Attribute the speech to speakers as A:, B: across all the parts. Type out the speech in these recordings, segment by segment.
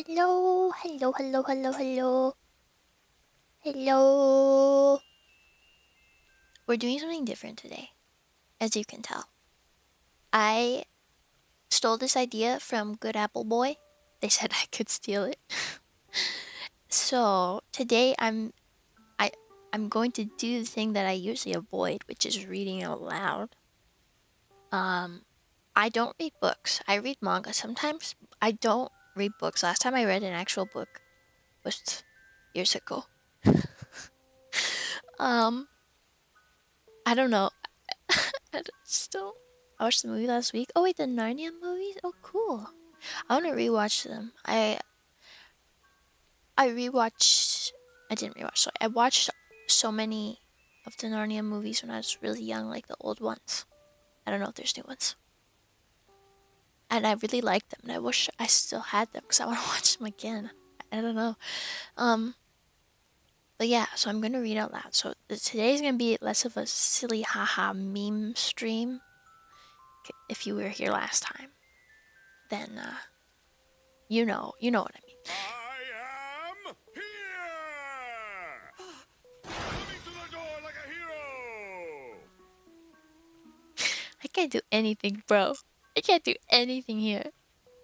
A: Hello, hello, hello, hello, hello. Hello. We're doing something different today, as you can tell. I stole this idea from Good Apple Boy. They said I could steal it. So today I I'm going to do the thing that I usually avoid, which is reading out loud. Um I don't read books. I read manga sometimes. I don't read books. Last time I read an actual book was years ago. Um I don't know. Still, I watched the movie last week. Oh wait, the Narnia movies. Oh, cool. I want to rewatch them. I rewatched. I didn't rewatch. Sorry, I watched so many of the Narnia movies when I was really young, like the old ones. I don't know if there's new ones, and I really liked them. And I wish I still had them because I want to watch them again. I don't know. Um, but yeah, so I'm gonna read out loud. So today's gonna be less of a silly haha meme stream. If you were here last time, then you know what I mean.
B: I am here! Coming to the door like a hero!
A: I can't do anything, bro. I can't do anything here.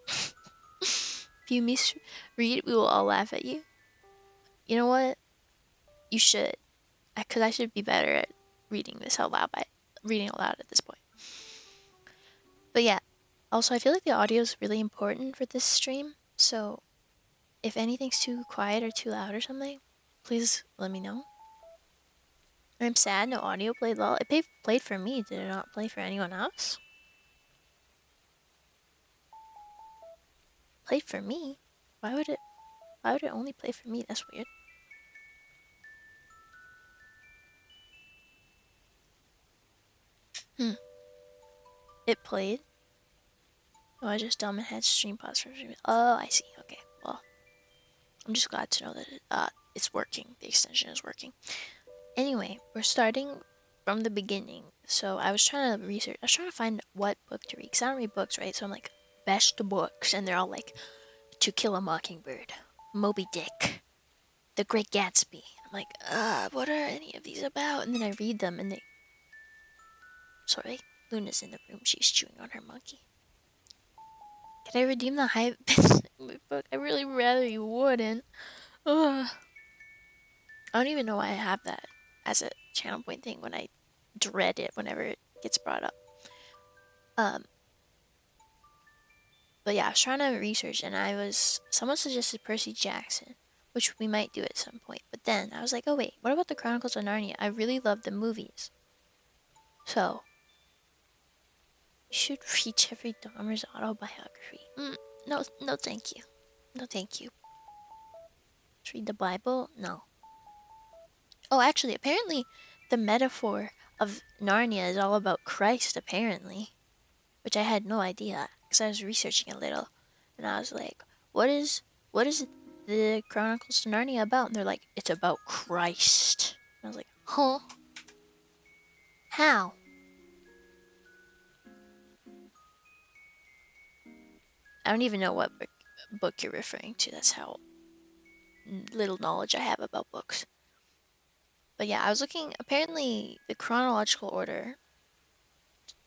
A: If you misread, we will all laugh at you. You know what? You should, because I should be better at reading this out loud by reading out loud at this point. But yeah, also I feel like the audio is really important for this stream. So if anything's too quiet or too loud or something, please let me know. I'm sad no audio played well. It played for me. Did it not play for anyone else? Played for me? Why would it? Why would it only play for me? That's weird. Hmm. It played. Oh, I just dumb and had stream pause for stream. Oh, I see. Okay. Well, I'm just glad to know that it's working. The extension is working. Anyway, we're starting from the beginning. So I was trying to research. I was trying to find what book to read. Because I don't read books, right? So I'm like, best books. And they're all like, To Kill a Mockingbird, Moby Dick, The Great Gatsby. I'm like, what are any of these about? And then I read them and they... Sorry, Luna's in the room. She's chewing on her monkey. Can I redeem the hype book? I really rather you wouldn't. Ugh. I don't even know why I have that as a channel point thing when I dread it whenever it gets brought up. Um, but yeah, I was trying to research and someone suggested Percy Jackson, which we might do at some point. But then I was like, oh wait, what about the Chronicles of Narnia? I really love the movies. So, you should read Jeffrey Dahmer's autobiography. No, no thank you. No thank you. Let's read the Bible? No. Oh, actually, apparently the metaphor of Narnia is all about Christ, apparently. Which I had no idea, because I was researching a little. And I was like, what is the Chronicles of Narnia about? And they're like, it's about Christ. And I was like, huh? How? I don't even know what book you're referring to. That's how little knowledge I have about books. But yeah, I was looking, apparently the chronological order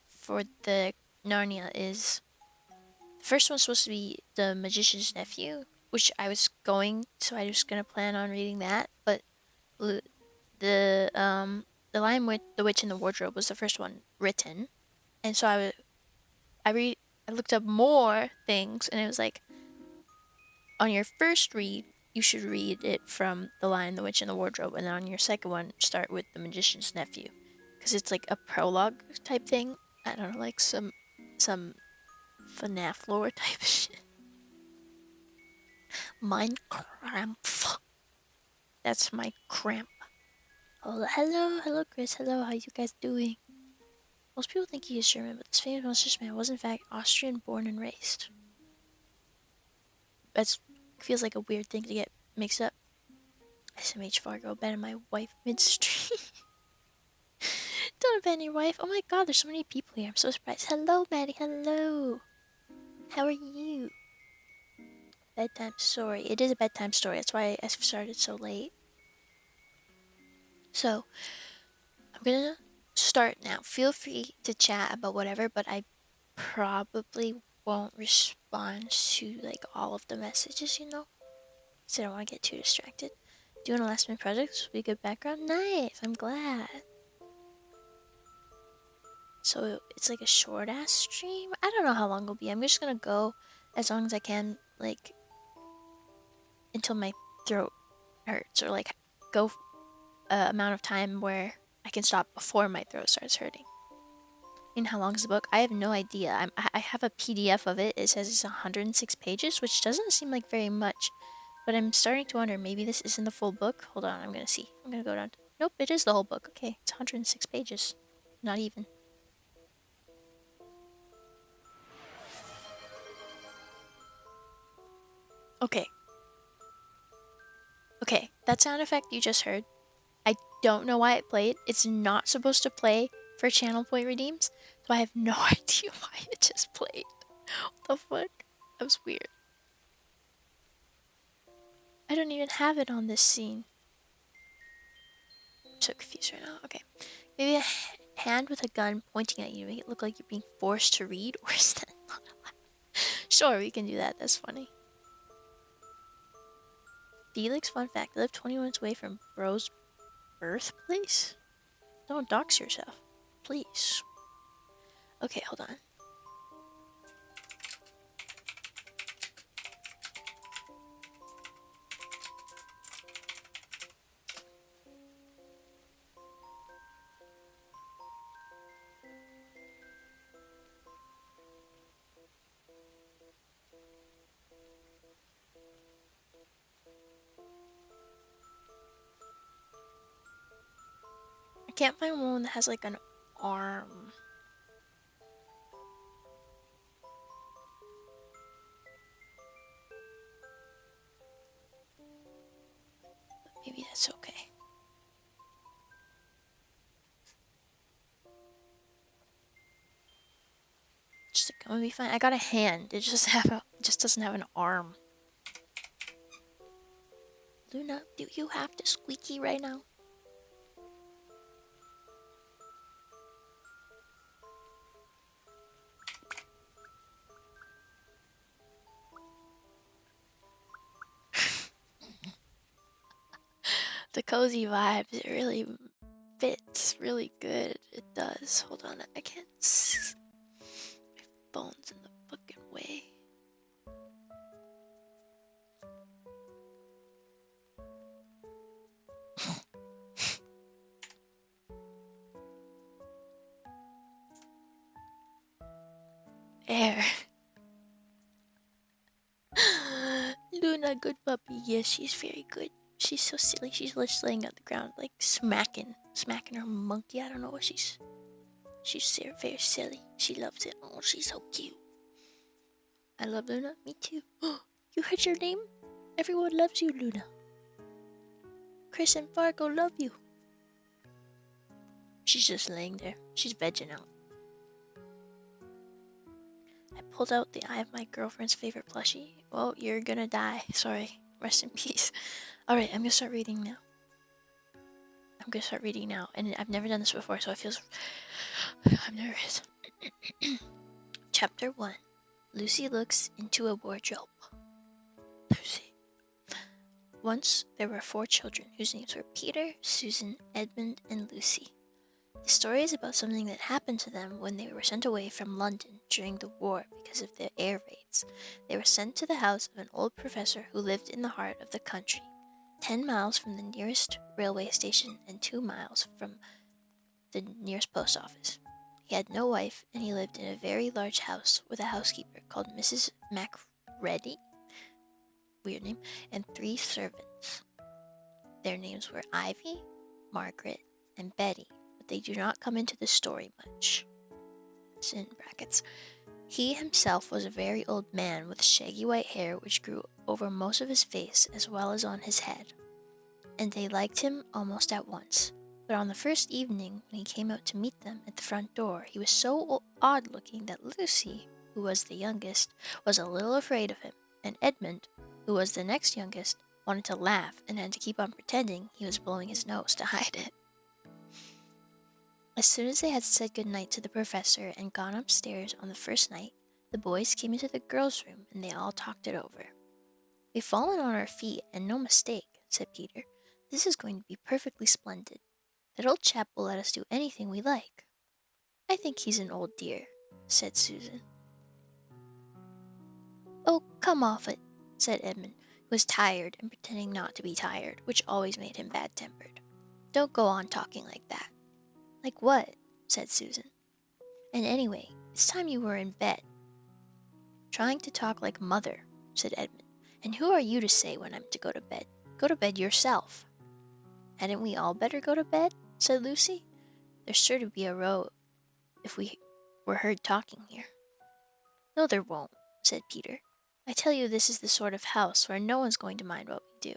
A: for the Narnia is, the first one's supposed to be The Magician's Nephew, which I was going, so I was going to plan on reading that, but the Lion Witch, the Witch in the Wardrobe was the first one written, and so I looked up more things, and it was like, on your first read, you should read it from The Lion, the Witch, and the Wardrobe, and then on your second one, start with The Magician's Nephew, because it's like a prologue type thing. I don't know, like some FNAF lore type shit. Mind cramp. That's my cramp. Oh, hello, Chris. Hello, how you guys doing? Most people think he is German, but this famous monstrous man was in fact Austrian born and raised. That feels like a weird thing to get mixed up. SMH Fargo, abandoned my wife midstream. Don't abandon your wife. Oh my god, there's so many people here. I'm so surprised. Hello, Maddie. Hello. How are you? bedtime story. It is a bedtime story. That's why I started so late. So I'm gonna start now. Feel free to chat about whatever, but I probably won't respond to like all of the messages, you know? So I don't want to get too distracted. Doing a last minute project, this will be a good background. Nice, I'm glad. So it's like a short ass stream. I don't know how long it'll be. I'm just gonna go as long as I can, like until my throat hurts, or like go amount of time where I can stop before my throat starts hurting. And how long is the book? I have no idea. I have a PDF of it. It says it's 106 pages, which doesn't seem like very much. But I'm starting to wonder, maybe this isn't the full book. Hold on, I'm gonna see. I'm gonna go down. Nope, it is the whole book. Okay, it's 106 pages. Not even. Okay. Okay, that sound effect you just heard, I don't know why it played. It's not supposed to play for channel point redeems, so I have no idea why it just played. What the fuck? That was weird. I don't even have it on this scene. I'm so confused right now. Okay. Maybe a hand with a gun pointing at you make it look like you're being forced to read, or is that not allowed? Sure, we can do that. That's funny. Felix, fun fact, I live 20 minutes away from Bro's birthplace? Don't dox yourself. Please. Okay, hold on. I can't find one that has like an arm. But maybe that's okay. Just gonna be fine. I got a hand. It just doesn't have an arm. Luna, do you have to squeaky right now? The cozy vibes, it really fits really good. It does. Hold on, I can't. My phone's in the fucking way. Air. Luna, good puppy. Yes, she's very good. She's so silly. She's just laying on the ground, like smacking her monkey. I don't know what she's very silly. She loves it. Oh, she's so cute. I love Luna. Me too. You heard your name? Everyone loves you, Luna. Chris and Fargo love you. She's just laying there. She's vegging out. I pulled out the eye of my girlfriend's favorite plushie. Well, you're gonna die. Sorry. Rest in peace. Alright, I'm gonna start reading now. And I've never done this before, so it feels... I'm nervous. Chapter 1. Lucy looks into a wardrobe. Lucy. Once, there were 4 children whose names were Peter, Susan, Edmund, and Lucy. The story is about something that happened to them when they were sent away from London during the war because of the air raids. They were sent to the house of an old professor who lived in the heart of the country, 10 miles from the nearest railway station and 2 miles from the nearest post office. He had no wife, and he lived in a very large house with a housekeeper called Mrs. Macready, weird name, and 3 servants. Their names were Ivy, Margaret, and Betty, but they do not come into the story much. It's in brackets. He himself was a very old man with shaggy white hair which grew over most of his face as well as on his head, and they liked him almost at once. But on the first evening, when he came out to meet them at the front door, he was so odd-looking that Lucy, who was the youngest, was a little afraid of him, and Edmund, who was the next youngest, wanted to laugh and had to keep on pretending he was blowing his nose to hide it. As soon as they had said good night to the professor and gone upstairs on the first night, the boys came into the girls' room and they all talked it over. "We've fallen on our feet, and no mistake," said Peter. "This is going to be perfectly splendid. That old chap will let us do anything we like." "I think he's an old dear," said Susan. "Oh, come off it," said Edmund, who was tired and pretending not to be tired, which always made him bad-tempered. "Don't go on talking like that." "Like what?" said Susan. "And anyway, it's time you were in bed." "Trying to talk like mother," said Edmund. "And who are you to say when I'm to go to bed? Go to bed yourself." "Hadn't we all better go to bed?" said Lucy. "There's sure to be a row if we were heard talking here." "No, there won't," said Peter. "I tell you this is the sort of house where no one's going to mind what we do.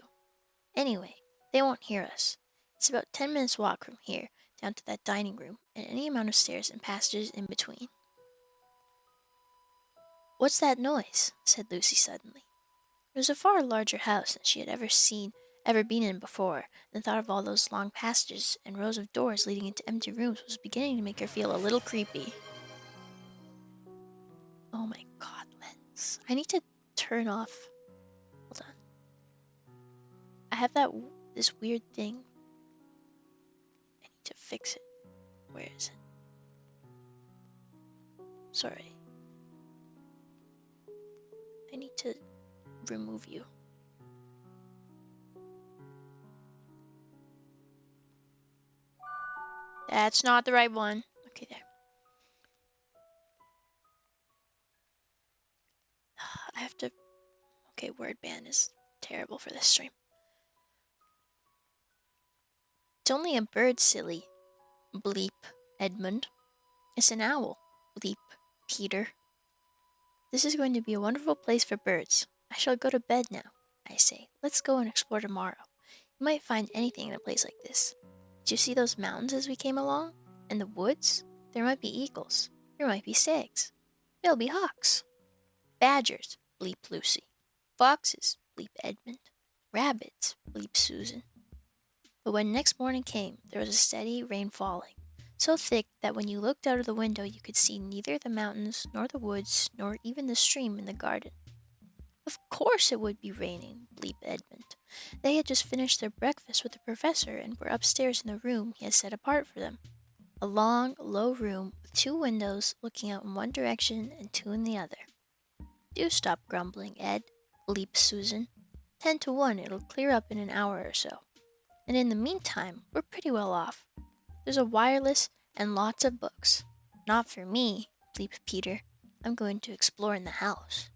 A: Anyway, they won't hear us. It's about 10 minutes' walk from here down to that dining room, and any amount of stairs and passages in between." "What's that noise?" said Lucy suddenly. It was a far larger house than she had ever been in before, and the thought of all those long passages and rows of doors leading into empty rooms was beginning to make her feel a little creepy. Oh my god, Lens. I need to turn off. Hold on. I have this weird thing. I need to fix it. Where is it? Sorry. I need to remove you. That's not the right one. Okay, there. I have to. Okay, word ban is terrible for this stream. It's only a bird, silly. Bleep, Edmund. It's an owl. Bleep, Peter. This is going to be a wonderful place for birds. I shall go to bed now, I say. Let's go and explore tomorrow. You might find anything in a place like this. Did you see those mountains as we came along? And the woods? There might be eagles. There might be stags. There'll be hawks. Badgers, bleep Lucy. Foxes, bleep Edmund. Rabbits, bleep Susan. But when next morning came, there was a steady rain falling, so thick that when you looked out of the window you could see neither the mountains, nor the woods, nor even the stream in the garden. Of course it would be raining, bleep Edmund. They had just finished their breakfast with the professor and were upstairs in the room he had set apart for them. A long, low room with 2 windows looking out in one direction and 2 in the other. Do stop grumbling, Ed, bleep Susan. 10 to 1 it'll clear up in an hour or so. And in the meantime, we're pretty well off. There's a wireless and lots of books. Not for me, bleep Peter. I'm going to explore in the house.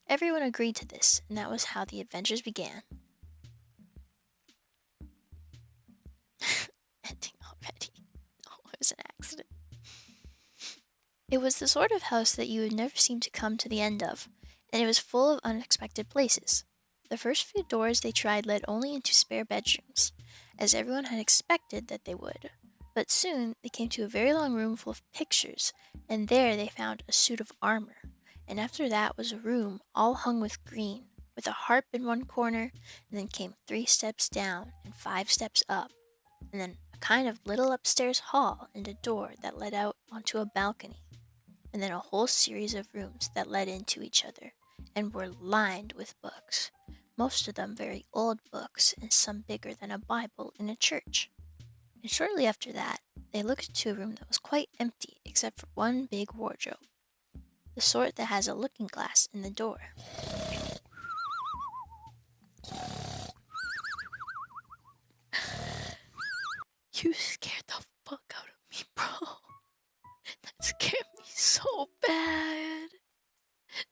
A: Everyone agreed to this, and that was how the adventures began. Ending already. Oh, it was an accident. It was the sort of house that you would never seem to come to the end of, and it was full of unexpected places. The first few doors they tried led only into spare bedrooms, as everyone had expected that they would. But soon they came to a very long room full of pictures, and there they found a suit of armor. And after that was a room all hung with green, with a harp in one corner, and then came 3 steps down and 5 steps up, and then a kind of little upstairs hall and a door that led out onto a balcony, and then a whole series of rooms that led into each other and were lined with books, most of them very old books and some bigger than a Bible in a church. And shortly after that, they looked into a room that was quite empty except for one big wardrobe, the sort that has a looking glass in the door. You scared the fuck out of me, bro. That scared me so bad.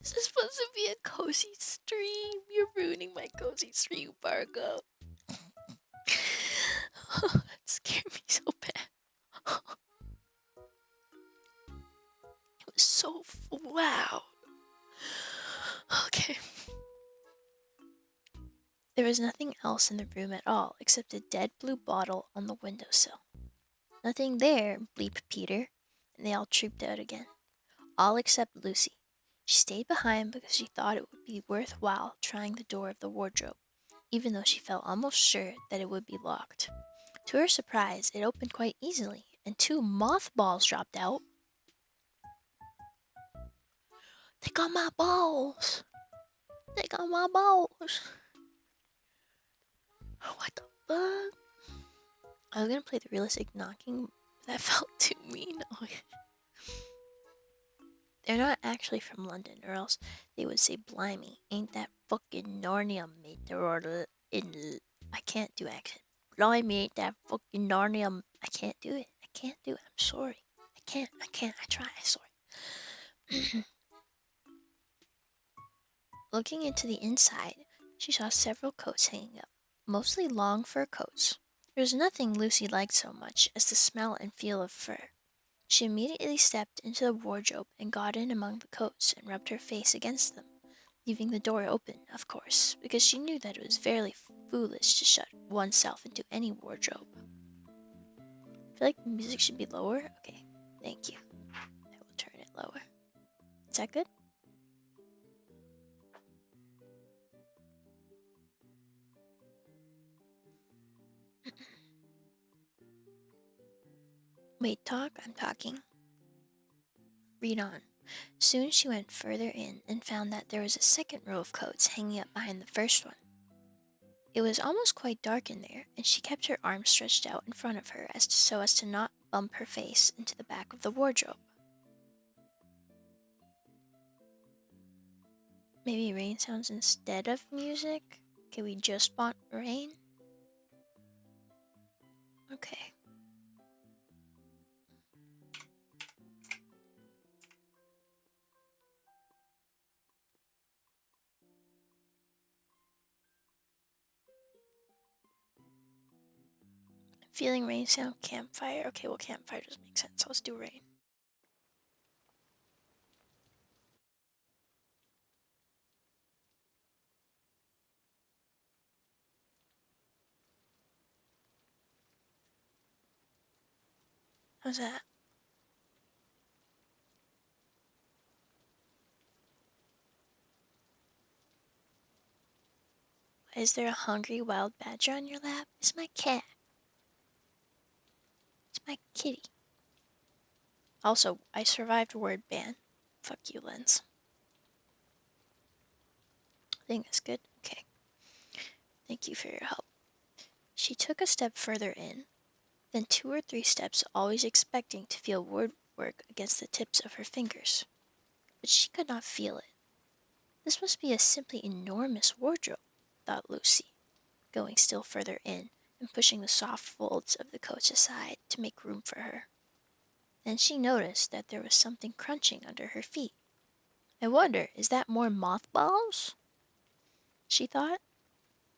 A: This is supposed to be a cozy stream. You're ruining my cozy stream, Bargo. That scared me so bad. It was so loud. Okay. There was nothing else in the room at all except a dead blue bottle on the windowsill. Nothing there, bleep Peter, and they all trooped out again. All except Lucy. She stayed behind because she thought it would be worthwhile trying the door of the wardrobe, even though she felt almost sure that it would be locked. To her surprise, it opened quite easily, and two mothballs dropped out. They got my balls! They got my balls! What the fuck? I was gonna play the realistic knocking, but that felt too mean. They're not actually from London, or else they would say, "Blimey, ain't that fucking Narnia made the order in?" I can't do accent. Blimey, ain't that fucking Narnia? I can't do it. I can't do it. I'm sorry. I can't. I can't. I try. I'm sorry. Looking into the inside, she saw several coats hanging up, mostly long fur coats. There was nothing Lucy liked so much as the smell and feel of fur. She immediately stepped into the wardrobe and got in among the coats and rubbed her face against them, leaving the door open, of course, because she knew that it was very foolish to shut oneself into any wardrobe. I feel like the music should be lower. Okay, thank you. I will turn it lower. Is that good? Wait, talk? I'm talking. Read on. Soon she went further in and found that there was a second row of coats hanging up behind the first one. It was almost quite dark in there, and she kept her arms stretched out in front of her so as to not bump her face into the back of the wardrobe. Maybe rain sounds instead of music? Okay, we just bought rain? Okay. Feeling rain sound campfire. Okay, well, campfire doesn't make sense, so let's do rain. How's that? Is there a hungry wild badger on your lap? It's my cat. It's my kitty. Also, I survived word ban. Fuck you, Lens. I think that's good. Okay. Thank you for your help. She took a step further in, then 2 or 3 steps, always expecting to feel woodwork against the tips of her fingers. But she could not feel it. This must be a simply enormous wardrobe, thought Lucy, going still further in and pushing the soft folds of the coats aside to make room for her. Then she noticed that there was something crunching under her feet. I wonder, is that more mothballs? She thought,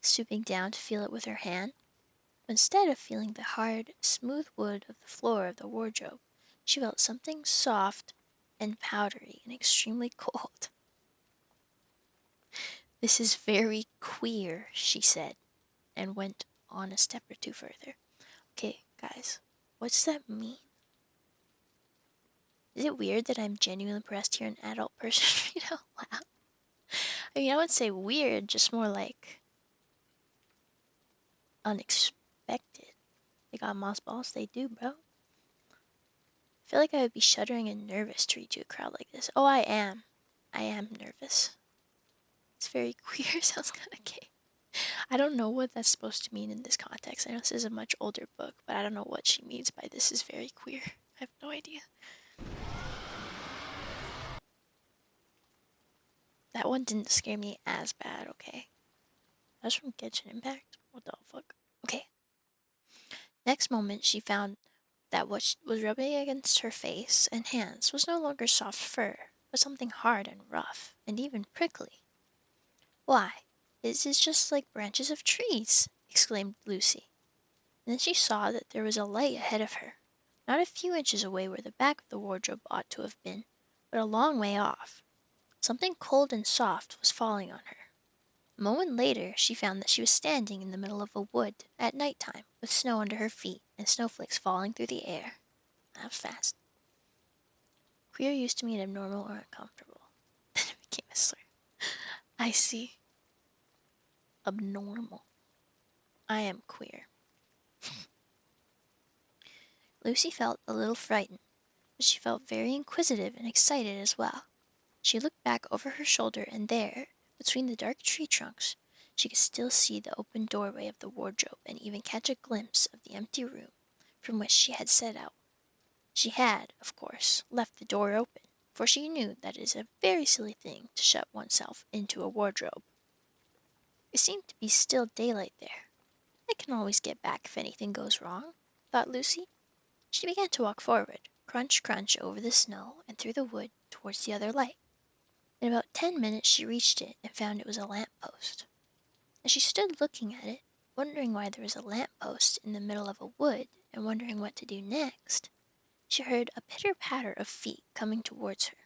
A: stooping down to feel it with her hand. But instead of feeling the hard, smooth wood of the floor of the wardrobe, she felt something soft and powdery and extremely cold. This is very queer, she said, and went on a step or two further. Okay, guys, what's that mean? Is it weird that I'm genuinely impressed to hear an adult person read out loud? I mean, I would say weird, just more like unexpected. They got moss balls, they do, bro. I feel like I would be shuddering and nervous to read to a crowd like this. Oh, I am. I am nervous. It's very queer, sounds kind of gay. I don't know what that's supposed to mean in this context. I know this is a much older book, but I don't know what she means by this is very queer. I have no idea. That one didn't scare me as bad, okay? That's from Genshin Impact? What the fuck? Okay. Next moment, she found that what was rubbing against her face and hands was no longer soft fur, but something hard and rough, and even prickly. Why, this is just like branches of trees, exclaimed Lucy. And then she saw that there was a light ahead of her, not a few inches away where the back of the wardrobe ought to have been, but a long way off. Something cold and soft was falling on her. A moment later, she found that she was standing in the middle of a wood at night time, with snow under her feet and snowflakes falling through the air. That was fast. Queer used to mean abnormal or uncomfortable. became a slur. I see. Abnormal. I am queer. Lucy felt a little frightened, but she felt very inquisitive and excited as well. She looked back over her shoulder, and there, between the dark tree trunks, she could still see the open doorway of the wardrobe and even catch a glimpse of the empty room from which she had set out. She had, of course, left the door open, for she knew that it is a very silly thing to shut oneself into a wardrobe. It seemed to be still daylight there. I can always get back if anything goes wrong, thought Lucy. She began to walk forward, crunch, crunch over the snow and through the wood towards the other light. In about 10 minutes she reached it and found it was a lamp post. As she stood looking at it, wondering why there was a lamp post in the middle of a wood and wondering what to do next, she heard a pitter-patter of feet coming towards her.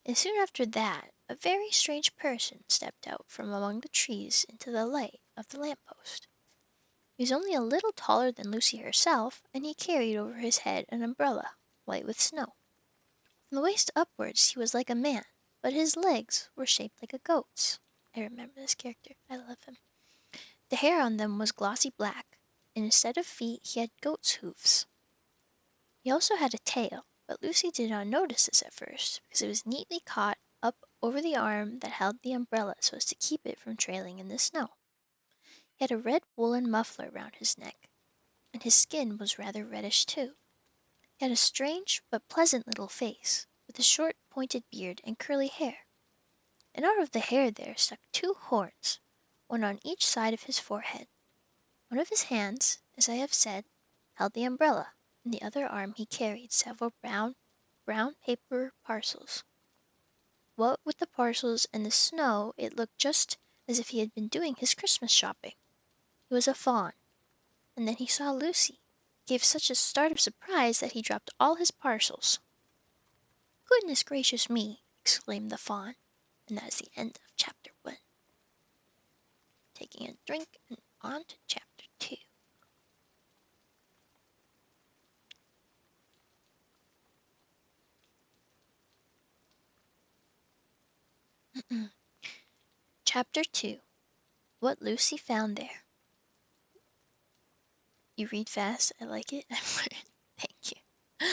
A: And soon after that, a very strange person stepped out from among the trees into the light of the lamp post. He was only a little taller than Lucy herself, and he carried over his head an umbrella, white with snow. From the waist upwards he was like a man, but his legs were shaped like a goat's. I remember this character. I love him. The hair on them was glossy black, and instead of feet he had goat's hoofs. He also had a tail, but Lucy did not notice this at first, because it was neatly caught up over the arm that held the umbrella so as to keep it from trailing in the snow. He had a red woolen muffler round his neck, and his skin was rather reddish too. He had a strange but pleasant little face, with a short pointed beard and curly hair. And out of the hair there stuck 2 horns, one on each side of his forehead. One of his hands, as I have said, held the umbrella. In the other arm he carried several brown paper parcels. What with the parcels and the snow, it looked just as if he had been doing his Christmas shopping. He was a fawn, and then he saw Lucy. He gave such a start of surprise that he dropped all his parcels. "Goodness gracious me!" exclaimed the fawn, and that is the end of chapter 1. Taking a drink and on to chapter 2. Chapter 2. What Lucy Found There. You read fast, I like it. Thank you.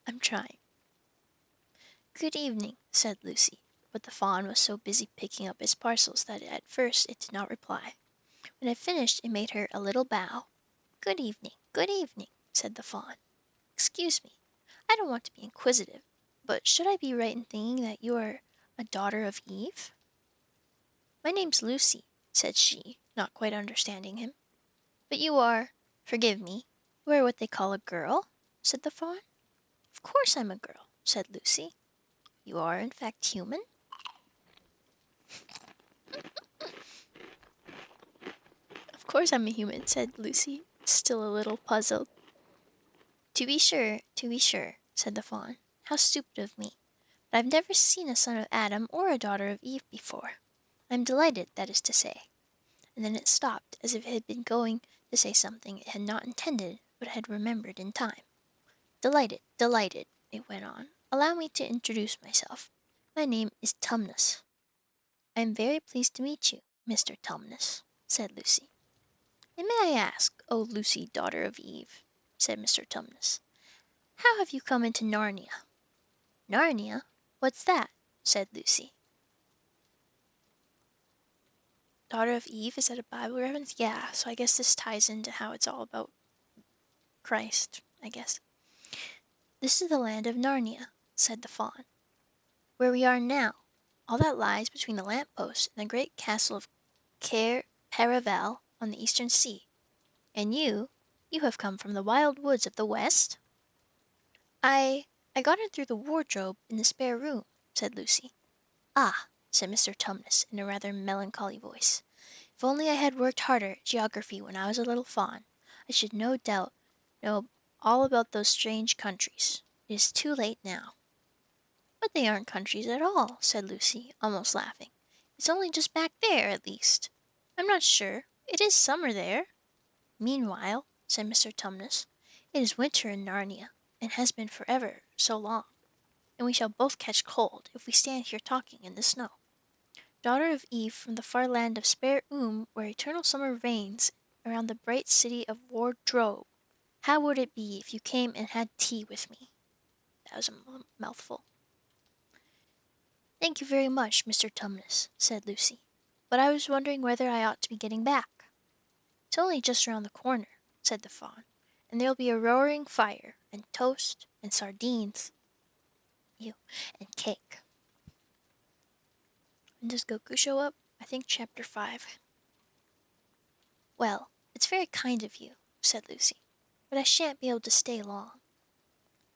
A: I'm trying. "Good evening," said Lucy, but the fawn was so busy picking up its parcels that at first it did not reply. When it finished, it made her a little bow. Good evening," said the fawn. "Excuse me, I don't want to be inquisitive, but should I be right in thinking that you are a daughter of Eve?" "My name's Lucy," said she, not quite understanding him. "But you are, forgive me, you are what they call a girl?" said the fawn. "Of course I'm a girl," said Lucy. "You are, in fact, human?" "Of course I'm a human," said Lucy, still a little puzzled. To be sure, said the fawn. "How stupid of me. But I've never seen a son of Adam or a daughter of Eve before. I'm delighted, that is to say." And then it stopped, as if it had been going to say something it had not intended, but had remembered in time. Delighted, it went on. "Allow me to introduce myself. My name is Tumnus." "I am very pleased to meet you, Mr. Tumnus," said Lucy. "And may I ask, O Lucy, daughter of Eve," said Mr. Tumnus, "how have you come into Narnia?" "Narnia? What's that?" said Lucy. Daughter of Eve, is that a Bible reference? Yeah, so I guess this ties into how it's all about Christ, I guess. "This is the land of Narnia," said the fawn, "where we are now. All that lies between the lamp post and the great castle of Cair Paravel on the eastern sea. And you have come from the wild woods of the west?" I got in through the wardrobe in the spare room," said Lucy. "Ah," said Mr. Tumnus in a rather melancholy voice, "if only I had worked harder at geography when I was a little fawn, I should no doubt know all about those strange countries. It is too late now." "But they aren't countries at all," said Lucy, almost laughing. "It's only just back there, at least. I'm not sure. It is summer there." "Meanwhile," said Mr. Tumnus, "it is winter in Narnia, and has been for ever so long. and we shall both catch cold if we stand here talking in the snow. Daughter of Eve from the far land of Spare where eternal summer reigns around the bright city of Wardrobe, how would it be if you came and had tea with me? That was a mouthful. Thank you very much, Mr. Tumnus, said Lucy, but I was wondering whether I ought to be getting back. It's only just round the corner, said the fawn, and there'll be a roaring fire, and toast, and sardines, ew, and cake. When does Goku show up? I think chapter 5. Well, it's very kind of you, said Lucy, but I shan't be able to stay long.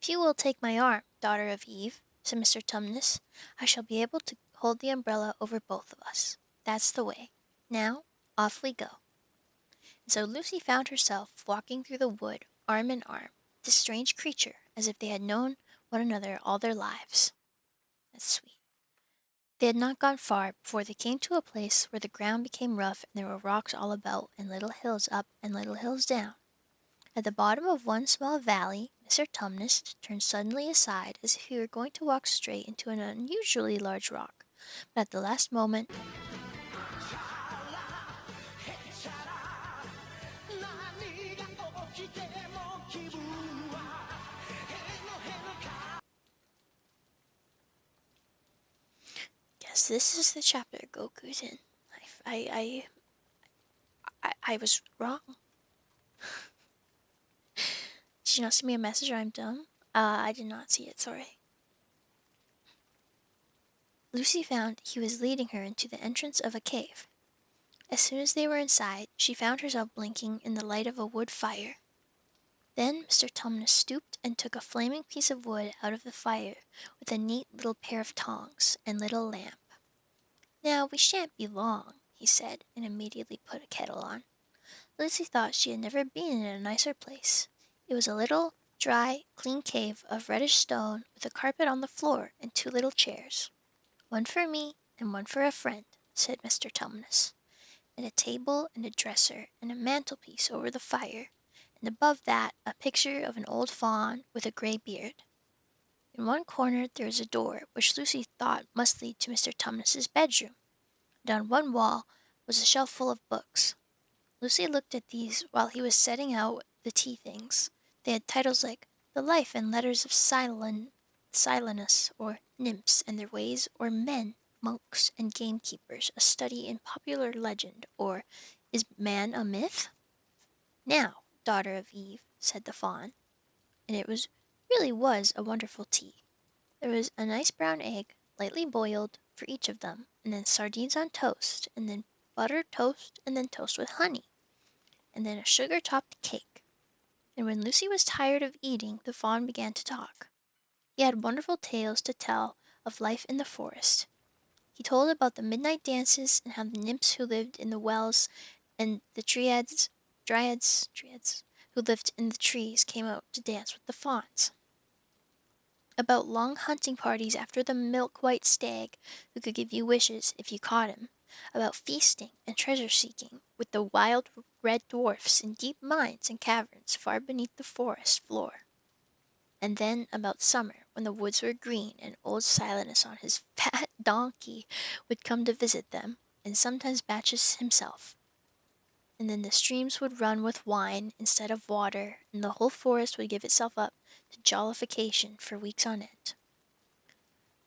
A: If you will take my arm, daughter of Eve, said Mr. Tumnus, I shall be able to hold the umbrella over both of us. That's the way. Now, off we go. And so Lucy found herself walking through the wood, arm in arm, with this strange creature, as if they had known one another all their lives. That's sweet. They had not gone far before they came to a place where the ground became rough and there were rocks all about and little hills up and little hills down. At the bottom of one small valley, Mr. Tumnus turned suddenly aside as if he were going to walk straight into an unusually large rock, but at the last moment, yes, this is the chapter Goku's in. I was wrong. Did you not send me a message or I'm dumb? I did not see it, sorry. Lucy found he was leading her into the entrance of a cave. As soon as they were inside, she found herself blinking in the light of a wood fire. Then Mr. Tumnus stooped and took a flaming piece of wood out of the fire with a neat little pair of tongs and little lamp. Now, we shan't be long, he said, and immediately put a kettle on. Lucy thought she had never been in a nicer place. It was a little, dry, clean cave of reddish stone with a carpet on the floor and 2 little chairs. One for me and one for a friend, said Mr. Tumnus, and a table and a dresser and a mantelpiece over the fire, and above that a picture of an old fawn with a grey beard. In one corner there was a door which Lucy thought must lead to Mr. Tumnus's bedroom, and on one wall was a shelf full of books. Lucy looked at these while he was setting out the tea things. They had titles like The Life and Letters of Silenus, or Nymphs and Their Ways, or Men, Monks, and Gamekeepers, a Study in Popular Legend, or Is Man a Myth? Now, daughter of Eve, said the fawn, and it really was a wonderful tea. There was a nice brown egg, lightly boiled, for each of them, and then sardines on toast, and then buttered toast, and then toast with honey, and then a sugar-topped cake. And when Lucy was tired of eating, the fawn began to talk. He had wonderful tales to tell of life in the forest. He told about the midnight dances and how the nymphs who lived in the wells and the dryads who lived in the trees came out to dance with the fawns. About long hunting parties after the milk-white stag who could give you wishes if you caught him. About feasting and treasure-seeking with the wild red dwarfs in deep mines and caverns far beneath the forest floor. And then about summer, when the woods were green and old Silenus on his fat donkey would come to visit them, and sometimes Batches himself. And then the streams would run with wine instead of water, and the whole forest would give itself up to jollification for weeks on end.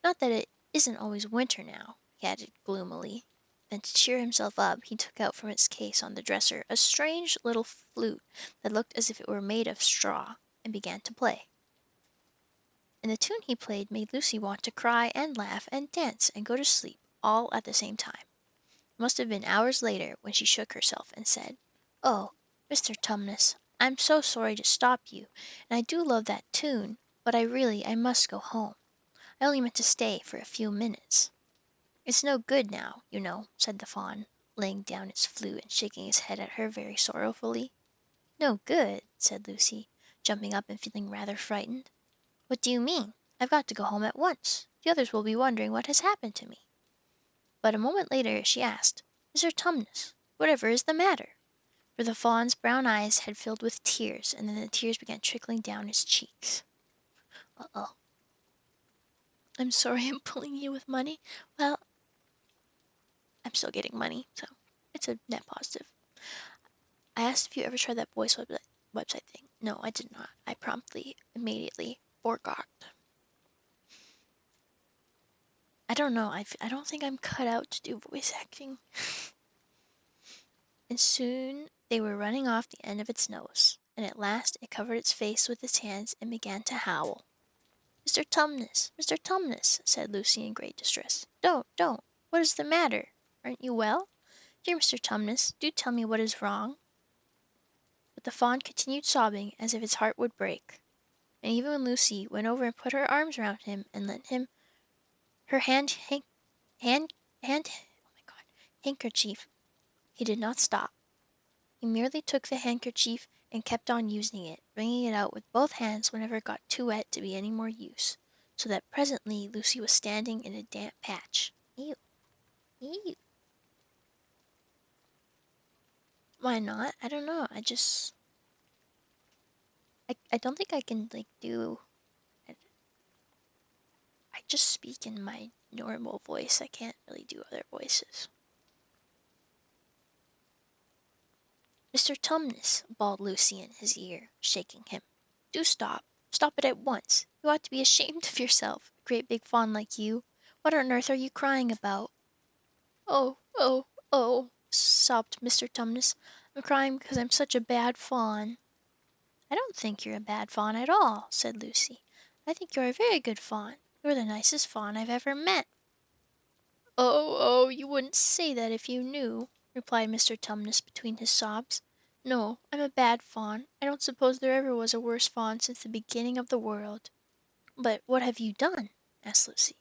A: Not that it isn't always winter now, he added gloomily. Then to cheer himself up, he took out from its case on the dresser a strange little flute that looked as if it were made of straw, and began to play. And the tune he played made Lucy want to cry and laugh and dance and go to sleep all at the same time. It must have been hours later when she shook herself and said, "Oh, Mr. Tumnus, I'm so sorry to stop you, and I do love that tune, but I must go home. I only meant to stay for a few minutes." "It's no good now, you know," said the fawn, laying down its flute and shaking his head at her very sorrowfully. "No good?" said Lucy, jumping up and feeling rather frightened. "What do you mean? I've got to go home at once. The others will be wondering what has happened to me." But a moment later she asked, "Mr. Tumnus, whatever is the matter?" For the fawn's brown eyes had filled with tears, and then the tears began trickling down his cheeks. Uh-oh. I'm sorry I'm pulling you with money. Well, I'm still getting money, so it's a net positive. I asked if you ever tried that website thing. No, I did not. I promptly, immediately forgot. I don't know. I don't think I'm cut out to do voice acting. And soon they were running off the end of its nose, and at last it covered its face with its hands and began to howl. Mr. Tumnus, Mr. Tumnus, said Lucy in great distress. Don't. What is the matter? Aren't you well? Dear Mr. Tumnus, do tell me what is wrong. But the fawn continued sobbing as if its heart would break. And even when Lucy went over and put her arms round him and lent him her hand, oh my God, handkerchief, he did not stop. He merely took the handkerchief and kept on using it, wringing it out with both hands whenever it got too wet to be any more use, so that presently Lucy was standing in a damp patch. Ew, ew. Why not? I don't know. I don't think I can, like, do... I just speak in my normal voice. I can't really do other voices. Mr. Tumnus, bawled Lucy in his ear, shaking him. Do stop. Stop it at once. You ought to be ashamed of yourself, a great big fawn like you. What on earth are you crying about? Oh, sobbed Mr. Tumnus. I'm crying because I'm such a bad fawn. I don't think you're a bad fawn at all, said Lucy. I think you're a very good fawn. You're the nicest fawn I've ever met. Oh, you wouldn't say that if you knew, replied Mr. Tumnus between his sobs. No, I'm a bad fawn. I don't suppose there ever was a worse fawn since the beginning of the world. But what have you done? Asked Lucy.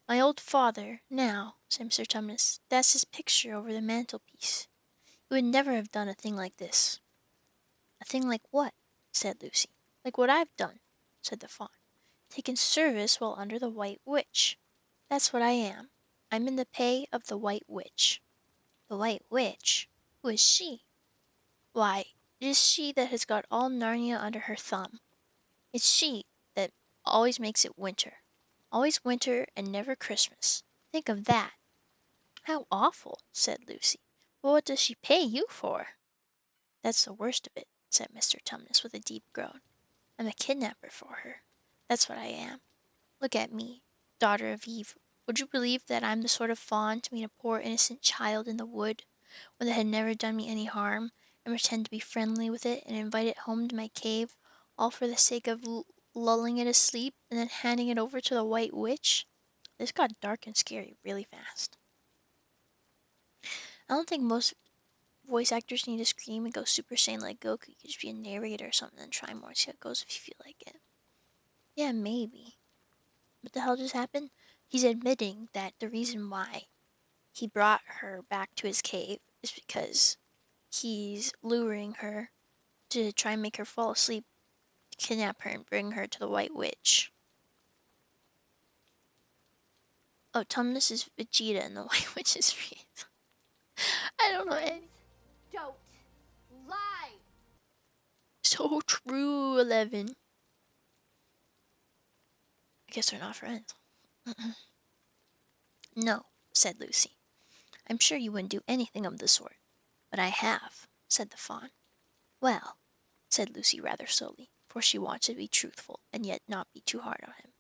A: My old father, now, said Mr. Tumnus. That's his picture over the mantelpiece. You would never have done a thing like this. A thing like what? Said Lucy. Like what I've done, said the fawn. Taken service while under the White Witch. That's what I am. I'm in the pay of the White Witch. The White Witch? Who is she? Why, it is she that has got all Narnia under her thumb. It's she that always makes it winter. Always winter and never Christmas. Think of that. How awful, said Lucy. But what does she pay you for? That's the worst of it, said Mr. Tumnus with a deep groan. I'm a kidnapper for her. That's what I am. Look at me, daughter of Eve. Would you believe that I'm the sort of fawn to meet a poor innocent child in the wood, one that had never done me any harm, and pretend to be friendly with it and invite it home to my cave, all for the sake of lulling it asleep and then handing it over to the White Witch? This got dark and scary really fast. I don't think most voice actors need to scream and go Super Saiyan like Goku. You could just be a narrator or something and try more, see how it goes if you feel like it. Yeah, maybe. What the hell just happened? He's admitting that the reason why he brought her back to his cave is because he's luring her to try and make her fall asleep, kidnap her, and bring her to the White Witch. Oh, Tumnus is Vegeta and the White Witch is Frieza. I don't know any.
C: Don't lie.
A: So true, 11. I guess they're not friends. No, said Lucy. I'm sure you wouldn't do anything of the sort. But I have, said the fawn. Well, said Lucy rather slowly, for she wanted to be truthful and yet not be too hard on him.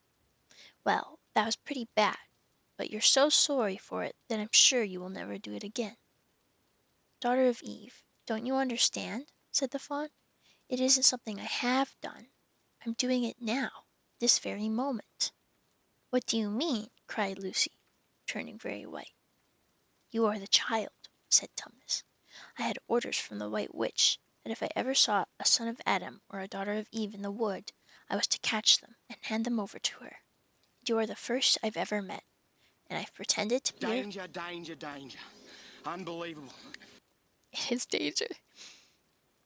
A: Well, that was pretty bad, but you're so sorry for it that I'm sure you will never do it again. Daughter of Eve, don't you understand? Said the fawn. It isn't something I have done. I'm doing it now, this very moment. What do you mean? Cried Lucy, turning very white. You are the child, said Tumnus. I had orders from the White Witch that if I ever saw a son of Adam or a daughter of Eve in the wood, I was to catch them and hand them over to her. You are the first I've ever met, and I've pretended to be
B: Danger. Unbelievable.
A: It is danger.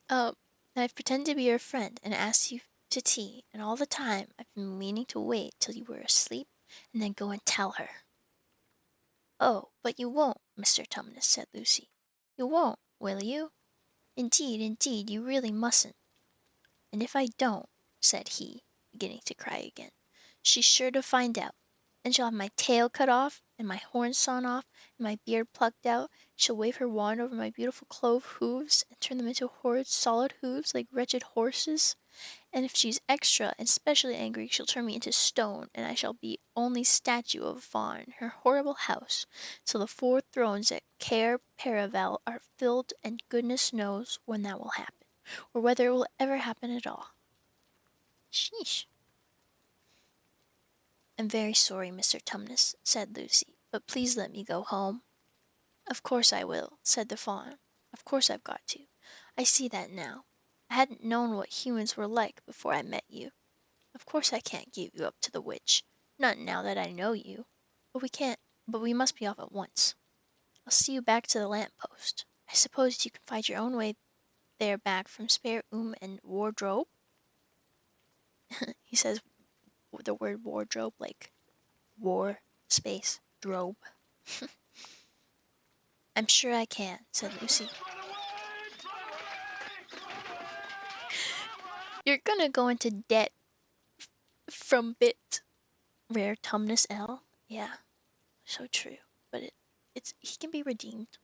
A: And I've pretended to be your friend and asked you to tea, and all the time I've been meaning to wait till you were asleep and then go and tell her. Oh, but you won't, Mr. Tumnus, said Lucy. You won't, will you? Indeed, you really mustn't. And if I don't, said he, beginning to cry again, she's sure to find out. And she'll have my tail cut off, and my horns sawn off, and my beard plucked out. She'll wave her wand over my beautiful clove hooves and turn them into horrid solid hooves like wretched horses. And if she's extra and specially angry, she'll turn me into stone, and I shall be only statue of a fawn in her horrible house, till the 4 thrones at Cair Paravel are filled, and goodness knows when that will happen, or whether it will ever happen at all. Sheesh. I'm very sorry, Mr. Tumnus, said Lucy, but please let me go home. Of course I will, said the fawn. Of course I've got to. I see that now. I hadn't known what humans were like before I met you. Of course I can't give you up to the witch, not now that I know you. But we must be off at once. I'll see you back to the lamp post. I suppose you can find your own way there back from spare and wardrobe? He says the word wardrobe like war, space, drobe. I'm sure I can, said Lucy. You're gonna go into debt from bit. Rare Tumnus L. Yeah, so true. But he can be redeemed.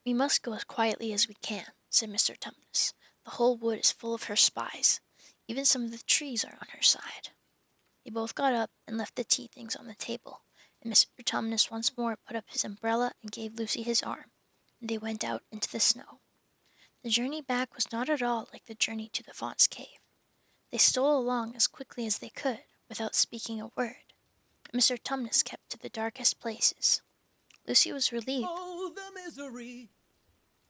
A: We must go as quietly as we can, said Mr. Tumnus. The whole wood is full of her spies. Even some of the trees are on her side. They both got up and left the tea things on the table, and Mr. Tumnus once more put up his umbrella and gave Lucy his arm, and they went out into the snow. The journey back was not at all like the journey to the fawn's cave. They stole along as quickly as they could, without speaking a word. Mr. Tumnus kept to the darkest places. Lucy was relieved.
D: Oh, the misery!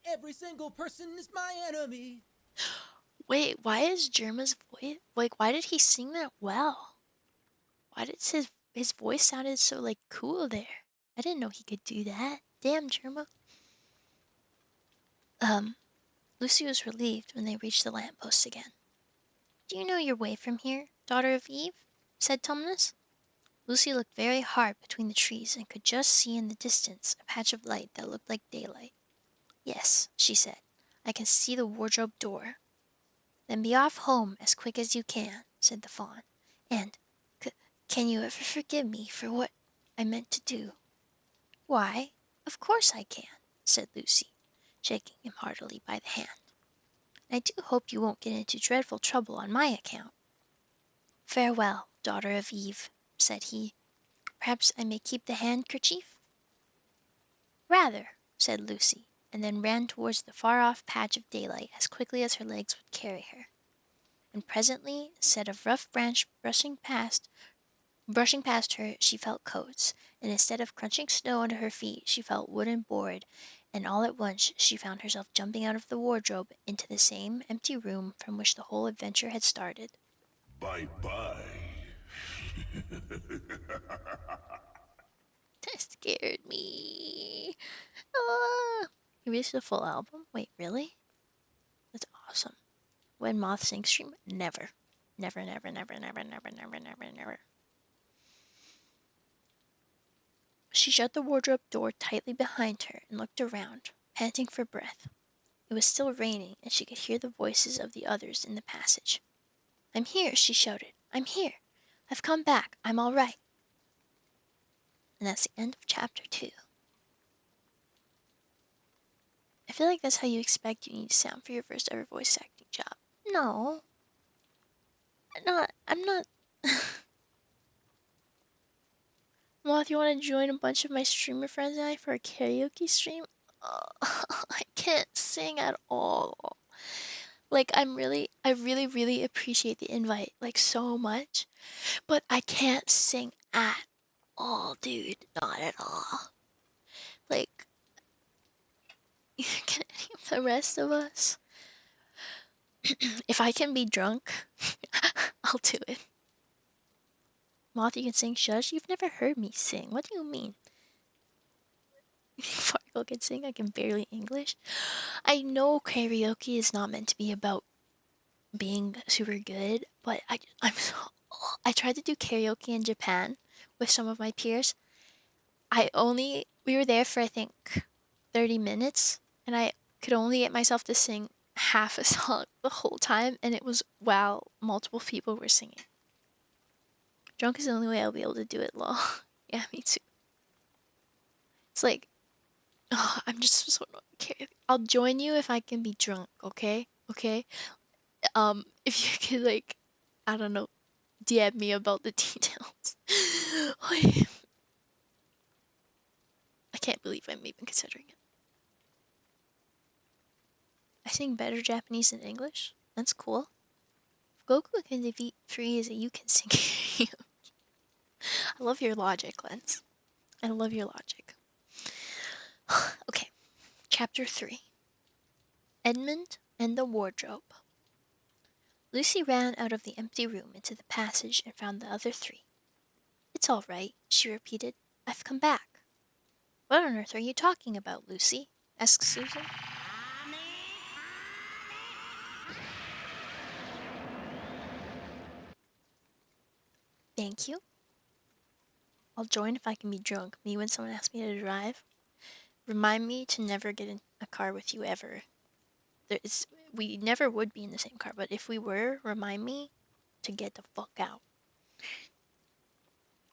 D: Every single person is my enemy.
A: Wait, why is Germa's voice like? Why did he sing that well? Why did his voice sounded so like cool there? I didn't know he could do that. Damn, Germa. Lucy was relieved when they reached the lamppost again. Do you know your way from here, daughter of Eve? Said Tumnus. Lucy looked very hard between the trees and could just see in the distance a patch of light that looked like daylight. Yes, she said. I can see the wardrobe door. Then be off home as quick as you can, said the fawn. And can you ever forgive me for what I meant to do? Why, of course I can, said Lucy, shaking him heartily by the hand. I do hope you won't get into dreadful trouble on my account. Farewell, daughter of Eve, said he. Perhaps I may keep the handkerchief? Rather, said Lucy, and then ran towards the far-off patch of daylight as quickly as her legs would carry her. And presently, instead of rough branch brushing past her, she felt coats, and instead of crunching snow under her feet, she felt wooden board, and all at once she found herself jumping out of the wardrobe into the same empty room from which the whole adventure had started.
B: Bye-bye.
A: That scared me. Ah. You released a full album? Wait, really? That's awesome. When Moth Sings stream? Never. Never, never, never, never, never, never, never, never. She shut the wardrobe door tightly behind her and looked around, panting for breath. It was still raining, and she could hear the voices of the others in the passage. I'm here, she shouted. I'm here. I've come back. I'm all right. And that's the end of chapter 2. I feel like that's how you expect you need to sound for your first ever voice acting job. No. I'm not. Well, if you want to join a bunch of my streamer friends and I for a karaoke stream, I can't sing at all. Like, I really, really appreciate the invite, like, so much. But I can't sing at all, dude. Not at all. Like, can any of the rest of us? If I can be drunk, I'll do it. Moth, you can sing Shush? You've never heard me sing. What do you mean? Farkle can sing? I can barely English. I know karaoke is not meant to be about being super good, but I tried to do karaoke in Japan with some of my peers. We were there for I think 30 minutes, and I could only get myself to sing half a song the whole time, and it was while multiple people were singing. Drunk is the only way I'll be able to do it, lol. Yeah, me too. It's like, oh, I'm just so not okay. I'll join you if I can be drunk, okay? Okay? If you could, like, I don't know, DM me about the details. Like, I can't believe I'm even considering it. I sing better Japanese than English? That's cool. If Goku can defeat Frieza, you can sing. I love your logic, Lens. I love your logic. Okay, chapter 3. Edmund and the Wardrobe. Lucy ran out of the empty room into the passage and found the other three. It's all right, she repeated. I've come back. What on earth are you talking about, Lucy? Asked Susan. Thank you. I'll join if I can be drunk. Me when someone asks me to drive. Remind me to never get in a car with you ever. We never would be in the same car, but if we were, remind me to get the fuck out.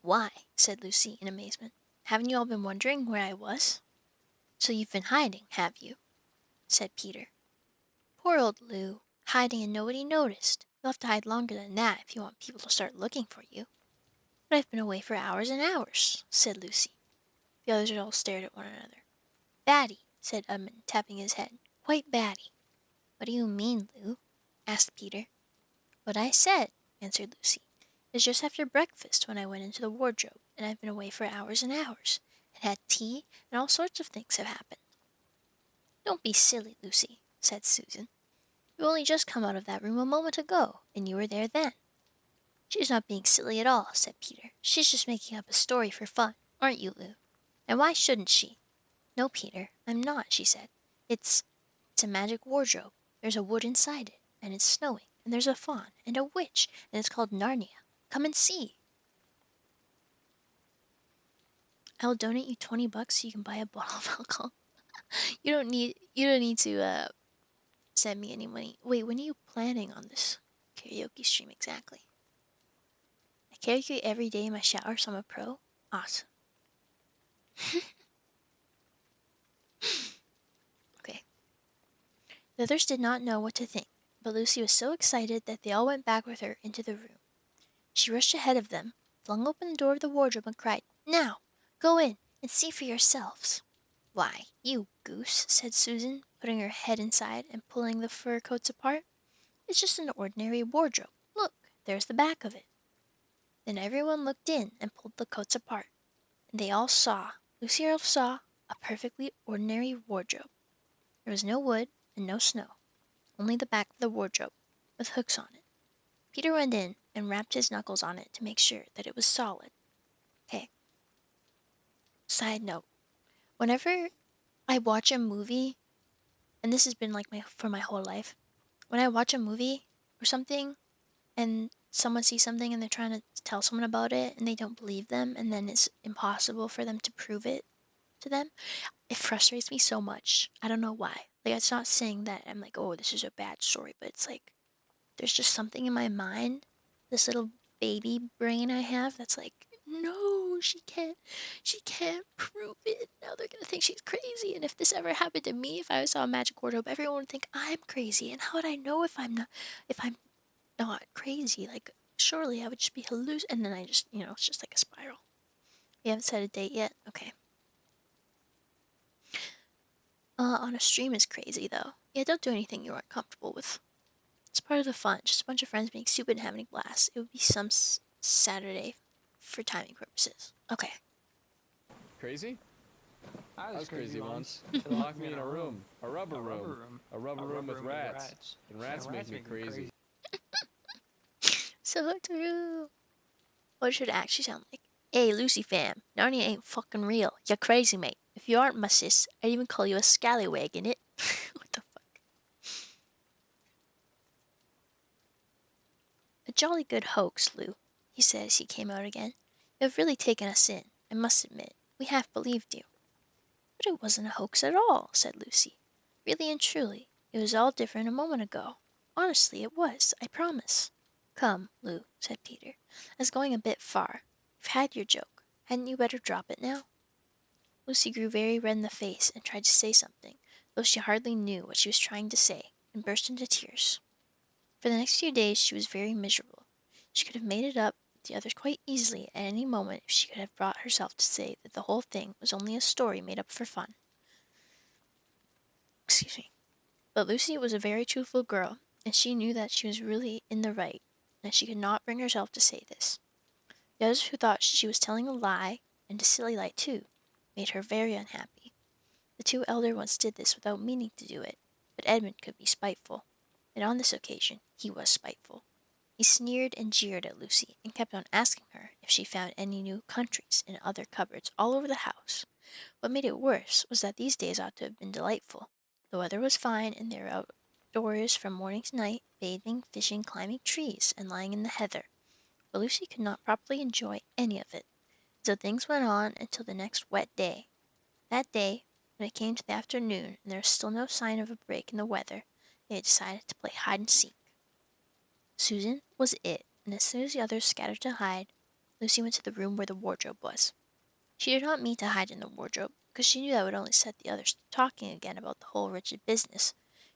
A: Why? Said Lucy in amazement. Haven't you all been wondering where I was? So you've been hiding, have you? Said Peter. Poor old Lou, hiding and nobody noticed. You'll have to hide longer than that if you want people to start looking for you. But I've been away for hours and hours, said Lucy. The others all stared at one another. Batty, said Edmund, tapping his head. Quite batty. What do you mean, Lou? Asked Peter. What I said, answered Lucy. It was just after breakfast when I went into the wardrobe, and I've been away for hours and hours, and had tea, and all sorts of things have happened. Don't be silly, Lucy, said Susan. You only just come out of that room a moment ago, and you were there then. She's not being silly at all, said Peter. She's just making up a story for fun, aren't you, Lou? And why shouldn't she? No, Peter, I'm not, she said. It's a magic wardrobe. There's a wood inside it, and it's snowing, and there's a faun, and a witch, and it's called Narnia. Come and see. I'll donate you $20 so you can buy a bottle of alcohol. You don't need to send me any money. Wait, when are you planning on this karaoke stream exactly? I karaoke every day in my shower, so I'm a pro. Awesome. Okay. The others did not know what to think, but Lucy was so excited that they all went back with her into the room. She rushed ahead of them, flung open the door of the wardrobe, and cried, Now, go in and see for yourselves. Why, you goose, said Susan, putting her head inside and pulling the fur coats apart. It's just an ordinary wardrobe. Look, there's the back of it. Then everyone looked in and pulled the coats apart, and they all saw, Lucy herself saw, a perfectly ordinary wardrobe. There was no wood and no snow, only the back of the wardrobe, with hooks on it. Peter went in and rapped his knuckles on it to make sure that it was solid. Okay. Side note. Whenever I watch a movie, and this has been like for my whole life, when I watch a movie or something, and someone sees something and they're trying to tell someone about it, and they don't believe them, and then it's impossible for them to prove it to them, it frustrates me so much. I don't know why. Like, it's not saying that I'm like, oh, this is a bad story, but it's like, there's just something in my mind, this little baby brain I have that's like, no, she can't prove it. Now they're gonna think she's crazy. And if this ever happened to me, if I saw a magic wardrobe, everyone would think I'm crazy. And how would I know if I'm not crazy? Like, surely I would just be and then I just, it's just like a spiral. We haven't set a date yet? Okay. On a stream is crazy though. Yeah, don't do anything you aren't comfortable with. It's part of the fun. Just a bunch of friends being stupid and having a blast. It would be some Saturday for timing purposes. Okay.
E: Crazy? I was crazy once. They locked me in a room. A rubber room. A rubber room with rats. And rats make me crazy.
A: So true. What should it actually sound like? Hey, Lucy fam. Narnia ain't fucking real. You're crazy, mate. If you aren't my sis, I'd even call you a scallywag, innit? What the fuck? A jolly good hoax, Lou, he said as he came out again. You have really taken us in, I must admit. We half believed you. But it wasn't a hoax at all, said Lucy. Really and truly, it was all different a moment ago. Honestly, it was, I promise. come, Lou, said Peter. That's going a bit far. You've had your joke. Hadn't you better drop it now? Lucy grew very red in the face and tried to say something, though she hardly knew what she was trying to say, and burst into tears. For the next few days she was very miserable. She could have made it up with the others quite easily at any moment if she could have brought herself to say that the whole thing was only a story made up for fun. Excuse me. But Lucy was a very truthful girl, and she knew that she was really in the right, and she could not bring herself to say this. The others who thought she was telling a lie, and a silly lie too, made her very unhappy. The two elder ones did this without meaning to do it, but Edmund could be spiteful, and on this occasion he was spiteful. He sneered and jeered at Lucy, and kept on asking her if she found any new countries in other cupboards all over the house. What made it worse was that these days ought to have been delightful. The weather was fine, and they were outdoors from morning to night, bathing, fishing, climbing trees, and lying in the heather. But Lucy could not properly enjoy any of it. So things went on until the next wet day. That day, when it came to the afternoon and there was still no sign of a break in the weather, they had decided to play hide and seek. Susan was it, and as soon as the others scattered to hide, Lucy went to the room where the wardrobe was. She did not mean to hide in the wardrobe, because she knew that would only set the others talking again about the whole wretched business.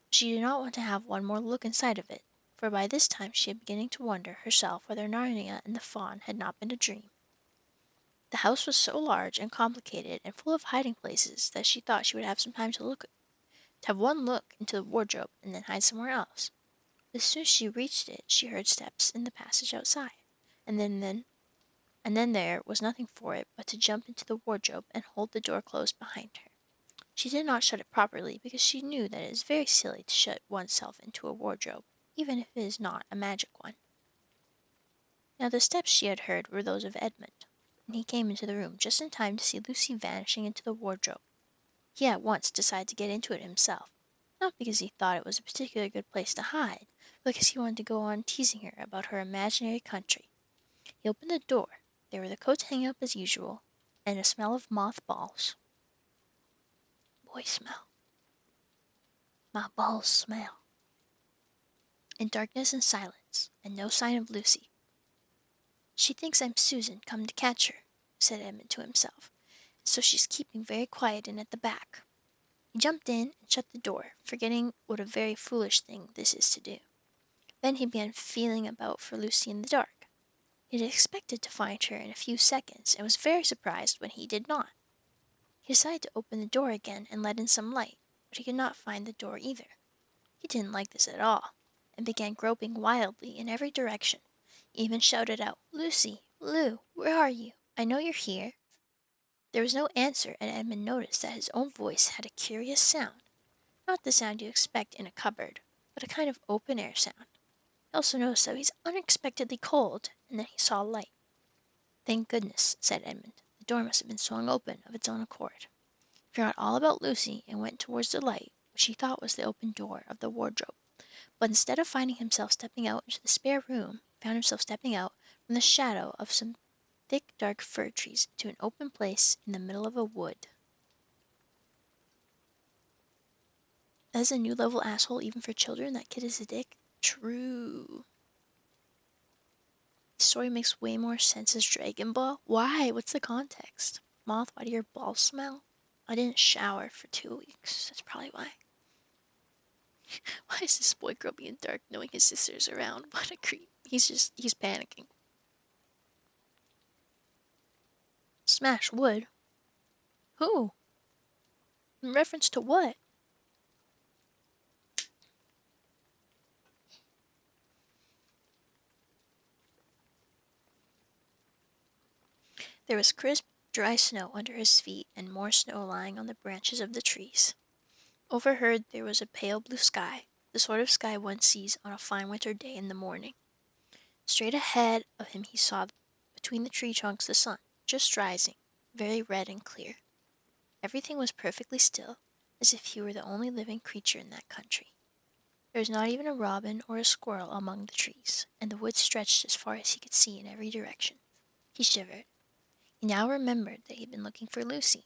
A: She did not want to have one more look inside of it, for by this time she had beginning to wonder herself whether Narnia and the Faun had not been a dream. The house was so large and complicated and full of hiding places that she thought she would have some time to have one look into the wardrobe and then hide somewhere else. But as soon as she reached it, she heard steps in the passage outside, and then there was nothing for it but to jump into the wardrobe and hold the door closed behind her. She did not shut it properly because she knew that it is very silly to shut oneself into a wardrobe, even if it is not a magic one. Now the steps she had heard were those of Edmund, and he came into the room just in time to see Lucy vanishing into the wardrobe. He at once decided to get into it himself, not because he thought it was a particularly good place to hide, but because he wanted to go on teasing her about her imaginary country. He opened the door. There were the coats hanging up as usual, and a smell of mothballs. Boy smell. My balls smell. And darkness and silence, and no sign of Lucy. She thinks I'm Susan, come to catch her, said Edmund to himself, and so she's keeping very quiet in at the back. He jumped in and shut the door, forgetting what a very foolish thing this is to do. Then he began feeling about for Lucy in the dark. He had expected to find her in a few seconds, and was very surprised when he did not. He decided to open the door again and let in some light, but he could not find the door either. He didn't like this at all, and began groping wildly in every direction. He even shouted out, "Lucy, Lou, where are you? I know you're here." There was no answer, and Edmund noticed that his own voice had a curious sound, not the sound you expect in a cupboard, but a kind of open-air sound. He also noticed that he was unexpectedly cold, and then he saw light. "Thank goodness," said Edmund. "The door must have been swung open of its own accord." He forgot all about Lucy and went towards the light, which he thought was the open door of the wardrobe. But instead of finding himself stepping out into the spare room, he found himself stepping out from the shadow of some thick, dark fir trees to an open place in the middle of a wood. That is a new level asshole even for children. That kid is a dick. True. The story makes way more sense as Dragon Ball. Why? What's the context? Moth, why do your balls smell? I didn't shower for 2 weeks. That's probably why. Why is this boy groping in the dark knowing his sister's around? What a creep. He's panicking. Smash wood? Who? In reference to what? There was crisp, dry snow under his feet and more snow lying on the branches of the trees. Overhead there was a pale blue sky, the sort of sky one sees on a fine winter day in the morning. Straight ahead of him he saw between the tree trunks the sun, just rising, very red and clear. Everything was perfectly still, as if he were the only living creature in that country. There was not even a robin or a squirrel among the trees, and the woods stretched as far as he could see in every direction. He shivered. He now remembered that he had been looking for Lucy,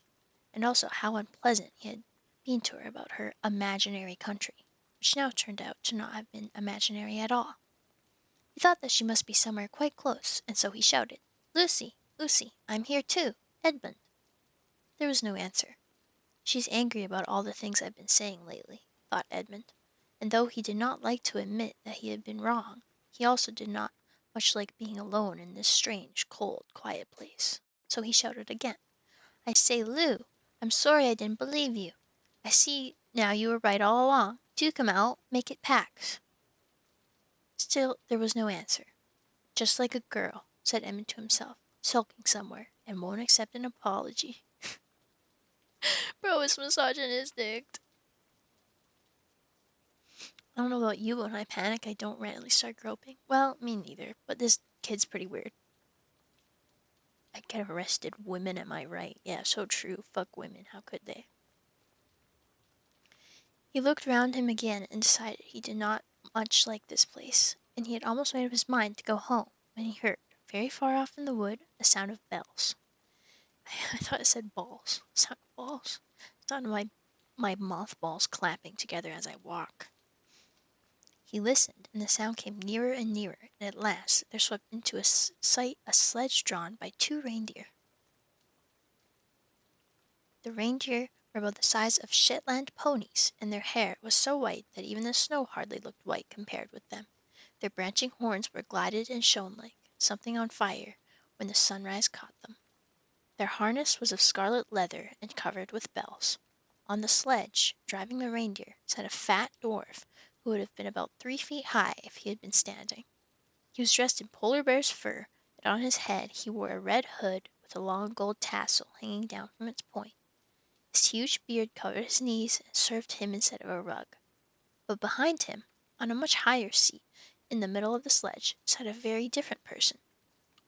A: and also how unpleasant he had been to her about her imaginary country, which now turned out to not have been imaginary at all. He thought that she must be somewhere quite close, and so he shouted, "Lucy, Lucy, I'm here too, Edmund." There was no answer. She's angry about all the things I've been saying lately, thought Edmund, and though he did not like to admit that he had been wrong, he also did not much like being alone in this strange, cold, quiet place. So he shouted again, "I say, Lou, I'm sorry I didn't believe you. I see now you were right all along. Do come out, make it packs." Still, there was no answer. Just like a girl, said Edmund to himself, sulking somewhere, and won't accept an apology. Bro is misogynistic. I don't know about you, but when I panic, I don't randomly start groping. Well, me neither, but this kid's pretty weird. I'd get arrested. Women, am I right? Yeah, so true. Fuck women. How could they? He looked round him again and decided he did not much like this place, and he had almost made up his mind to go home when he heard, very far off in the wood, a sound of bells. I thought it said balls. Sound of balls. It sounded my mothballs clapping together as I walk. He listened, and the sound came nearer and nearer, and at last there swept into his sight a sledge drawn by 2 reindeer. The reindeer were about the size of Shetland ponies, and their hair was so white that even the snow hardly looked white compared with them. Their branching horns were gilded and shone like something on fire when the sunrise caught them. Their harness was of scarlet leather and covered with bells. On the sledge, driving the reindeer, sat a fat dwarf who would have been about 3 feet high if he had been standing. He was dressed in polar bear's fur, and on his head he wore a red hood with a long gold tassel hanging down from its point. His huge beard covered his knees and served him instead of a rug. But behind him, on a much higher seat, in the middle of the sledge, sat a very different person,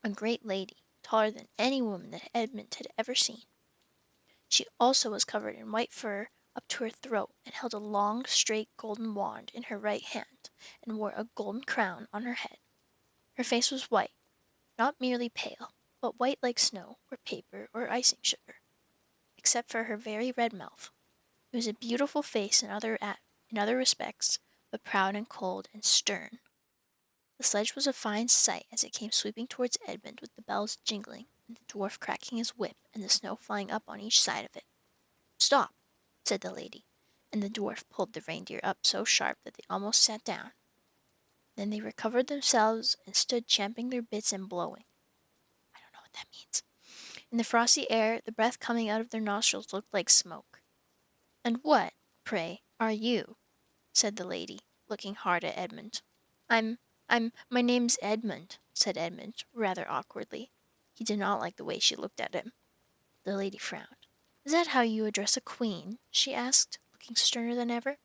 A: a great lady, taller than any woman that Edmund had ever seen. She also was covered in white fur up to her throat, and held a long, straight golden wand in her right hand, and wore a golden crown on her head. Her face was white, not merely pale, but white like snow, or paper, or icing sugar, except for her very red mouth. It was a beautiful face in other respects, but proud and cold and stern. The sledge was a fine sight as it came sweeping towards Edmund with the bells jingling, and the dwarf cracking his whip, and the snow flying up on each side of it. "Stop," said the lady, and the dwarf pulled the reindeer up so sharp that they almost sat down. Then they recovered themselves and stood champing their bits and blowing. I don't know what that means. In the frosty air, the breath coming out of their nostrils looked like smoke. "And what, pray, are you?" said the lady, looking hard at Edmund. My name's Edmund," said Edmund, rather awkwardly. He did not like the way she looked at him. The lady frowned. "Is that how you address a queen?" she asked, looking sterner than ever.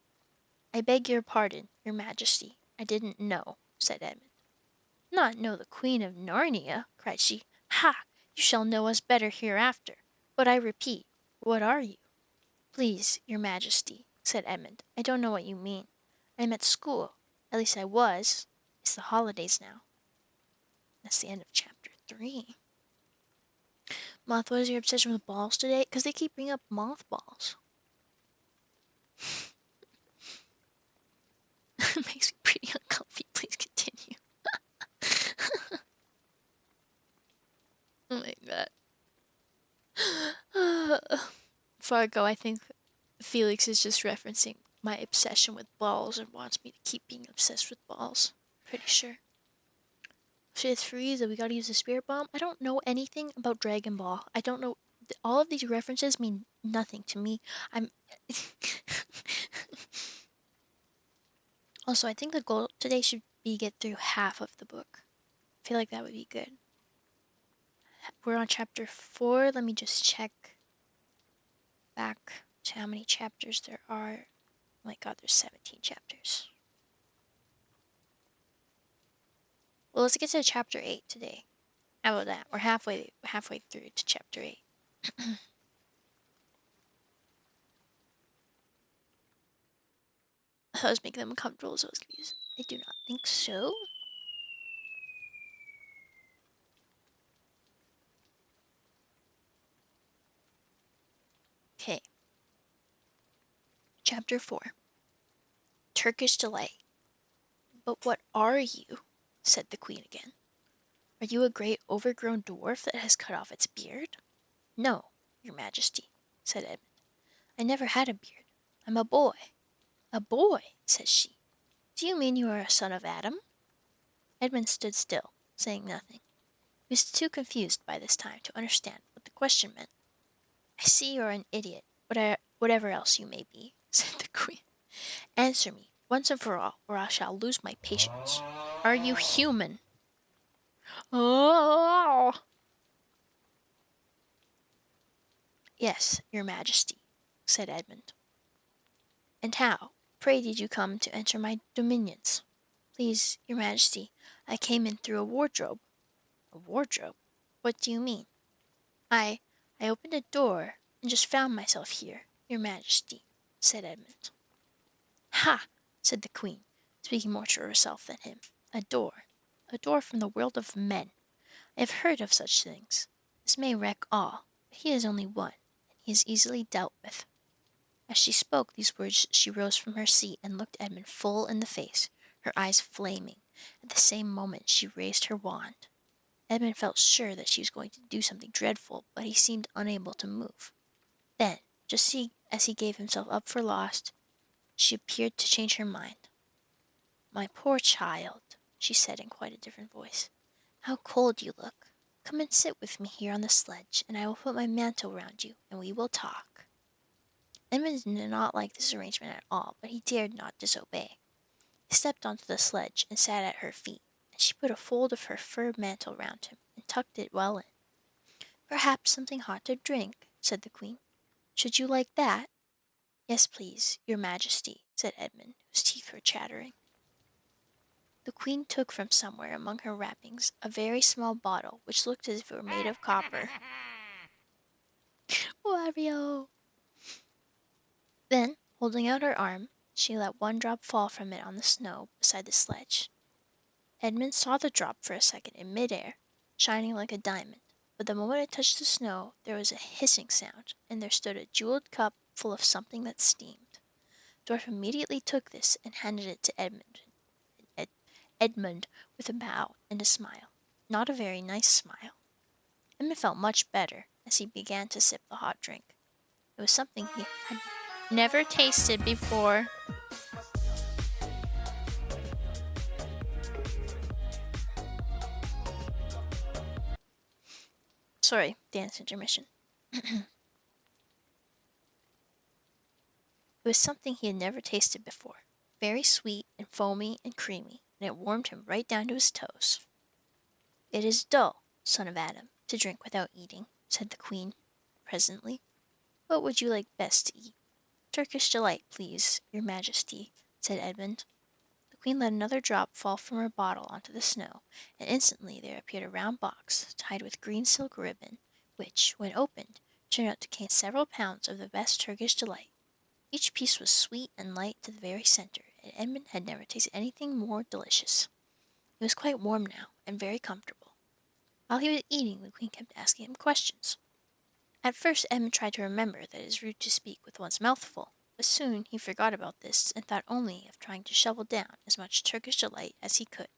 A: "I beg your pardon, your majesty. I didn't know," said Edmund. "Not know the Queen of Narnia?" cried she. "Ha! You shall know us better hereafter. But I repeat, what are you?" "Please, your majesty," said Edmund, "I don't know what you mean. I am at school. At least I was. It's the holidays now." That's the end of chapter 3. Moth, what is your obsession with balls today? Because they keep bringing up mothballs. It makes me pretty uncomfy. Please continue. Oh my god. Before I go, I think Felix is just referencing my obsession with balls and wants me to keep being obsessed with balls. Pretty sure. Fifth freeze that we gotta use the spirit bomb. I don't know anything about Dragon Ball. I don't know. All of these references mean nothing to me. I'm. Also, I think the goal today should be get through half of the book. I feel like that would be good. We're on chapter 4. Let me just check back to how many chapters there are. Oh my god, there's 17 chapters. Well, let's get to chapter 8 today. How about that? We're halfway through to chapter 8. I was making them uncomfortable, so I was confused. I do not think so. Okay. Chapter 4. Turkish Delight. "But what are you?" said the queen again. Are you a great overgrown dwarf that has cut off its beard? No, your majesty, said Edmund. I never had a beard. I'm a boy. A boy, said she. Do you mean you are a son of Adam? Edmund stood still, saying nothing. He was too confused by this time to understand what the question meant. I see you are an idiot, whatever else you may be, said the queen. Answer me, once and for all, or I shall lose my patience. Are you human? Oh! Yes, your majesty, said Edmund. And how, pray, did you come to enter my dominions? Please, your majesty, I came in through a wardrobe. A wardrobe? What do you mean? I opened a door and just found myself here, your majesty, said Edmund. Ha! said the queen, speaking more to herself than him. A door. A door from the world of men. I have heard of such things. This may wreck all, but he is only one, and he is easily dealt with. As she spoke these words, she rose from her seat and looked Edmund full in the face, her eyes flaming. At the same moment she raised her wand. Edmund felt sure that she was going to do something dreadful, but he seemed unable to move. Then, just as he gave himself up for lost, she appeared to change her mind. My poor child, she said in quite a different voice, how cold you look. Come and sit with me here on the sledge, and I will put my mantle round you, and we will talk. Edmund did not like this arrangement at all, but he dared not disobey. He stepped onto the sledge and sat at her feet, and she put a fold of her fur mantle round him and tucked it well in. Perhaps something hot to drink, said the queen. Should you like that? Yes, please, your majesty, said Edmund, whose teeth were chattering. The queen took from somewhere among her wrappings a very small bottle which looked as if it were made of copper. Wario! Then, holding out her arm, she let one drop fall from it on the snow beside the sledge. Edmund saw the drop for a second in midair, shining like a diamond, but the moment it touched the snow, there was a hissing sound, and there stood a jeweled cup full of something that steamed. Dwarf immediately took this and handed it to Edmund. Edmund with a bow and a smile. Not a very nice smile. Edmund felt much better as he began to sip the hot drink. It was something he had never tasted before. Sorry, dance intermission. It was something he had never tasted before. Very sweet and foamy and creamy, and it warmed him right down to his toes. It is dull, son of Adam, to drink without eating, said the queen presently. What would you like best to eat? Turkish delight, please, your majesty, said Edmund. The queen let another drop fall from her bottle onto the snow, and instantly there appeared a round box tied with green silk ribbon, which, when opened, turned out to contain several pounds of the best Turkish delight. Each piece was sweet and light to the very center, and Edmund had never tasted anything more delicious. He was quite warm now, and very comfortable. While he was eating, the queen kept asking him questions. At first Edmund tried to remember that it is rude to speak with one's mouth full, but soon he forgot about this and thought only of trying to shovel down as much Turkish delight as he could.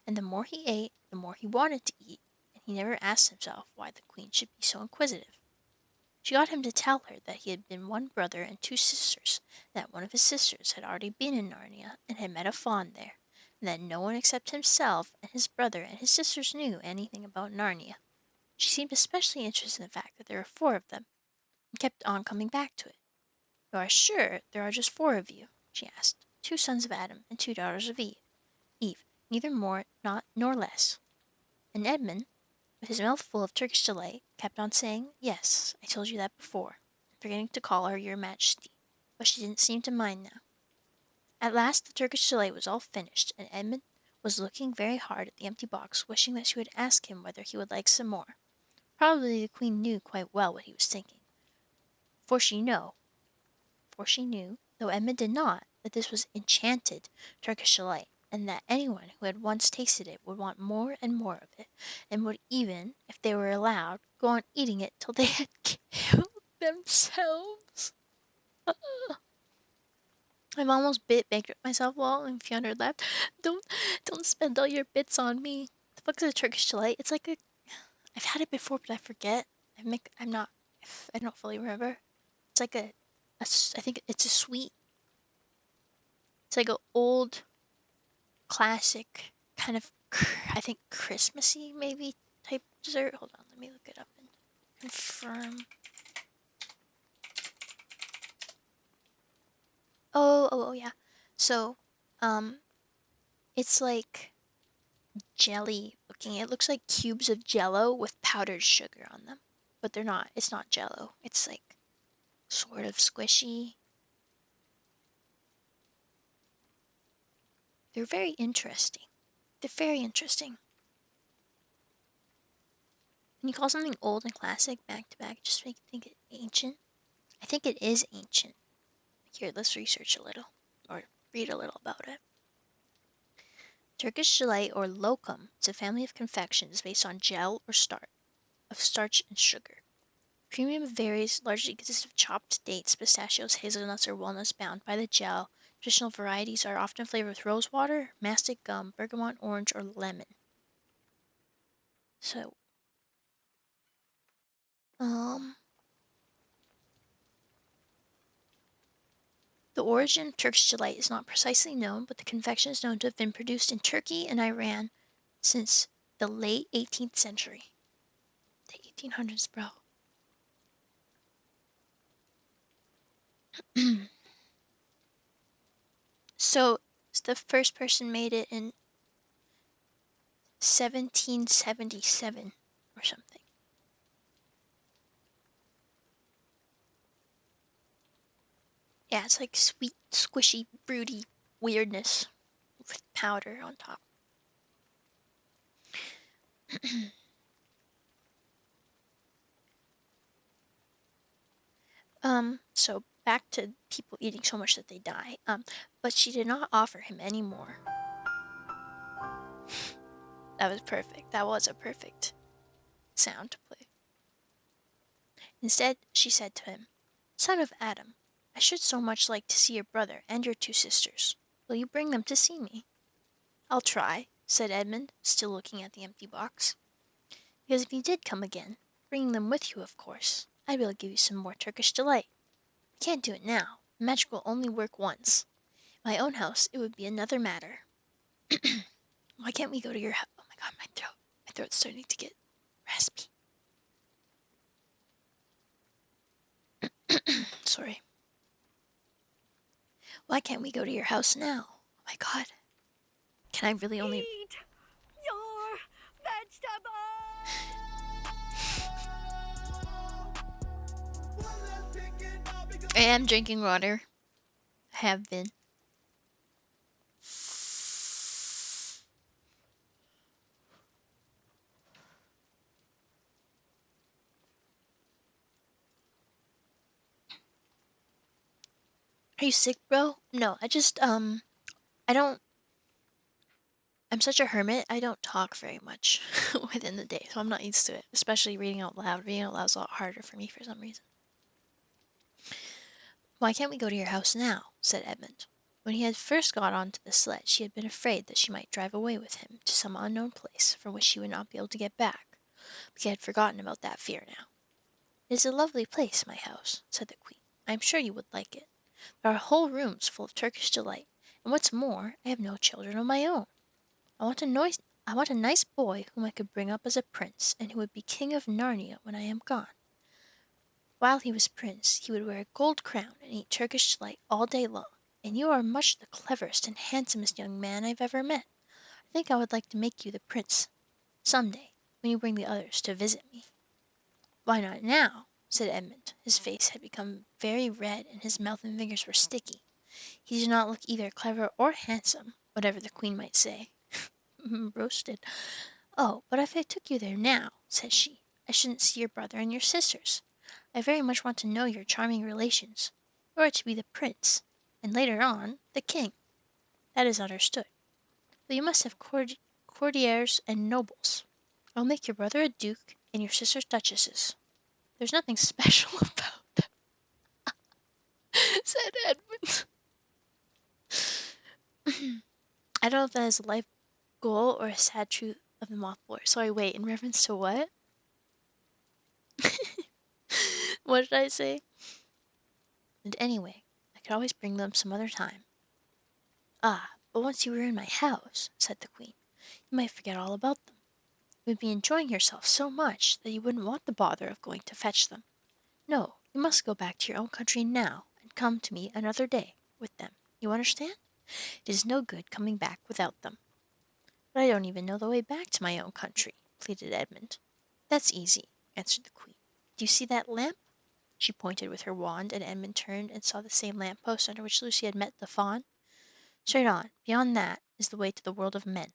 A: And the more he ate, the more he wanted to eat, and he never asked himself why the queen should be so inquisitive. She got him to tell her that he had been one brother and two sisters, that one of his sisters had already been in Narnia and had met a fawn there, and that no one except himself and his brother and his sisters knew anything about Narnia. She seemed especially interested in the fact that there were four of them, and kept on coming back to it. You are sure there are just four of you? She asked. 2 sons of Adam and 2 daughters of Eve, neither more nor less. And Edmund, with his mouth full of Turkish delight, kept on saying, Yes, I told you that before, and forgetting to call her your majesty, but she didn't seem to mind now. At last the Turkish delight was all finished, and Edmund was looking very hard at the empty box, wishing that she would ask him whether he would like some more. Probably the queen knew quite well what he was thinking, for she knew, though Edmund did not, that this was enchanted Turkish delight, and that anyone who had once tasted it would want more and more of it, and would even, if they were allowed, go on eating it till they had killed themselves. I've almost bit bankrupt myself while and Fiona laughed. Don't don't spend all your bits on me. The fuck is a Turkish delight? It's like a I've had it before but I forget. I'm not I don't fully remember. It's like I think it's a sweet. It's like a old classic kind of I think Christmassy maybe type dessert. Hold on, let me look it up and confirm. Oh yeah. So, um, it's like jelly looking. It looks like cubes of jello with powdered sugar on them. But they're not. It's not jello. It's like sort of squishy. They're very interesting. They're very interesting. When you call something old and classic back to back, just make you think it ancient. I think it is ancient. Here, let's research a little or read a little about it. Turkish delight or lokum is a family of confections based on gel or starch and sugar. Premium varies largely consists of chopped dates, pistachios, hazelnuts, or walnuts bound by the gel. Traditional varieties are often flavored with rose water, mastic gum, bergamot, orange, or lemon. So, the origin of Turkish delight is not precisely known, but the confection is known to have been produced in Turkey and Iran since the late 18th century. The 1800s, bro. So, the first person made it in 1777 or something. Yeah, it's like sweet, squishy, broody weirdness with powder on top. So back to people eating so much that they die. But she did not offer him any more. That was perfect. That was a perfect sound to play. Instead, she said to him, "Son of Adam, I should so much like to see your brother and your two sisters. Will you bring them to see me?" "I'll try," said Edmund, still looking at the empty box. "Because if you did come again, bringing them with you, of course, I'd be able to give you some more Turkish delight. I can't do it now. Magic will only work once. In my own house, it would be another matter. Why can't we go to your house? Oh my god, my throat. My throat's starting to get raspy. Sorry. Why can't we go to your house now? Oh my god. Can I really only...
C: Eat your vegetables!
A: I am drinking water. I have been. Are you sick, bro? No, I just, I don't... I'm such a hermit, I don't talk very much within the day, so I'm not used to it. Especially reading out loud. Reading out loud is a lot harder for me for some reason. "Why can't we go to your house now?" said Edmund. When he had first got onto the sled, she had been afraid that she might drive away with him to some unknown place from which she would not be able to get back. But he had forgotten about that fear now. "It is a lovely place, my house," said the queen. "I am sure you would like it. There are whole rooms full of Turkish delight, and what's more, I have no children of my own. I want a nice boy whom I could bring up as a prince, and who would be king of Narnia when I am gone. While he was prince, he would wear a gold crown and eat Turkish delight all day long, and you are much the cleverest and handsomest young man I've ever met. I think I would like to make you the prince some day, when you bring the others to visit me." "Why not now?" said Edmund. His face had become very red, and his mouth and fingers were sticky. He did not look either clever or handsome, whatever the queen might say. Roasted. "Oh, but if I took you there now," said she, "I shouldn't see your brother and your sisters. I very much want to know your charming relations. You are to be the prince, and later on, the king. That is understood. But you must have courtiers and nobles. I'll make your brother a duke and your sisters duchesses. There's nothing special about them," said Edmund. I don't know if that is a life goal or a sad truth of the moth lore. Sorry, wait, in reference to what? What did I say? And anyway, I could always bring them some other time. Ah, but once you were in my house, said the queen, you might forget all about them. You would be enjoying yourself so much that you wouldn't want the bother of going to fetch them. No, you must go back to your own country now and come to me another day with them. You understand? It is no good coming back without them. But I don't even know the way back to my own country, pleaded Edmund. That's easy, answered the queen. Do you see that lamp? She pointed with her wand, and Edmund turned and saw the same lamp post under which Lucy had met the fawn. Straight on, beyond that, is the way to the world of men.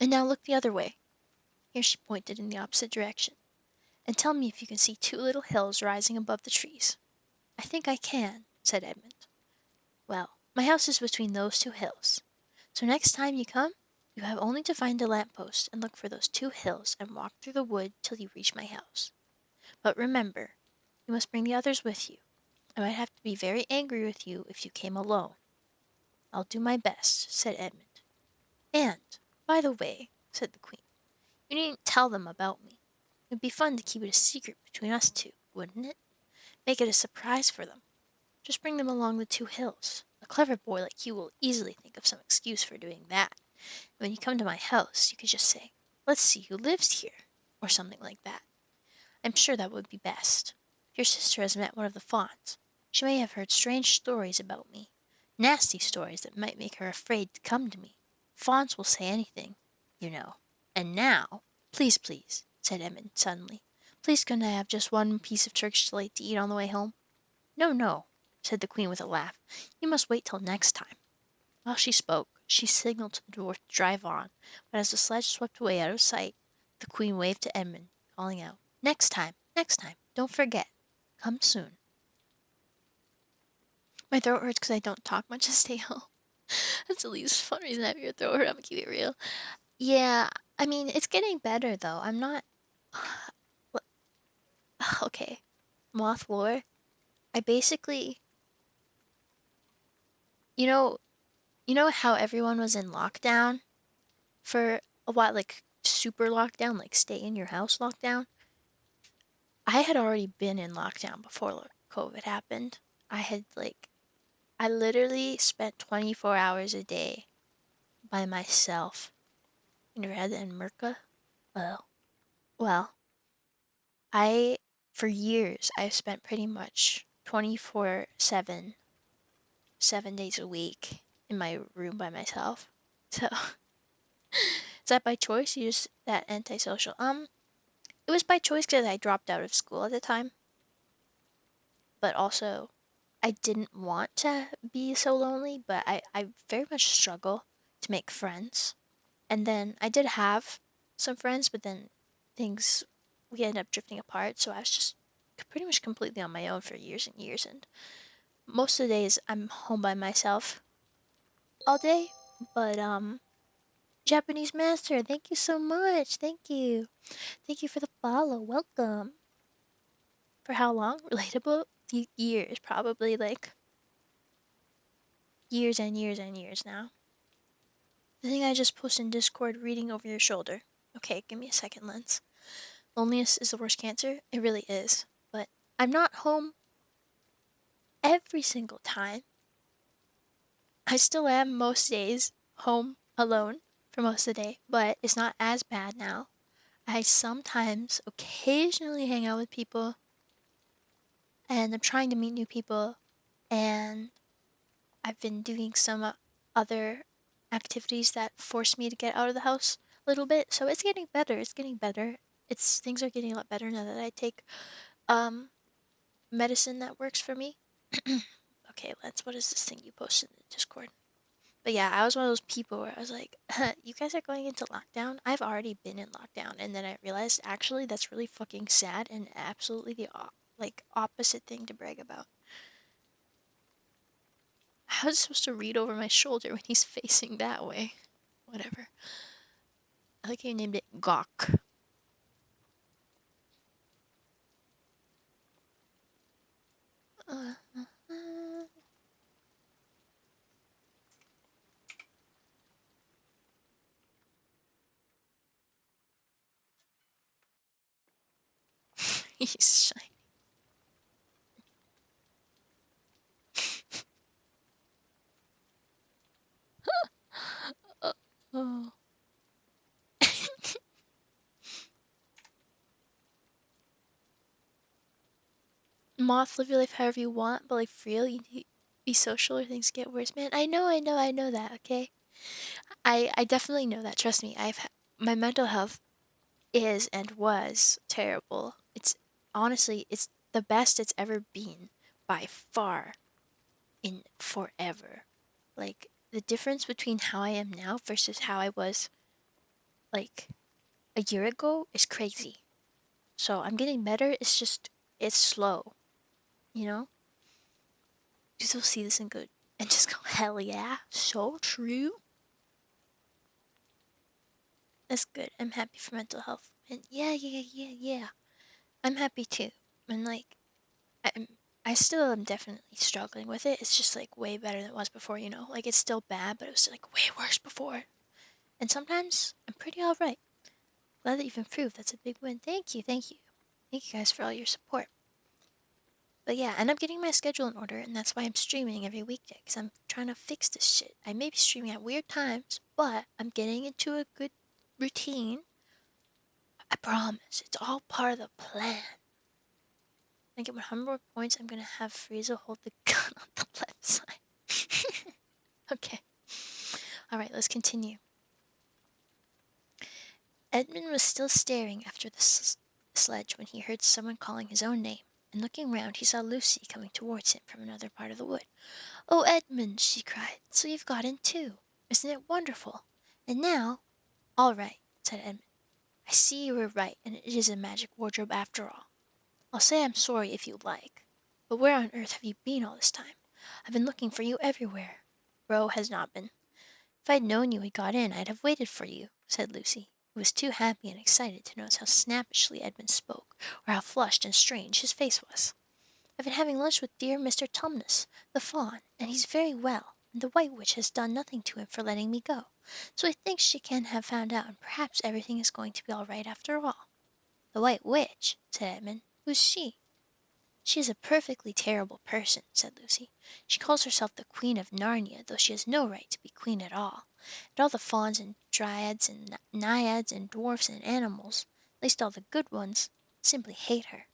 A: And now look the other way. Here she pointed in the opposite direction. And tell me if you can see two little hills rising above the trees. I think I can, said Edmund. Well, my house is between those two hills. So next time you come, you have only to find a lamp post and look for those two hills and walk through the wood till you reach my house. But remember, you must bring the others with you. I might have to be very angry with you if you came alone. I'll do my best, said Edmund. And, by the way, said the queen, you needn't tell them about me. It would be fun to keep it a secret between us two, wouldn't it? Make it a surprise for them. Just bring them along the two hills. A clever boy like you will easily think of some excuse for doing that. And when you come to my house, you could just say, let's see who lives here, or something like that. I'm sure that would be best. If your sister has met one of the fawns, she may have heard strange stories about me. Nasty stories that might make her afraid to come to me. Fawns will say anything, you know. And now, please, please, said Edmund suddenly, please couldn't I have just one piece of Turkish delight to eat on the way home? No, no, said the queen with a laugh. You must wait till next time. While she spoke, she signaled to the dwarf to drive on, but as the sledge swept away out of sight, the queen waved to Edmund, calling out, next time, don't forget. Come soon. My throat hurts because I don't talk much to stay home. That's the least fun reason to have your throat hurt. I'm gonna keep it real. Yeah, I mean, it's getting better though. I'm not. Okay. Moth lore. I basically. You know, you know how everyone was in lockdown for a while, like super lockdown, like stay in your house lockdown? I had already been in lockdown before COVID happened. I literally spent 24 hours a day by myself in Red and Merca. Well, I, for years, I've spent pretty much 24/7, 7 days a week in my room by myself. So, is that by choice? You just that antisocial? It was by choice because I dropped out of school at the time, but also I didn't want to be so lonely, but I very much struggle to make friends. And then I did have some friends, but then we ended up drifting apart, so I was just pretty much completely on my own for years and years, and most of the days I'm home by myself all day, but Japanese Master, thank you so much. Thank you. Thank you for the follow. Welcome. For how long? Relatable? Years, probably like years and years and years now. The thing I just posted in Discord, reading over your shoulder. Okay, give me a second, Lens. Loneliness is the worst cancer. It really is. But I'm not home every single time. I still am most days home alone for most of the day, but it's not as bad now. I sometimes occasionally hang out with people, and I'm trying to meet new people, and I've been doing some other activities that force me to get out of the house a little bit. So it's getting better. It's getting better. Things are getting a lot better now that I take medicine that works for me. Okay, Lance, what is this thing you posted in the Discord? But yeah, I was one of those people where I was like, you guys are going into lockdown? I've already been in lockdown. And then I realized, actually, that's really fucking sad and absolutely the opposite thing to brag about. How was I supposed to read over my shoulder when he's facing that way? Whatever. I like how you named it Gawk. Uh, uh, uh. He's shiny. Oh. Moth, live your life however you want, but like for real, you need to be social or things get worse, man. I know that. Okay, I definitely know that. Trust me, my mental health is and was terrible. It's honestly, it's the best it's ever been by far in forever. Like the difference between how I am now versus how I was like a year ago is crazy. So I'm getting better. It's just it's slow, you know. You still see this and go and just go hell yeah, so true. That's good. I'm happy for mental health. And yeah. I'm happy too. And like I'm I still am definitely struggling with it. It's just like way better than it was before, you know? Like it's still bad, but it was like way worse before. And sometimes I'm pretty alright. Glad that you've improved. That's a big win. Thank you, thank you. Thank you guys for all your support. But yeah, and I'm getting my schedule in order, and that's why I'm streaming every weekday, because I'm trying to fix this shit. I may be streaming at weird times, but I'm getting into a good routine. I promise. It's all part of the plan. I get 100 more points, I'm gonna have Frieza hold the gun on the left side. Okay. Alright, let's continue. Edmund was still staring after the sledge when he heard someone calling his own name, and looking round he saw Lucy coming towards him from another part of the wood. "Oh, Edmund," she cried, "so you've got in too. Isn't it wonderful? And now—" "All right," said Edmund. "I see you were right, and it is a magic wardrobe after all. I'll say I'm sorry if you like. But where on earth have you been all this time? I've been looking for you everywhere." "Bro has not been. If I'd known you had got in, I'd have waited for you," said Lucy, who was too happy and excited to notice how snappishly Edmund spoke, or how flushed and strange his face was. "I've been having lunch with dear Mr. Tumnus, the fawn, and he's very well, and the White Witch has done nothing to him for letting me go. So I think she can have found out, and perhaps everything is going to be all right after all." "The White Witch?" said Edmund. "Who's she?" "She is a perfectly terrible person," said Lucy. "She calls herself the Queen of Narnia, though she has no right to be queen at all. And all the fauns and dryads and naiads and dwarfs and animals, at least all the good ones, simply hate her.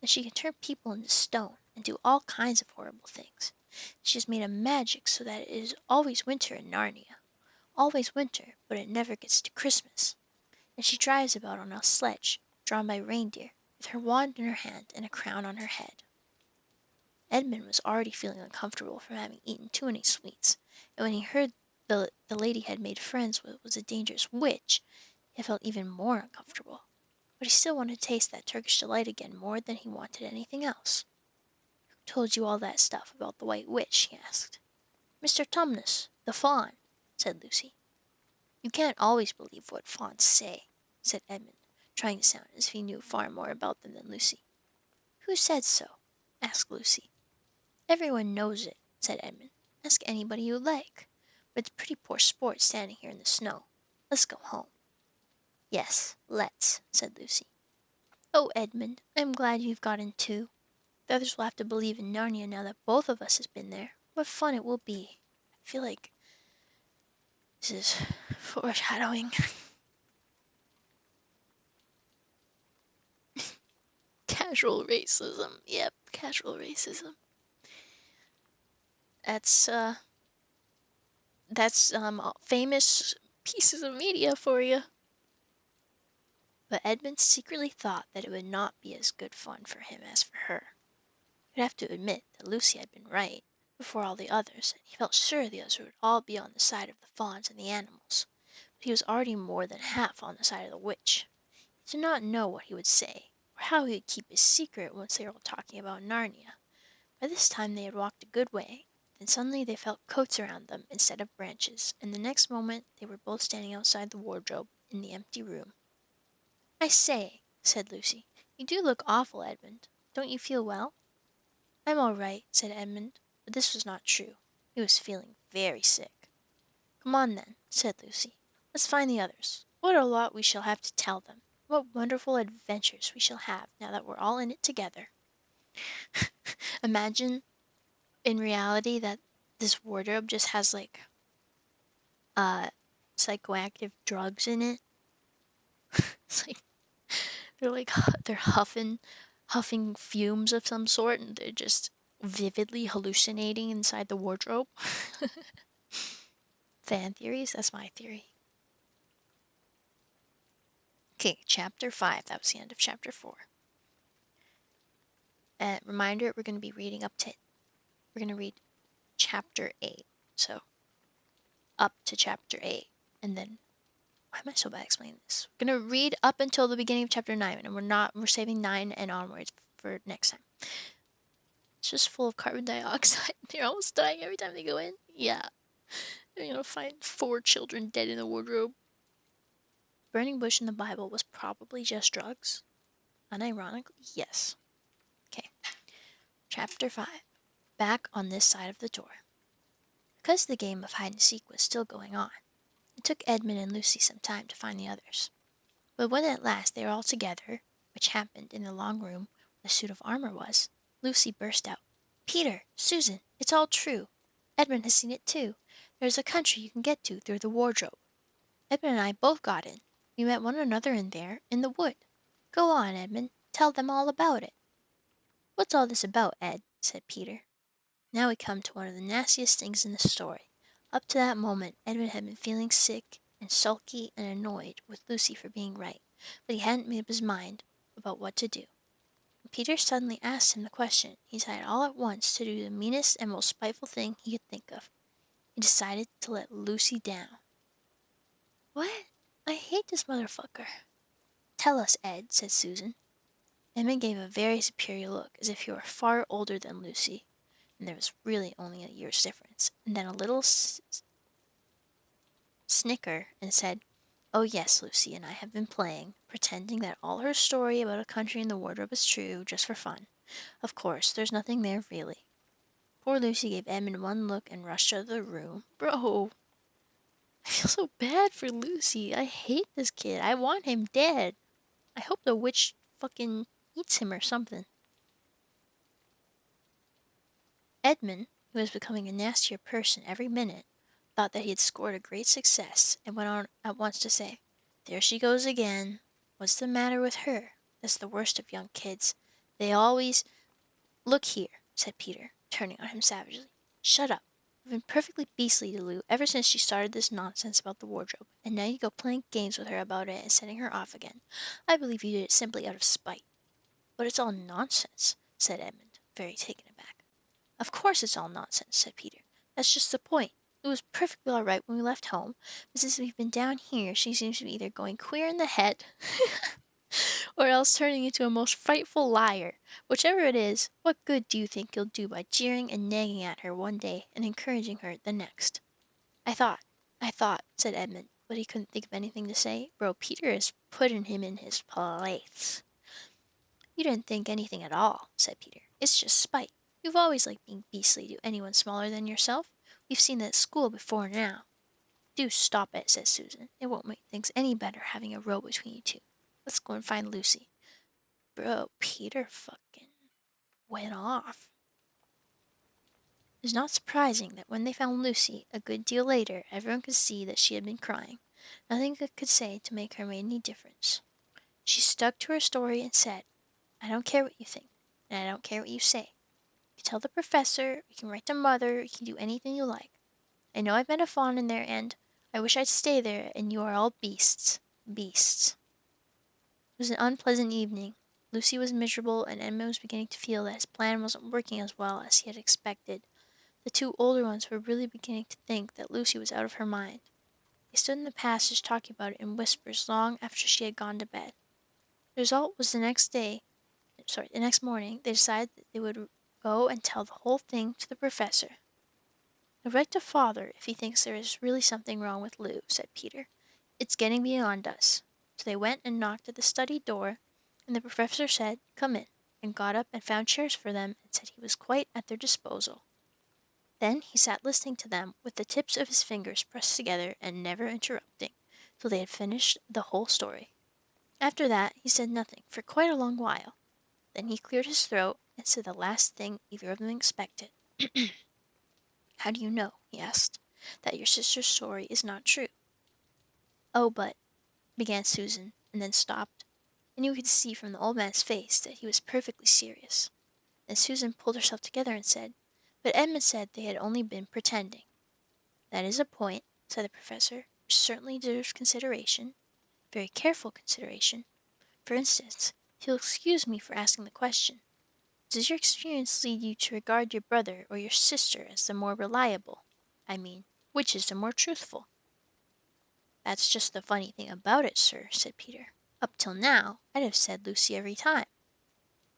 A: And she can turn people into stone and do all kinds of horrible things. She has made a magic so that it is always winter in Narnia. Always winter, but it never gets to Christmas. And she drives about on a sledge, drawn by reindeer, with her wand in her hand and a crown on her head." Edmund was already feeling uncomfortable from having eaten too many sweets, and when he heard the lady had made friends with was a dangerous witch, he felt even more uncomfortable. But he still wanted to taste that Turkish delight again more than he wanted anything else. "Who told you all that stuff about the White Witch?" he asked. "Mr. Tumnus, the fawn," said Lucy. "You can't always believe what fawns say," said Edmund, trying to sound as if he knew far more about them than Lucy. "Who said so?" asked Lucy. "Everyone knows it," said Edmund. "Ask anybody you like. But it's pretty poor sport standing here in the snow. Let's go home." "Yes, let's," said Lucy. "Oh, Edmund, I'm glad you've got in too. The others will have to believe in Narnia now that both of us has been there. What fun it will be. I feel like this is foreshadowing." Casual racism. Yep, casual racism. That's famous pieces of media for you. But Edmund secretly thought that it would not be as good fun for him as for her. He'd have to admit that Lucy had been right before all the others, and he felt sure the others would all be on the side of the fawns and the animals. But he was already more than half on the side of the witch. He did not know what he would say, or how he would keep his secret once they were all talking about Narnia. By this time they had walked a good way. Then suddenly they felt coats around them instead of branches, and the next moment they were both standing outside the wardrobe in the empty room. "I say," said Lucy, "you do look awful, Edmund. Don't you feel well?" I'm all right, said Edmund, but this was not true. He was feeling very sick. Come on, then, said Lucy. Let's find the others. What a lot we shall have to tell them. What wonderful adventures we shall have now that we're all in it together. Imagine in reality that this wardrobe just has like psychoactive drugs in it. It's like they're huffing fumes of some sort, and they're just vividly hallucinating inside the wardrobe. Fan theories? That's my theory. Okay, chapter 5. That was the end of chapter 4. Reminder, we're going to be reading we're going to read chapter 8. So, up to chapter 8. And then, why am I so bad explaining this? We're going to read up until the beginning of chapter 9. And we're saving 9 and onwards for next time. It's just full of carbon dioxide. They're almost dying every time they go in. Yeah. They're going to find 4 children dead in the wardrobe. Burning bush in the Bible was probably just drugs. Unironically, yes. Okay. Chapter 5. Back on this side of the door. Because the game of hide and seek was still going on, it took Edmund and Lucy some time to find the others. But when at last they were all together, which happened in the long room where the suit of armor was, Lucy burst out, Peter, Susan, it's all true. Edmund has seen it too. There's a country you can get to through the wardrobe. Edmund and I both got in. We met one another in there, in the wood. Go on, Edmund. Tell them all about it. What's all this about, Ed? Said Peter. Now we come to one of the nastiest things in the story. Up to that moment, Edmund had been feeling sick and sulky and annoyed with Lucy for being right, but he hadn't made up his mind about what to do. When Peter suddenly asked him the question, he decided all at once to do the meanest and most spiteful thing he could think of. He decided to let Lucy down. What? I hate this motherfucker. Tell us, Ed, said Susan. Edmund gave a very superior look, as if he were far older than Lucy, and there was really only a year's difference, and then a little snicker and said, Oh yes, Lucy and I have been playing, pretending that all her story about a country in the wardrobe is true, just for fun. Of course, there's nothing there really. Poor Lucy gave Edmund one look and rushed out of the room. Bro, I feel so bad for Lucy. I hate this kid. I want him dead. I hope the witch fucking eats him or something. Edmund, who was becoming a nastier person every minute, thought that he had scored a great success, and went on at once to say, There she goes again. What's the matter with her? That's the worst of young kids. They always... Look here, said Peter, turning on him savagely. Shut up. You've been perfectly beastly to Lou ever since she started this nonsense about the wardrobe, and now you go playing games with her about it and setting her off again. I believe you did it simply out of spite. But it's all nonsense, said Edmund, very taken aback. Of course it's all nonsense, said Peter. That's just the point. It was perfectly all right when we left home, but since we've been down here, she seems to be either going queer in the head or else turning into a most frightful liar. Whichever it is, what good do you think you'll do by jeering and nagging at her one day and encouraging her the next? I thought, said Edmund, but he couldn't think of anything to say. Bro, Peter is putting him in his place. You didn't think anything at all, said Peter. It's just spite. You've always liked being beastly to anyone smaller than yourself. We've seen that at school before now. Do stop it, said Susan. It won't make things any better having a row between you two. Let's go and find Lucy. Bro, Peter fucking went off. It's not surprising that when they found Lucy, a good deal later, everyone could see that she had been crying. Nothing they could say to make her make any difference. She stuck to her story and said, I don't care what you think, and I don't care what you say. You can tell the professor, you can write to mother, you can do anything you like. I know I've been a fawn in there, and I wish I'd stay there, and you are all beasts. Beasts. It was an unpleasant evening. Lucy was miserable, and Edmund was beginning to feel that his plan wasn't working as well as he had expected. The 2 older ones were really beginning to think that Lucy was out of her mind. They stood in the passage talking about it in whispers long after she had gone to bed. The result was the next morning, they decided that they would go and tell the whole thing to the professor. I'll write to father if he thinks there is really something wrong with Lou, said Peter. It's getting beyond us. So they went and knocked at the study door, and the professor said, Come in. and got up and found chairs for them and said he was quite at their disposal. Then he sat listening to them with the tips of his fingers pressed together and never interrupting till they had finished the whole story. After that he said nothing for quite a long while. Then he cleared his throat and said the last thing either of them expected. "How do you know," he asked, "that your sister's story is not true?" "Oh, but," began Susan, and then stopped, and you could see from the old man's face that he was perfectly serious. Then Susan pulled herself together and said, "But Edmund said they had only been pretending." "That is a point," said the professor, "which certainly deserves consideration, very careful consideration. For instance, if you'll excuse me for asking the question, does your experience lead you to regard your brother or your sister as the more reliable? I mean, which is the more truthful?" "That's just the funny thing about it, sir," said Peter. "Up till now, I'd have said Lucy every time."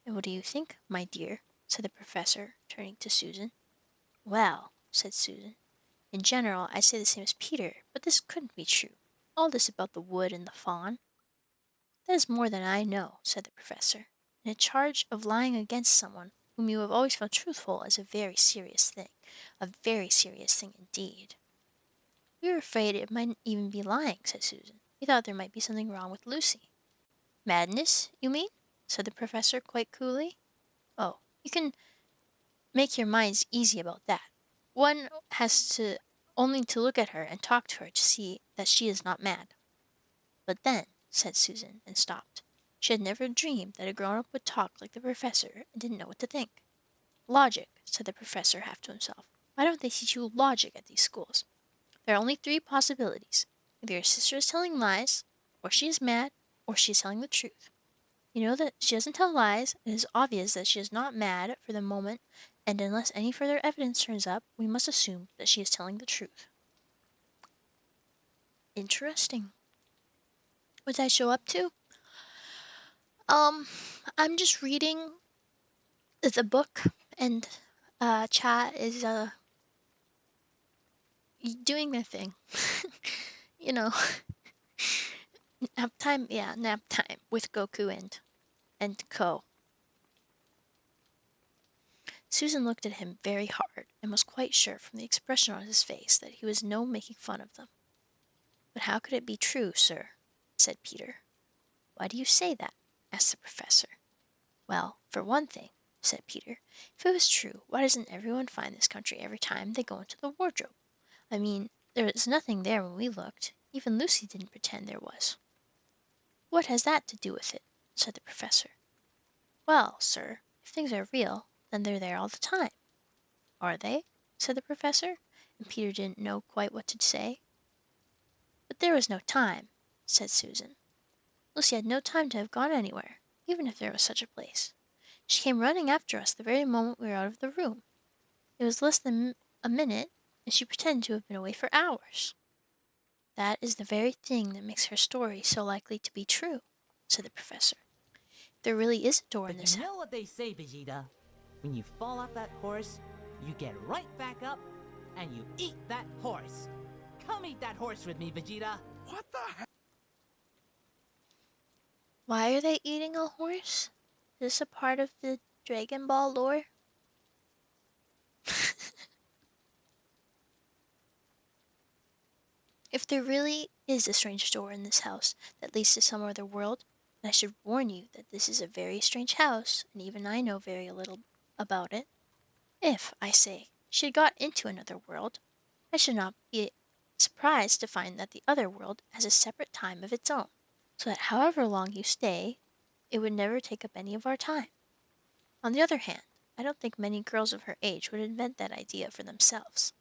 A: "And what do you think, my dear?" said the professor, turning to Susan. "Well," said Susan, "in general, I say the same as Peter, but this couldn't be true. All this about the wood and the fawn." "That is more than I know," said the professor, "and a charge of lying against someone whom you have always found truthful is a very serious thing, a very serious thing indeed." "We were afraid it mightn't even be lying," said Susan. "We thought there might be something wrong with Lucy." "Madness, you mean?" said the professor quite coolly. "Oh, you can make your minds easy about that. One has to only to look at her and talk to her to see that she is not mad." "But then," said Susan, and stopped. She had never dreamed that a grown-up would talk like the professor and didn't know what to think. "Logic," said the professor half to himself. "Why don't they teach you logic at these schools? There are only three possibilities. Either your sister is telling lies, or she is mad, or she is telling the truth. You know that she doesn't tell lies, and it is obvious that she is not mad for the moment, and unless any further evidence turns up, we must assume that she is telling the truth." "Interesting. What did I show up to?" Um, I'm just reading the book, and chat is doing their thing. You know, nap time. Yeah, nap time with Goku and Co. Susan looked at him very hard, and was quite sure from the expression on his face that he was no making fun of them. "But how could it be true, sir?" said Peter. "Why do you say that?" asked the professor. "Well, for one thing," said Peter, "if it was true, why doesn't everyone find this country every time they go into the wardrobe? I mean, there was nothing there when we looked. Even Lucy didn't pretend there was." "What has that to do with it?" said the professor. "Well, sir, if things are real, then they're there all the time." "Are they?" said the professor, and Peter didn't know quite what to say. "But there was no time," said Susan. "Lucy had no time to have gone anywhere, even if there was such a place. She came running after us the very moment we were out of the room. It was less than a minute, and she pretended to have been away for hours." "That is the very thing that makes her story so likely to be true," said the professor. "If there really is a door in
F: But
A: this
F: you
A: house."
F: know what they say, Vegeta? When you fall off that horse, you get right back up and you eat that horse. Come eat that horse with me, Vegeta.
B: What the heck?
A: Why are they eating a horse? Is this a part of the Dragon Ball lore? If there really is a strange door in this house that leads to some other world, then I should warn you that this is a very strange house, and even I know very little about it. If, I say, she had got into another world, I should not be surprised to find that the other world has a separate time of its own, so that however long you stay, it would never take up any of our time. On the other hand, I don't think many girls of her age would invent that idea for themselves.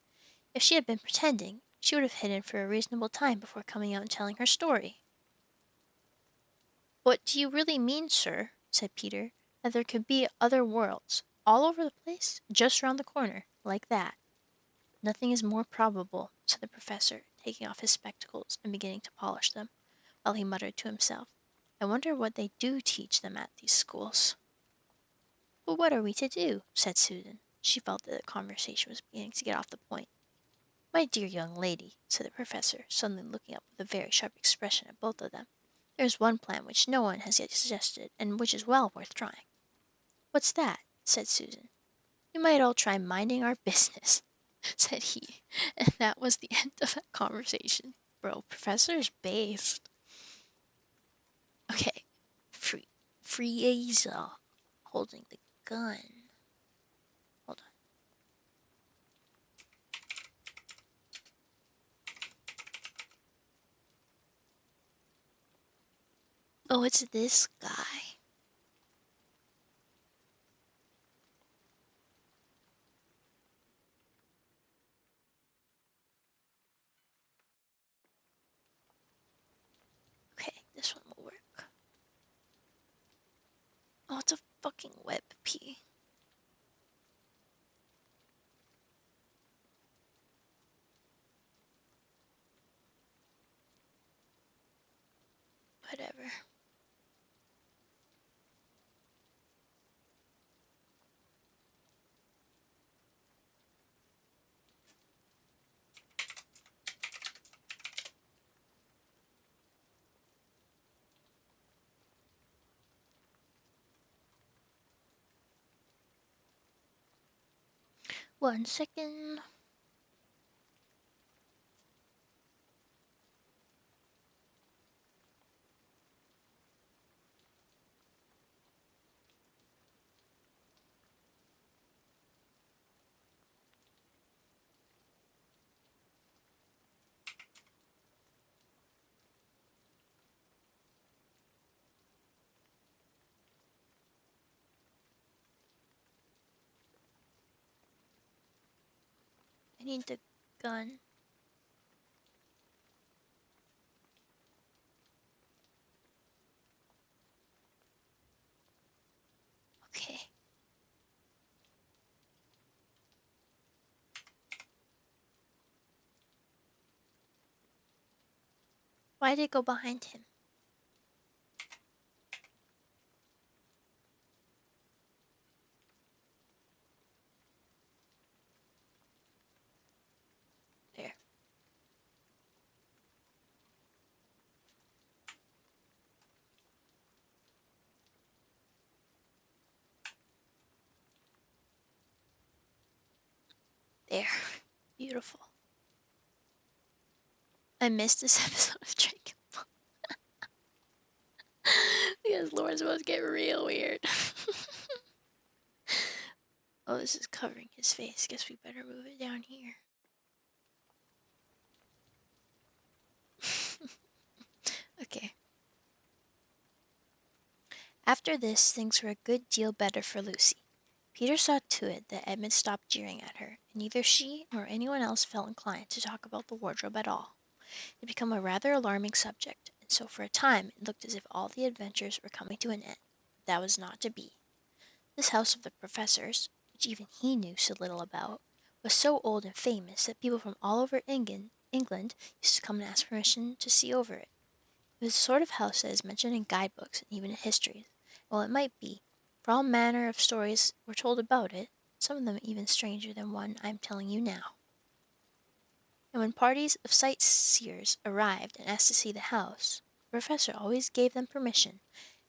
A: If she had been pretending, she would have hidden for a reasonable time before coming out and telling her story." "What do you really mean, sir," said Peter, "that there could be other worlds, all over the place, just round the corner, like that?" "Nothing is more probable," said the professor, taking off his spectacles and beginning to polish them, while he muttered to himself, "I wonder what they do teach them at these schools." "But what are we to do?" said Susan. She felt that the conversation was beginning to get off the point. "My dear young lady," said the professor, suddenly looking up with a very sharp expression at both of them, "there is one plan which no one has yet suggested, and which is well worth trying." What's that? Said Susan. We might all try minding our business, said he, and that was the end of that conversation. Bro, Professor's based. Okay, Frieza holding the gun. Hold on. Oh, it's this guy. Okay, this one will work. Oh, it's a fucking web P. Whatever. One second. I need the gun. Okay. Why did it go behind him? There. There. Beautiful. I missed this episode of Dragon Ball. Because Lauren's about to get real weird. Oh, this is covering his face. Guess we better move it down here. Okay. After this, things were a good deal better for Lucy. Peter saw to it that Edmund stopped jeering at her, and neither she nor anyone else felt inclined to talk about the wardrobe at all. It had become a rather alarming subject, and so for a time it looked as if all the adventures were coming to an end. That was not to be. This house of the professor's, which even he knew so little about, was so old and famous that people from all over England used to come and ask permission to see over it. It was the sort of house that is mentioned in guidebooks and even in histories. Well, it might be, for all manner of stories were told about it, some of them even stranger than one I am telling you now. And when parties of sightseers arrived and asked to see the house, the professor always gave them permission,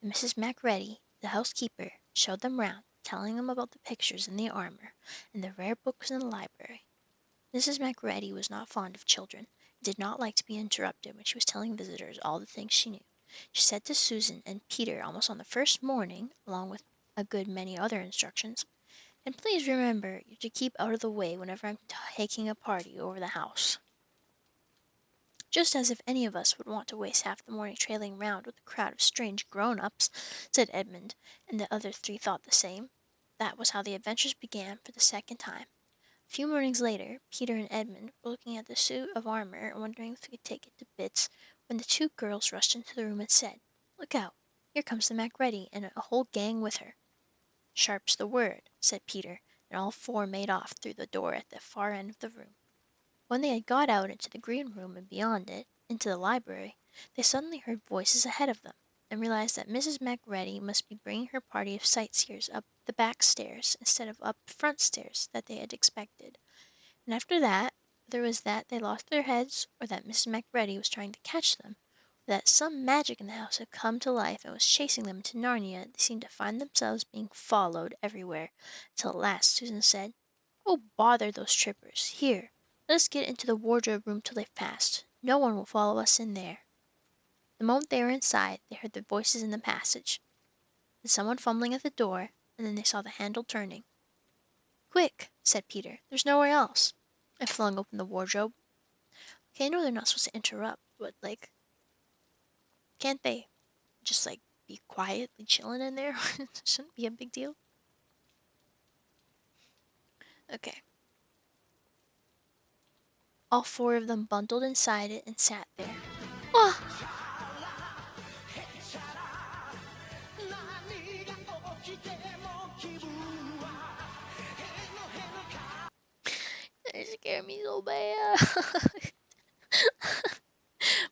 A: and Mrs. Macready, the housekeeper, showed them round, telling them about the pictures and the armor, and the rare books in the library. Mrs. Macready was not fond of children, and did not like to be interrupted when she was telling visitors all the things she knew. She said to Susan and Peter almost on the first morning, along with a good many other instructions, "And please remember you're to keep out of the way whenever I'm taking a party over the house." "Just as if any of us would want to waste half the morning trailing round with a crowd of strange grown-ups," said Edmund, and the other three thought the same. That was how the adventures began for the second time. A few mornings later, Peter and Edmund were looking at the suit of armor and wondering if they could take it to bits, when the two girls rushed into the room and said, "Look out, here comes the Macready and a whole gang with her." "Sharp's the word," said Peter, and all four made off through the door at the far end of the room. When they had got out into the green room and beyond it, into the library, they suddenly heard voices ahead of them, and realized that Mrs. Macready must be bringing her party of sightseers up the back stairs instead of up the front stairs that they had expected. And after that, whether it was that they lost their heads, or that Mrs. Macready was trying to catch them, or that some magic in the house had come to life and was chasing them into Narnia. They seemed to find themselves being followed everywhere, till at last Susan said, "Oh, bother those trippers. Here, let us get into the wardrobe room till they've passed. No one will follow us in there." The moment they were inside, they heard the voices in the passage, and someone fumbling at the door, and then they saw the handle turning. "Quick," said Peter, "there's nowhere else," and flung open the wardrobe. Okay, I know they're not supposed to interrupt, but, like, can't they just, like, be quietly chilling in there? It shouldn't be a big deal. Okay. All four of them bundled inside it and sat there. Oh! It scared me so bad.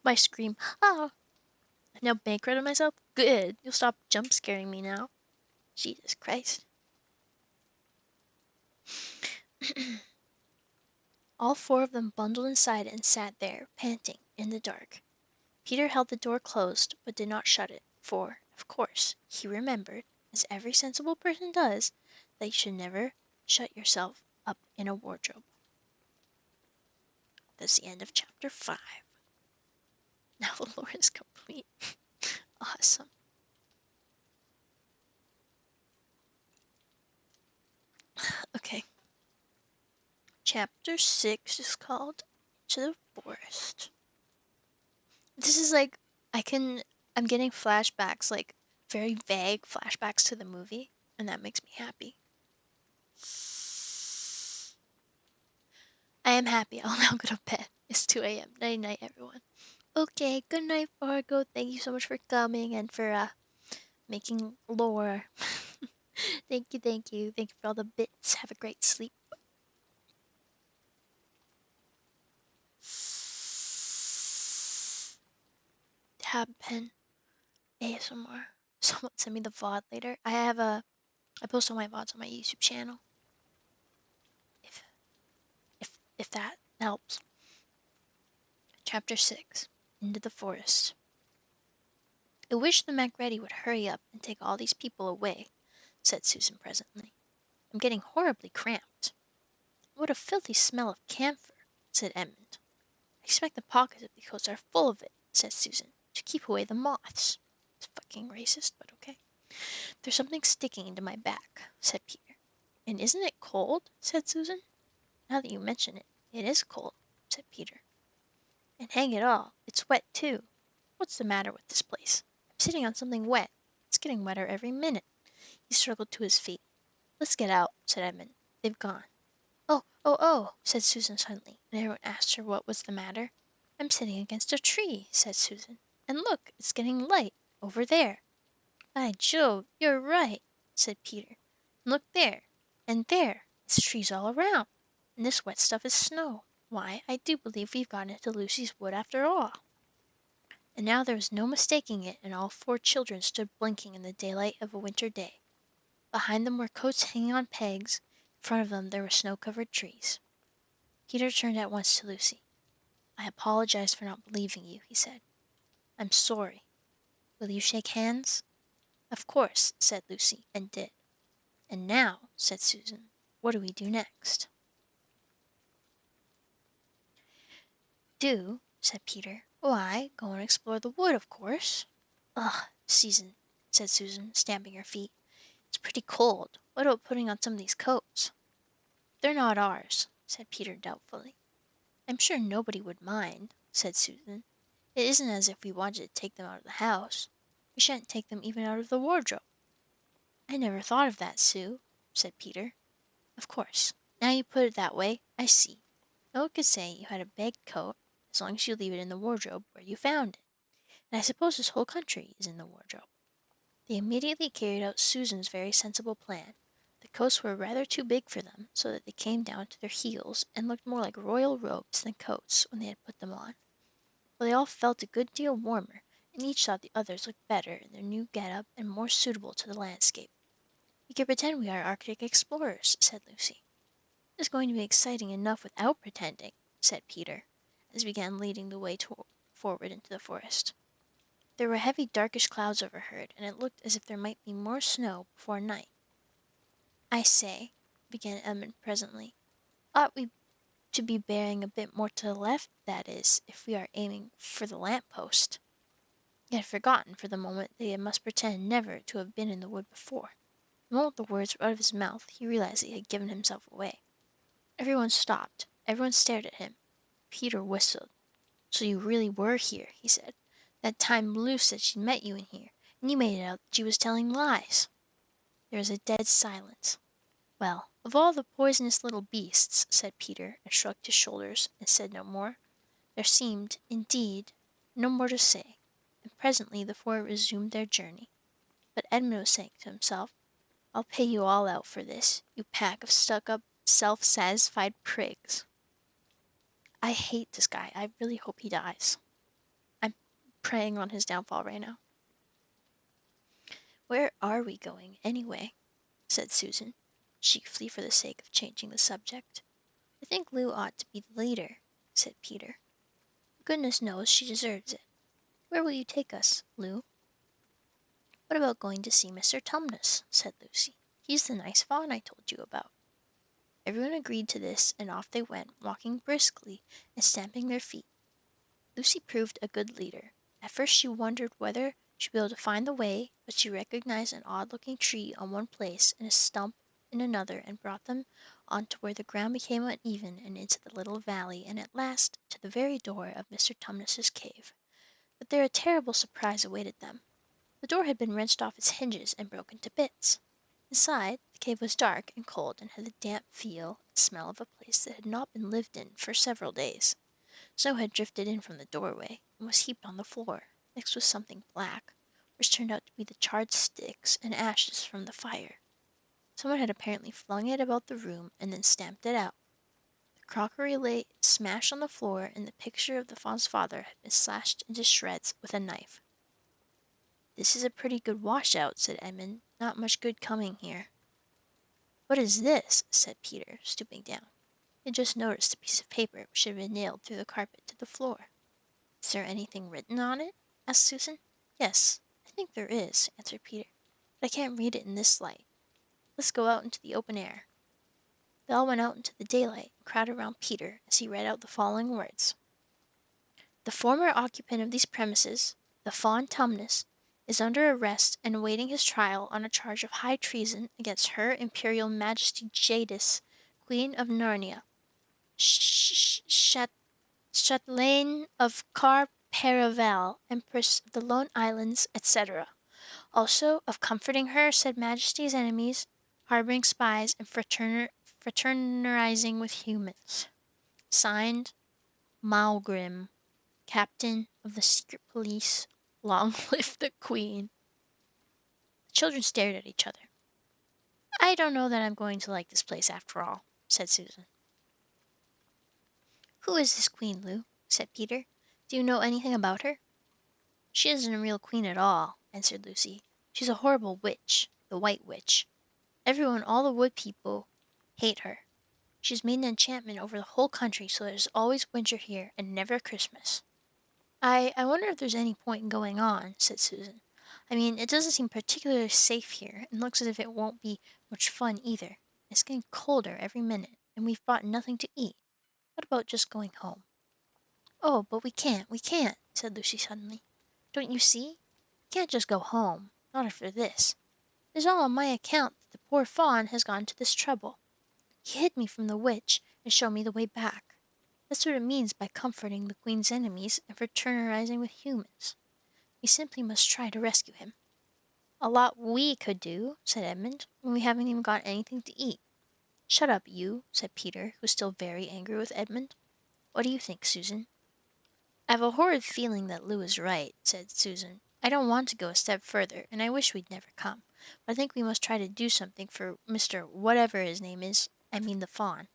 A: My scream, "Ah!" I now bankrupted myself? Good. You'll stop jump scaring me now. Jesus Christ. All four of them bundled inside and sat there, panting, in the dark. Peter held the door closed, but did not shut it, for, of course, he remembered, as every sensible person does, that you should never shut yourself up in a wardrobe. That's the end of chapter 5. Now the lore is complete. Awesome. Okay. Chapter 6 is called To the Forest. This is like, I'm getting flashbacks, like very vague flashbacks to the movie, and that makes me happy. I am happy. I'll now go to bed. It's 2 a.m. Night night, everyone. Okay, good night, Fargo. Thank you so much for coming and for making lore. Thank you, thank you. Thank you for all the bits. Have a great sleep. Tab pen. ASMR. Someone send me the VOD later. I post all my VODs on my YouTube channel. If that helps. Chapter 6. Into the Forest. "I wish the Macready would hurry up and take all these people away," said Susan presently. "I'm getting horribly cramped." "What a filthy smell of camphor," said Edmund. "I expect the pockets of the coats are full of it," said Susan, "to keep away the moths." It's fucking racist, but okay. "There's something sticking into my back," said Peter. "And isn't it cold?" said Susan. "Now that you mention it, it is cold," said Peter. "And hang it all, it's wet too. What's the matter with this place? I'm sitting on something wet. It's getting wetter every minute." He struggled to his feet. "Let's get out," said Edmund. "They've gone." "Oh, oh, oh," said Susan suddenly, and everyone asked her what was the matter. "I'm sitting against a tree," said Susan. "And look, it's getting light, over there." "By Jove, you're right," said Peter. "And look there, and there, it's trees all around. And this wet stuff is snow. Why, I do believe we've got into Lucy's wood after all." And now there was no mistaking it, and all four children stood blinking in the daylight of a winter day. Behind them were coats hanging on pegs. In front of them there were snow-covered trees. Peter turned at once to Lucy. "I apologize for not believing you," he said. "I'm sorry. Will you shake hands?" "Of course," said Lucy, and did. "And now," said Susan, "what do we do next?" "Do?" said Peter. "Why, go and explore the wood, of course." "Ugh, said Susan, stamping her feet. "It's pretty cold. What about putting on some of these coats?" "They're not ours," said Peter doubtfully. "I'm sure nobody would mind," said Susan. "It isn't as if we wanted to take them out of the house. We shan't take them even out of the wardrobe." "I never thought of that, Sue," said Peter. "Of course, now you put it that way, I see. No one could say you had a big coat as long as you leave it in the wardrobe where you found it. And I suppose this whole country is in the wardrobe." They immediately carried out Susan's very sensible plan. The coats were rather too big for them, so that they came down to their heels and looked more like royal robes than coats when they had put them on. But they all felt a good deal warmer, and each thought the others looked better in their new get-up and more suitable to the landscape. "We can pretend we are Arctic explorers," said Lucy. "It's going to be exciting enough without pretending," said Peter, as he began leading the way forward into the forest. There were heavy darkish clouds overhead, and it looked as if there might be more snow before night. "I say," began Edmund presently, "ought we to be bearing a bit more to the left, that is, if we are aiming for the lamp-post?" He had forgotten for the moment that he must pretend never to have been in the wood before. The moment the words were out of his mouth, he realized that he had given himself away. Everyone stopped. Everyone stared at him. Peter whistled. "So you really were here," he said. "That time Lou said she'd met you in here, and you made it out that she was telling lies." There was a dead silence. "Well, of all the poisonous little beasts," said Peter, and shrugged his shoulders, and said no more. There seemed, indeed, no more to say, and presently the four resumed their journey. But Edmund was saying to himself, "I'll pay you all out for this, you pack of stuck-up, self-satisfied prigs. I hate this guy. I really hope he dies. I'm preying on his downfall right now." "Where are we going, anyway?" said Susan, chiefly for the sake of changing the subject. "I think Lou ought to be the leader," said Peter. "Goodness knows she deserves it. Where will you take us, Lou?" "What about going to see Mr. Tumnus?" said Lucy. "He's the nice fawn I told you about." Everyone agreed to this, and off they went, walking briskly and stamping their feet. Lucy proved a good leader. At first she wondered whether she'd be able to find the way, but she recognized an odd-looking tree on one place and a stump in another, and brought them on to where the ground became uneven and into the little valley, and at last to the very door of Mr. Tumnus's cave. But there a terrible surprise awaited them. The door had been wrenched off its hinges and broken to bits. Inside, the cave was dark and cold, and had the damp feel and smell of a place that had not been lived in for several days. Snow had drifted in from the doorway, and was heaped on the floor, mixed with something black, which turned out to be the charred sticks and ashes from the fire. Someone had apparently flung it about the room and then stamped it out. The crockery lay smashed on the floor, and the picture of the fawn's father had been slashed into shreds with a knife. "This is a pretty good washout," said Edmund. "Not much good coming here." "What is this?" said Peter, stooping down. He had just noticed a piece of paper which had been nailed through the carpet to the floor. "Is there anything written on it?" asked Susan. "Yes, I think there is," answered Peter, "but I can't read it in this light. Let's go out into the open air." They all went out into the daylight and crowded around Peter as he read out the following words: "The former occupant of these premises, the Fawn Tumnus, is under arrest and awaiting his trial on a charge of high treason against Her Imperial Majesty Jadis, Queen of Narnia, Chatelaine of Car Paravel, Empress of the Lone Islands, etc. Also of comforting her said Majesty's enemies, harboring spies, and fraternizing with humans. Signed, Malgrim, Captain of the Secret Police. Long live the Queen." The children stared at each other. "I don't know that I'm going to like this place after all," said Susan. "Who is this Queen, Lou?" said Peter. "Do you know anything about her?" "She isn't a real queen at all," answered Lucy. "She's a horrible witch, the White Witch. Everyone, all the wood people, hate her. She's made an enchantment over the whole country so there's always winter here and never Christmas." I wonder if there's any point in going on," said Susan. "I mean, it doesn't seem particularly safe here, and looks as if it won't be much fun either. It's getting colder every minute, and we've brought nothing to eat. What about just going home?" "Oh, but we can't," said Lucy suddenly. "Don't you see? We can't just go home, not after this. It is all on my account that the poor fawn has gone to this trouble. He hid me from the witch and showed me the way back. That's what it means by comforting the Queen's enemies and fraternizing with humans. We simply must try to rescue him." "A lot we could do," said Edmund, "when we haven't even got anything to eat." "Shut up, you," said Peter, who was still very angry with Edmund. "What do you think, Susan?" "I have a horrid feeling that Lou is right," said Susan. "I don't want to go a step further, and I wish we'd never come. But I think we must try to do something for Mr. whatever his name is. I mean the fawn."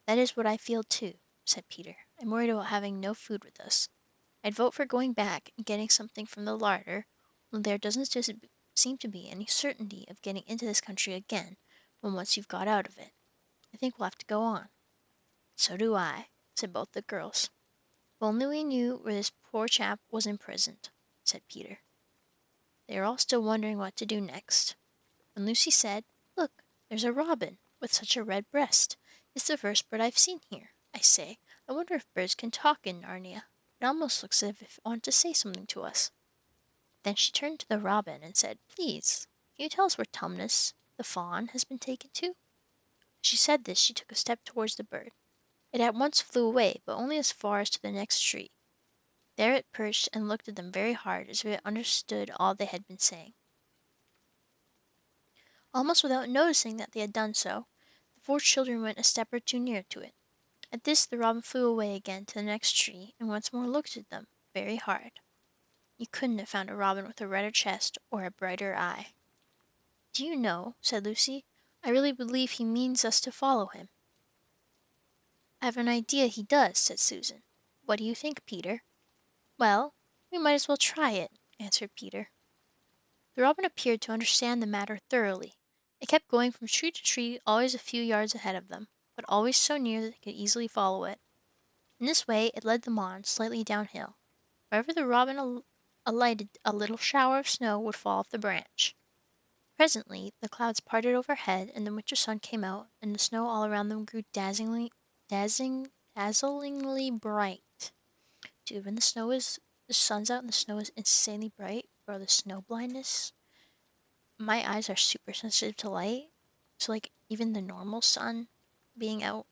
A: "That is what I feel too," said Peter. "I'm worried about having no food with us. I'd vote for going back and getting something from the larder, when there doesn't seem to be any certainty of getting into this country again when once you've got out of it. I think we'll have to go on." "So do I," said both the girls. "If only we knew where this poor chap was imprisoned." said Peter. They were all still wondering what to do next, when Lucy said, "Look, there's a robin with such a red breast. It's the first bird I've seen here. I say, I wonder if birds can talk in Narnia. It almost looks as if it wanted to say something to us." Then she turned to the robin and said, "Please, can you tell us where Tumnus, the fawn, has been taken to?" As she said this, she took a step towards the bird. It at once flew away, but only as far as to the next tree. There it perched and looked at them very hard, as if it understood all they had been saying. Almost without noticing that they had done so, the four children went a step or two nearer to it. At this, the robin flew away again to the next tree, and once more looked at them very hard. You couldn't have found a robin with a redder chest or a brighter eye. "Do you know," said Lucy, "I really believe he means us to follow him." "I have an idea he does," said Susan. "What do you think, Peter?" "Well, we might as well try it," answered Peter. The robin appeared to understand the matter thoroughly. It kept going from tree to tree, always a few yards ahead of them, but always so near that they could easily follow it. In this way it led them on, slightly downhill. Wherever the robin alighted, a little shower of snow would fall off the branch. Presently the clouds parted overhead, and the winter sun came out, and the snow all around them grew dazzlingly bright. Dude, when the sun's out and the snow is insanely bright, bro, the snow blindness. My eyes are super sensitive to light, so like even the normal sun being out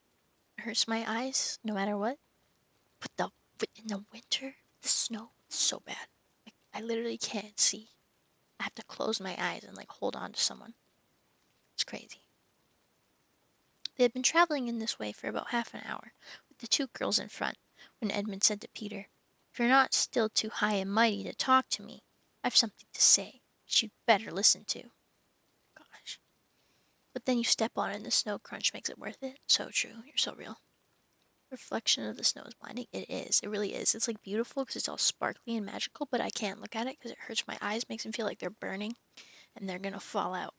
A: hurts my eyes no matter what. But in the winter, the snow is so bad. Like I literally can't see. I have to close my eyes and like hold on to someone. It's crazy. They had been traveling in this way for about half an hour, with the two girls in front, when Edmund said to Peter, "If you're not still too high and mighty to talk to me, I've something to say, which you'd better listen to." Gosh. But then you step on it and the snow crunch makes it worth it. So true. You're so real. The reflection of the snow is blinding. It is. It really is. It's like beautiful because it's all sparkly and magical, but I can't look at it because it hurts my eyes, makes me feel like they're burning and they're going to fall out.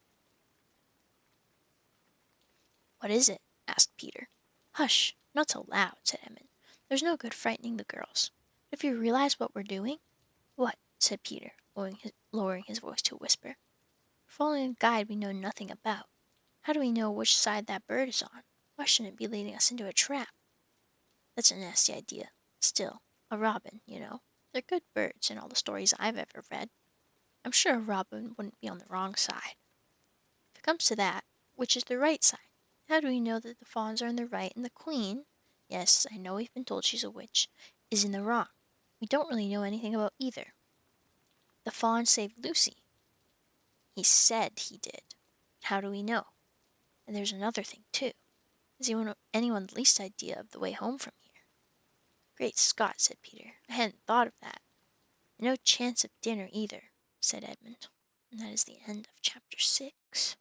A: "What is it?" asked Peter. "Hush, not so loud," said Edmund. "There's no good frightening the girls. But if you realize what we're doing—" "What?" said Peter, lowering his voice to a whisper. "We're following a guide we know nothing about. How do we know which side that bird is on? Why shouldn't it be leading us into a trap?" "That's a nasty idea. Still, a robin, you know. They're good birds in all the stories I've ever read. I'm sure a robin wouldn't be on the wrong side. If it comes to that, which is the right side? How do we know that the fawns are in the right and the queen, yes, I know we've been told she's a witch, is in the wrong? We don't really know anything about either. The fawn saved Lucy. He said he did. How do we know? And there's another thing, too. Has anyone the least idea of the way home from here?" "Great Scott," said Peter. "I hadn't thought of that." "And no chance of dinner either," said Edmund. And that is the end of chapter 6.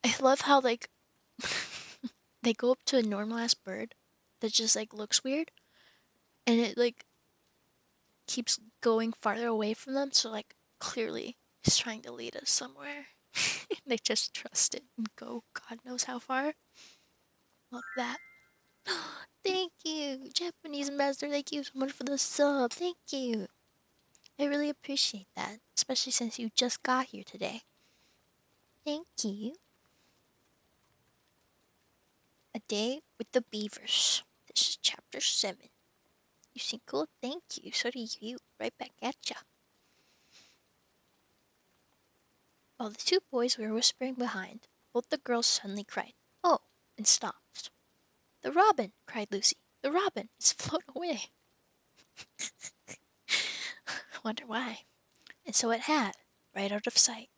A: I love how, like, they go up to a normal-ass bird that just, like, looks weird, and it, like, keeps going farther away from them, so, like, clearly it's trying to lead us somewhere. They just trust it and go God knows how far. Love that. Thank you, Japanese master. Thank you so much for the sub. Thank you. I really appreciate that, especially since you just got here today. Thank you. A Day with the Beavers. This is chapter 7. You seem cool. Thank you. So do you. Right back at ya. While the two boys were whispering behind, both the girls suddenly cried, "Oh," and stopped. "The robin!" cried Lucy. "The robin! It's flown away." Wonder why. And so it had, right out of sight.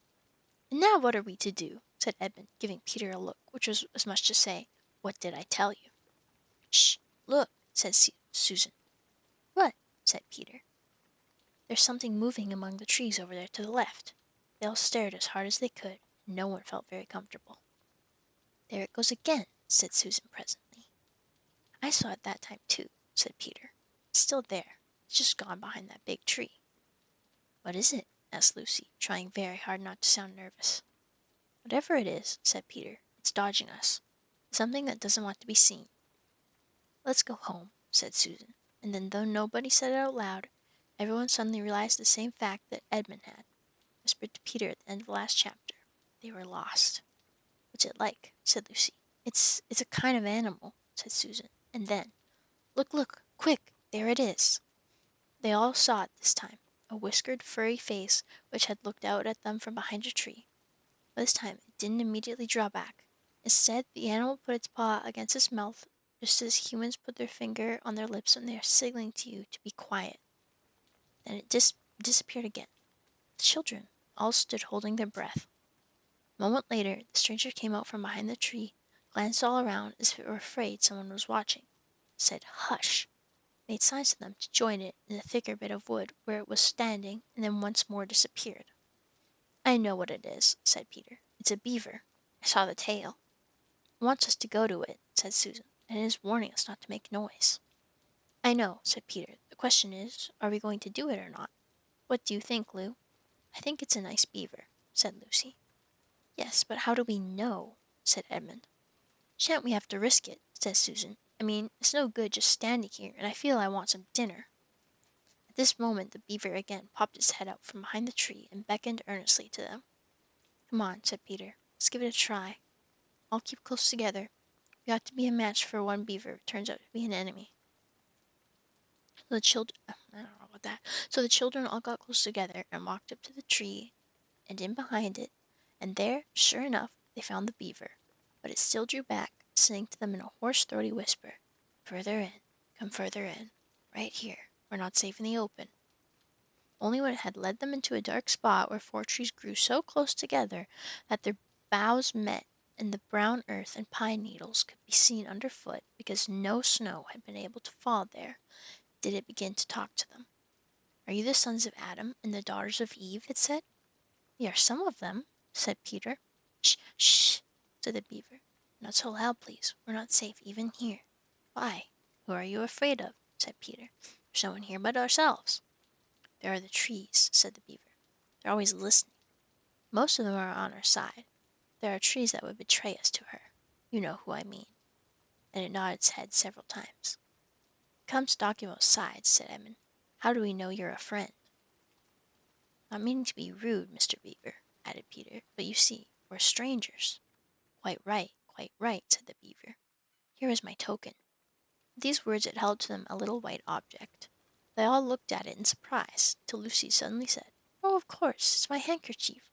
A: "And now what are we to do?" said Edmund, giving Peter a look, which was as much to say, "What did I tell you?" "Shh! Look!" said Susan. "What?" said Peter. "There's something moving among the trees over there to the left." They all stared as hard as they could, and no one felt very comfortable. "There it goes again," said Susan presently. "I saw it that time too," said Peter. "It's still there. It's just gone behind that big tree." "What is it?" asked Lucy, trying very hard not to sound nervous. "Whatever it is," said Peter, "it's dodging us. It's something that doesn't want to be seen. Let's go home. said Susan. And then, though nobody said it out loud, everyone suddenly realized the same fact that Edmund had whispered to Peter at the end of the last chapter. They were lost. What's it like? Said Lucy. It's a kind of animal, said Susan. And then, look, quick, there it is. They all saw it this time, a whiskered, furry face which had looked out at them from behind a tree. But this time it didn't immediately draw back. Instead, the animal put its paw against its mouth, just as humans put their finger on their lips when they are signaling to you to be quiet. Then it disappeared again. The children all stood holding their breath. A moment later, the stranger came out from behind the tree, glanced all around as if it were afraid someone was watching, said "Hush," made signs to them to join it in the thicker bit of wood where it was standing, and then once more disappeared. "I know what it is," said Peter. "It's a beaver. I saw the tail." "It wants us to go to it," said Susan, "and it is warning us not to make noise." "I know," said Peter. "The question is, are we going to do it or not? What do you think, Lou?" "I think it's a nice beaver," said Lucy. "Yes, but how do we know?" said Edmund. "Shan't we have to risk it?" said Susan. "I mean, it's no good just standing here, and I feel I want some dinner." At this moment the beaver again popped its head out from behind the tree and beckoned earnestly to them. "Come on," said Peter. "Let's give it a try. All keep close together. We ought to be a match for one beaver who turns out to be an enemy." So the children, I don't know about that. So the children all got close together and walked up to the tree and in behind it, and there, sure enough, they found the beaver. But it still drew back, saying to them in a hoarse, throaty whisper, "Further in, come further in. Right here. We're not safe in the open." Only when it had led them into a dark spot where 4 trees grew so close together that their boughs met and the brown earth and pine needles could be seen underfoot because no snow had been able to fall there, did it begin to talk to them. "Are you the sons of Adam and the daughters of Eve?" it said. "We are some of them," said Peter. "Shh, shh," said the beaver. "Not so loud, please. We're not safe even here." "Why? Who are you afraid of?" said Peter. "There's no one here but ourselves." "There are the trees," said the beaver. "They're always listening. Most of them are on our side. There are trees that would betray us to her. You know who I mean." And it nodded its head several times. "Come stalk you outside," said Edmund. "How do we know you're a friend?" "Not meaning to be rude, Mr. Beaver," added Peter, "but you see, we're strangers." Quite right," said the beaver. "Here is my token." With these words it held to them a little white object. They all looked at it in surprise, till Lucy suddenly said, "Oh, of course, it's my handkerchief,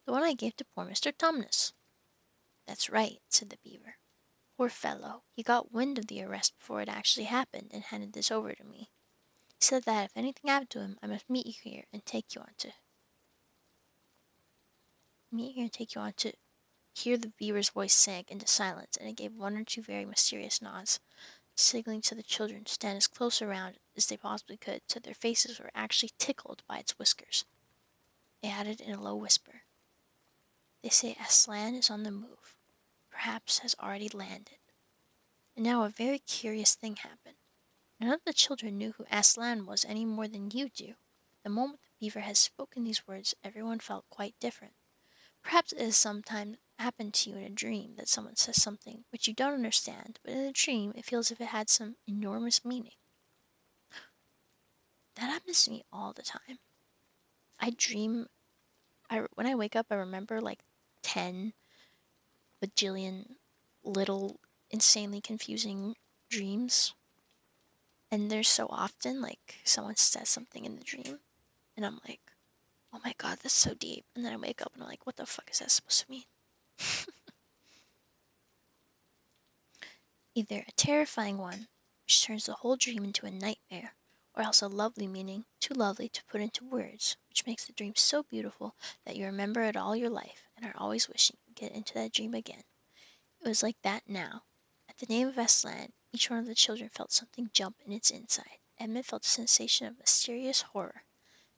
A: the one I gave to poor Mr. Tumnus." "That's right," said the beaver. "Poor fellow, he got wind of the arrest before it actually happened, and handed this over to me. He said that if anything happened to him, I must meet you here and take you on to Here the beaver's voice sank into silence, and it gave 1 or 2 very mysterious nods, signaling to the children to stand as close around as they possibly could, so their faces were actually tickled by its whiskers. It added in a low whisper, "They say Aslan is on the move, perhaps has already landed." And now a very curious thing happened. None of the children knew who Aslan was any more than you do. The moment the beaver had spoken these words, everyone felt quite different. Perhaps it has sometimes happened to you in a dream that someone says something which you don't understand, but in a dream it feels as if it had some enormous meaning. That happens to me all the time. I dream, when I wake up, I remember like 10 bajillion little insanely confusing dreams. And there's so often, like, someone says something in the dream, and I'm like, oh my god, that's so deep. And then I wake up and I'm like, what the fuck is that supposed to mean? Either a terrifying one, which turns the whole dream into a nightmare, or else a lovely meaning, too lovely to put into words, which makes the dream so beautiful that you remember it all your life and are always wishing you could get into that dream again. It was like that now. At the name of Aslan, each one of the children felt something jump in its inside. Edmund felt a sensation of mysterious horror.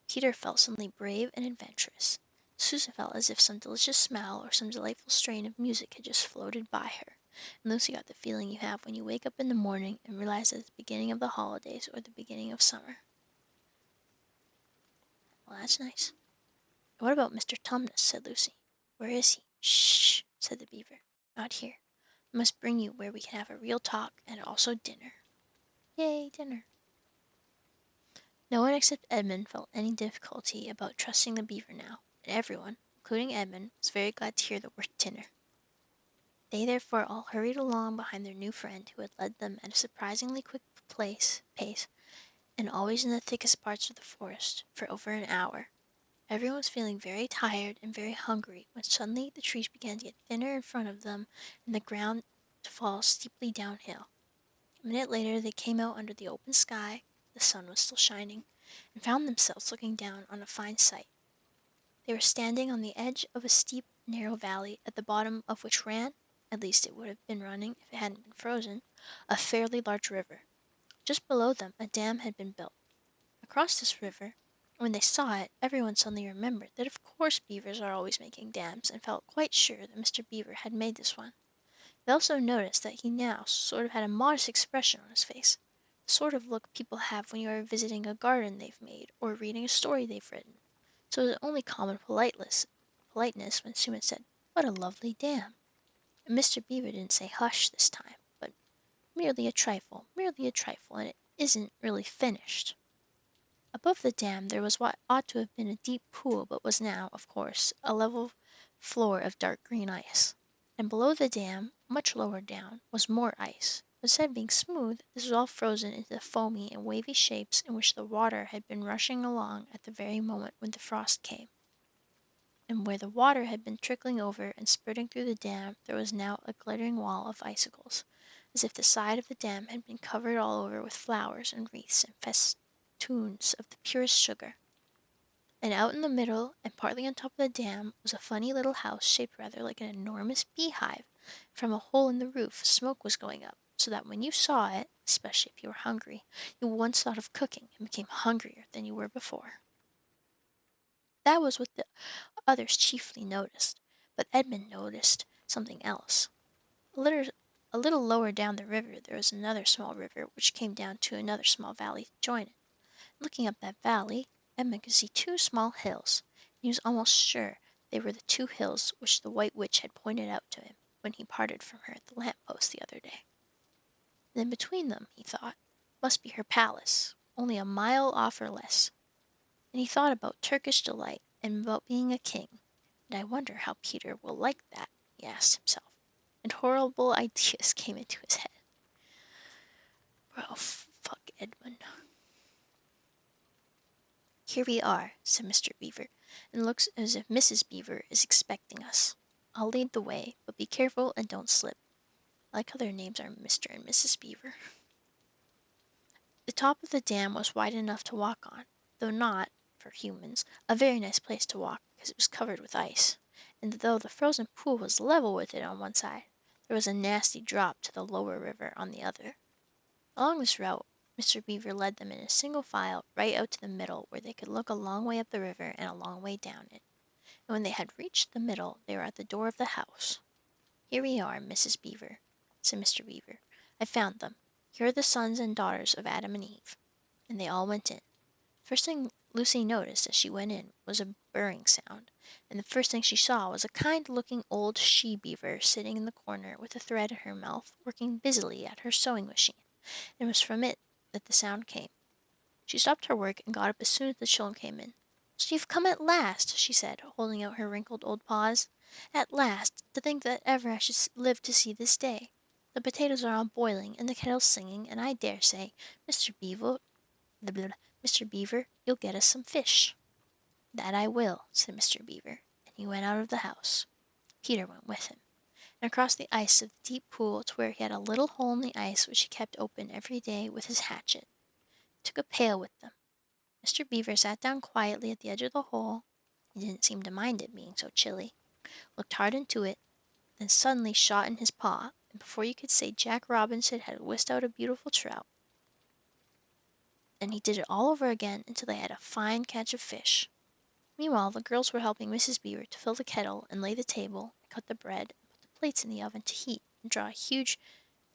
A: Peter felt suddenly brave and adventurous. Susan felt as if some delicious smell or some delightful strain of music had just floated by her. And Lucy got the feeling you have when you wake up in the morning and realize that it's the beginning of the holidays or the beginning of summer. Well, that's nice. "What about Mr. Tumnus?" said Lucy. "Where is he?" "Shh," said the beaver. "Not here. I must bring you where we can have a real talk and also dinner." Yay, dinner. No one except Edmund felt any difficulty about trusting the beaver now, and everyone, including Edmund, was very glad to hear the word dinner. They therefore all hurried along behind their new friend, who had led them at a surprisingly quick pace, and always in the thickest parts of the forest, for over an hour. Everyone was feeling very tired and very hungry when suddenly the trees began to get thinner in front of them and the ground to fall steeply downhill. A minute later they came out under the open sky, the sun was still shining, and found themselves looking down on a fine sight. They were standing on the edge of a steep, narrow valley, at the bottom of which ran, at least it would have been running if it hadn't been frozen, a fairly large river. Just below them a dam had been built. Across this river, when they saw it, everyone suddenly remembered that of course beavers are always making dams, and felt quite sure that Mr. Beaver had made this one. They also noticed that he now sort of had a modest expression on his face, the sort of look people have when you are visiting a garden they've made, or reading a story they've written. So it was only common politeness when Suman said, "What a lovely dam!" And Mr. Beaver didn't say hush this time, but merely a trifle, and it isn't really finished. Above the dam there was what ought to have been a deep pool, but was now, of course, a level floor of dark green ice. And below the dam, much lower down, was more ice. But instead of being smooth, this was all frozen into the foamy and wavy shapes in which the water had been rushing along at the very moment when the frost came. And where the water had been trickling over and spurting through the dam, there was now a glittering wall of icicles, as if the side of the dam had been covered all over with flowers and wreaths and festoons of the purest sugar. And out in the middle, and partly on top of the dam, was a funny little house shaped rather like an enormous beehive. From a hole in the roof, smoke was going up, so that when you saw it, especially if you were hungry, you once thought of cooking and became hungrier than you were before. That was what the others chiefly noticed, but Edmund noticed something else. A little lower down the river there was another small river which came down to another small valley to join it. Looking up that valley, Edmund could see two small hills, and he was almost sure they were the two hills which the White Witch had pointed out to him when he parted from her at the lamp post the other day. Then between them, he thought, must be her palace, only a mile off or less. And he thought about Turkish delight and about being a king. And I wonder how Peter will like that, he asked himself. And horrible ideas came into his head. Bro, fuck Edmund. "Here we are," said Mr. Beaver, "and it looks as if Mrs. Beaver is expecting us. I'll lead the way, but be careful and don't slip. I like how their names are Mr. and Mrs. Beaver." The top of the dam was wide enough to walk on, though not, for humans, a very nice place to walk because it was covered with ice, and though the frozen pool was level with it on one side, there was a nasty drop to the lower river on the other. Along this route, Mr. Beaver led them in a single file right out to the middle, where they could look a long way up the river and a long way down it. And when they had reached the middle, they were at the door of the house. "Here we are, Mrs. Beaver," said Mr. Beaver. "I found them. Here are the sons and daughters of Adam and Eve." And they all went in. First thing Lucy noticed as she went in was a burring sound, and the first thing she saw was a kind-looking old she-beaver sitting in the corner with a thread in her mouth, working busily at her sewing machine. And it was from it that the sound came. She stopped her work and got up as soon as the children came in. "So you've come at last," she said, holding out her wrinkled old paws. "At last! To think that ever I should live to see this day. The potatoes are all boiling, and the kettle's singing, and I dare say, Mr. Beaver, you'll get us some fish." "That I will," said Mr. Beaver, and he went out of the house. Peter went with him, and across the ice of the deep pool to where he had a little hole in the ice which he kept open every day with his hatchet. He took a pail with them. Mr. Beaver sat down quietly at the edge of the hole. He didn't seem to mind it being so chilly, looked hard into it, then suddenly shot in his paw, and before you could say Jack Robinson had whisked out a beautiful trout. And he did it all over again until they had a fine catch of fish. Meanwhile, the girls were helping Mrs. Beaver to fill the kettle and lay the table, and cut the bread, and put the plates in the oven to heat, and draw a huge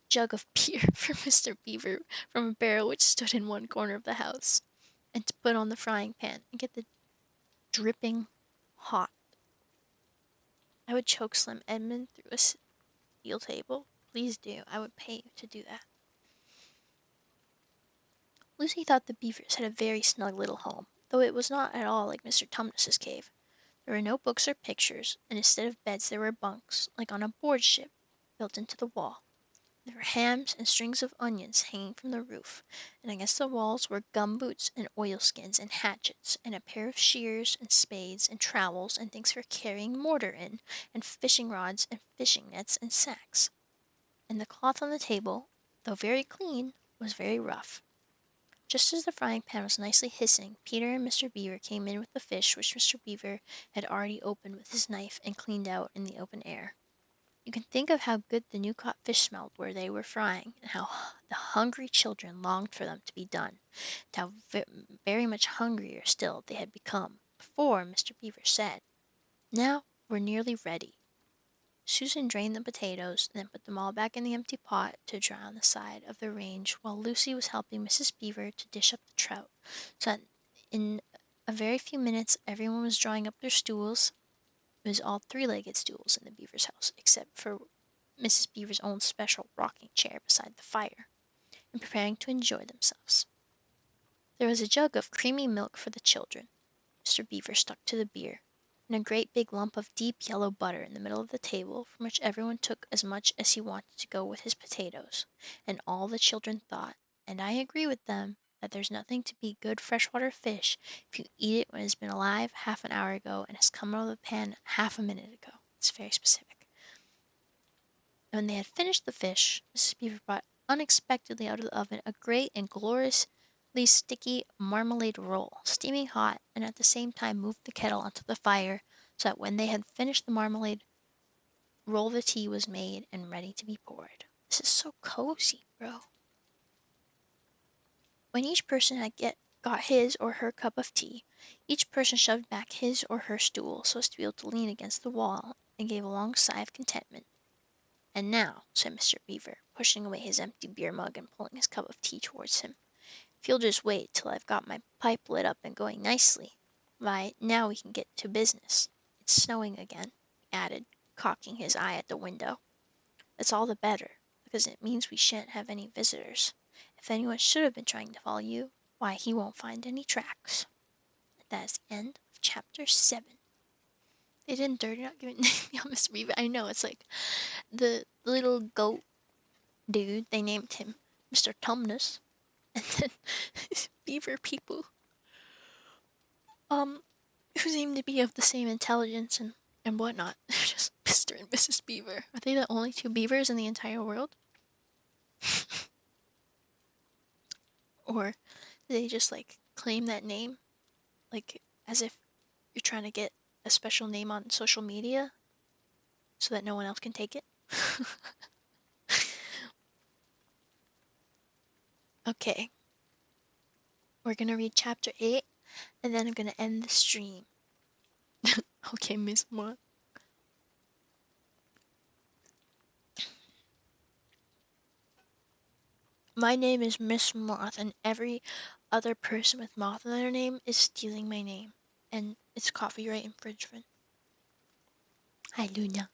A: jug of beer for Mr. Beaver from a barrel which stood in one corner of the house, and to put on the frying pan and get the dripping hot. I would choke Slim Edmund through a steel table. Please do. I would pay you to do that. Lucy thought the beavers had a very snug little home, though it was not at all like Mr. Tumnus's cave. There were no books or pictures, and instead of beds there were bunks, like on a board ship, built into the wall. There were hams and strings of onions hanging from the roof, and against the walls were gumboots and oilskins and hatchets, and a pair of shears and spades and trowels and things for carrying mortar in, and fishing rods and fishing nets and sacks. And the cloth on the table, though very clean, was very rough. Just as the frying pan was nicely hissing, Peter and Mr. Beaver came in with the fish which Mr. Beaver had already opened with his knife and cleaned out in the open air. You can think of how good the new caught fish smelled where they were frying, and how the hungry children longed for them to be done, and how very much hungrier still they had become before Mr. Beaver said, "Now we're nearly ready." Susan drained the potatoes and then put them all back in the empty pot to dry on the side of the range, while Lucy was helping Mrs. Beaver to dish up the trout, so that in a very few minutes everyone was drawing up their stools. It was all three-legged stools in the beaver's house, except for Mrs. Beaver's own special rocking chair beside the fire, and preparing to enjoy themselves. There was a jug of creamy milk for the children. Mr. Beaver stuck to the beer, and a great big lump of deep yellow butter in the middle of the table, from which everyone took as much as he wanted to go with his potatoes, and all the children thought, and I agree with them, that there's nothing to beat good freshwater fish if you eat it when it has been alive half an hour ago and has come out of the pan half a minute ago. It's very specific. And when they had finished the fish, Mrs. Beaver brought unexpectedly out of the oven a great and gloriously sticky marmalade roll, steaming hot, and at the same time moved the kettle onto the fire, so that when they had finished the marmalade roll the tea was made and ready to be poured. This is so cozy, bro. When each person had got his or her cup of tea, each person shoved back his or her stool so as to be able to lean against the wall, and gave a long sigh of contentment. "And now," said Mr. Beaver, pushing away his empty beer mug and pulling his cup of tea towards him, "if you'll just wait till I've got my pipe lit up and going nicely, why, now we can get to business. It's snowing again," he added, cocking his eye at the window. "That's all the better, because it means we shan't have any visitors. If anyone should have been trying to follow you, why, he won't find any tracks." And that is the end of chapter 7. They didn't dirty not giving Mr. Beaver. I know, it's like the little goat dude, they named him Mr. Tumnus. And then beaver people, who seem to be of the same intelligence and whatnot. They're just Mr. and Mrs. Beaver. Are they the only two beavers in the entire world? Or do they just like claim that name, like as if you're trying to get a special name on social media so that no one else can take it? Okay, we're gonna read chapter 8, and then I'm gonna end the stream. Okay, Miss Moth. My name is Miss Moth, and every other person with Moth in their name is stealing my name, and it's copyright infringement. Hi, Luna.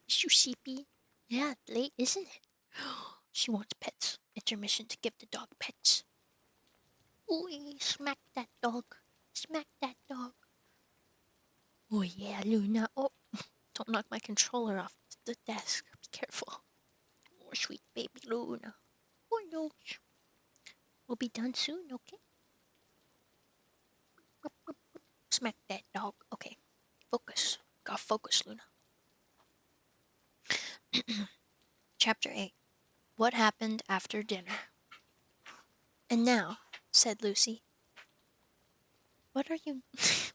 A: Is you sleepy? Yeah, late, isn't it? She wants pets. Intermission to give the dog pets. Ooh, smack that dog. Smack that dog. Oh, yeah, Luna. Oh, don't knock my controller off the desk. Be careful. Oh, sweet baby Luna. Oh, no. We'll be done soon, okay? Smack that dog. Okay. Focus. Gotta focus, Luna. Chapter 8. What happened after dinner? "And now," said Lucy. What are you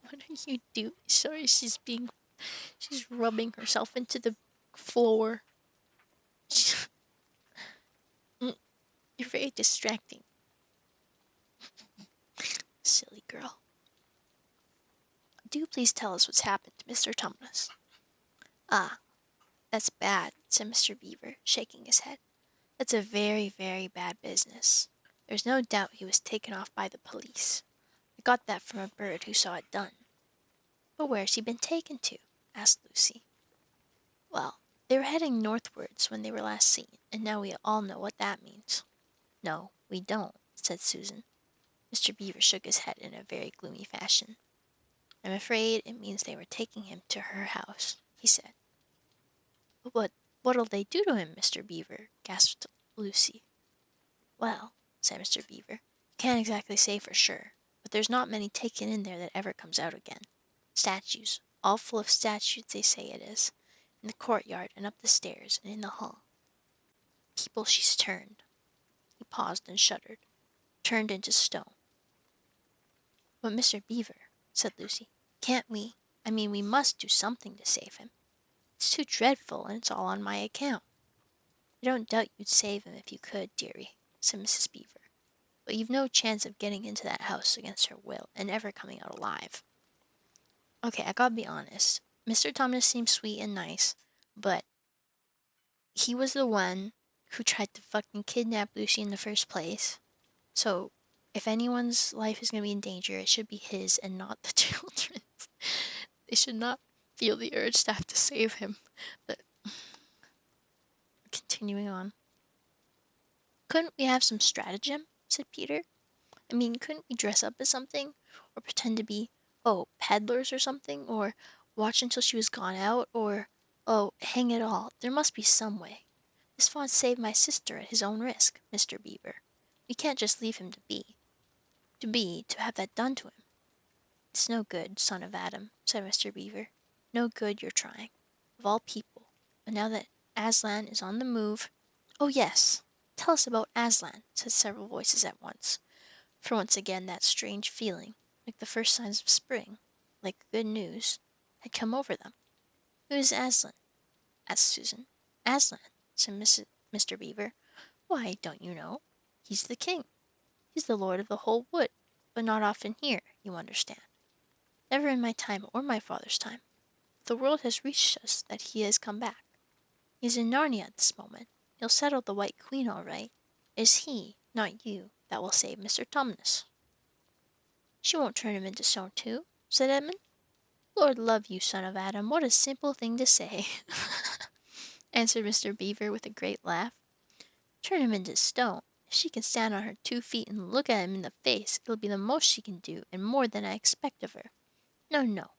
A: what are you doing? Sorry, she's rubbing herself into the floor. You're very distracting. Silly girl. "Do please tell us what's happened to Mr. Tumnus." "Ah, that's bad," said Mr. Beaver, shaking his head. "That's a very, very bad business. There's no doubt he was taken off by the police. I got that from a bird who saw it done." "But where's he been taken to?" asked Lucy. "Well, they were heading northwards when they were last seen, and now we all know what that means." "No, we don't," said Susan. Mr. Beaver shook his head in a very gloomy fashion. I'm afraid it means they were taking him to her house, he said. But what'll they do to him, Mr. Beaver? Gasped Lucy. Well, said Mr. Beaver, can't exactly say for sure, but there's not many taken in there that ever comes out again. Statues, all full of statues they say it is, in the courtyard and up the stairs and in the hall. People she's turned. He paused and shuddered. Turned into stone. But Mr. Beaver, said Lucy, can't we? I mean, we must do something to save him. It's too dreadful, and it's all on my account. I don't doubt you'd save him if you could, dearie, said Mrs. Beaver. But you've no chance of getting into that house against her will and ever coming out alive. Okay, I gotta be honest. Mr. Thomas seems sweet and nice, but he was the one who tried to fucking kidnap Lucy in the first place. So, if anyone's life is gonna be in danger, it should be his and not the children's. They should not feel the urge to have to save him. But, continuing on. Couldn't we have some stratagem? Said Peter. I mean, couldn't we dress up as something? Or pretend to be, peddlers or something? Or watch until she was gone out? Or, hang it all, there must be some way. This fawn saved my sister at his own risk, Mr. Beaver. We can't just leave him to have that done to him. It's no good, son of Adam, said Mr. Beaver. No good you're trying. Of all people. But now that Aslan is on the move... Oh, yes, tell us about Aslan, said several voices at once. For once again that strange feeling, like the first signs of spring, like good news, had come over them. Who is Aslan? Asked Susan. Aslan, said Mr. Beaver. Why, don't you know? He's the king. He's the lord of the whole wood, but not often here, you understand. Never in my time or my father's time. The world has reached us that he has come back. He is in Narnia at this moment. He'll settle the White Queen all right. It is he, not you, that will save Mr. Tumnus. She won't turn him into stone too, said Edmund. Lord love you, son of Adam, what a simple thing to say, answered Mr. Beaver with a great laugh. Turn him into stone. If she can stand on her 2 feet and look at him in the face, it'll be the most she can do, and more than I expect of her. No.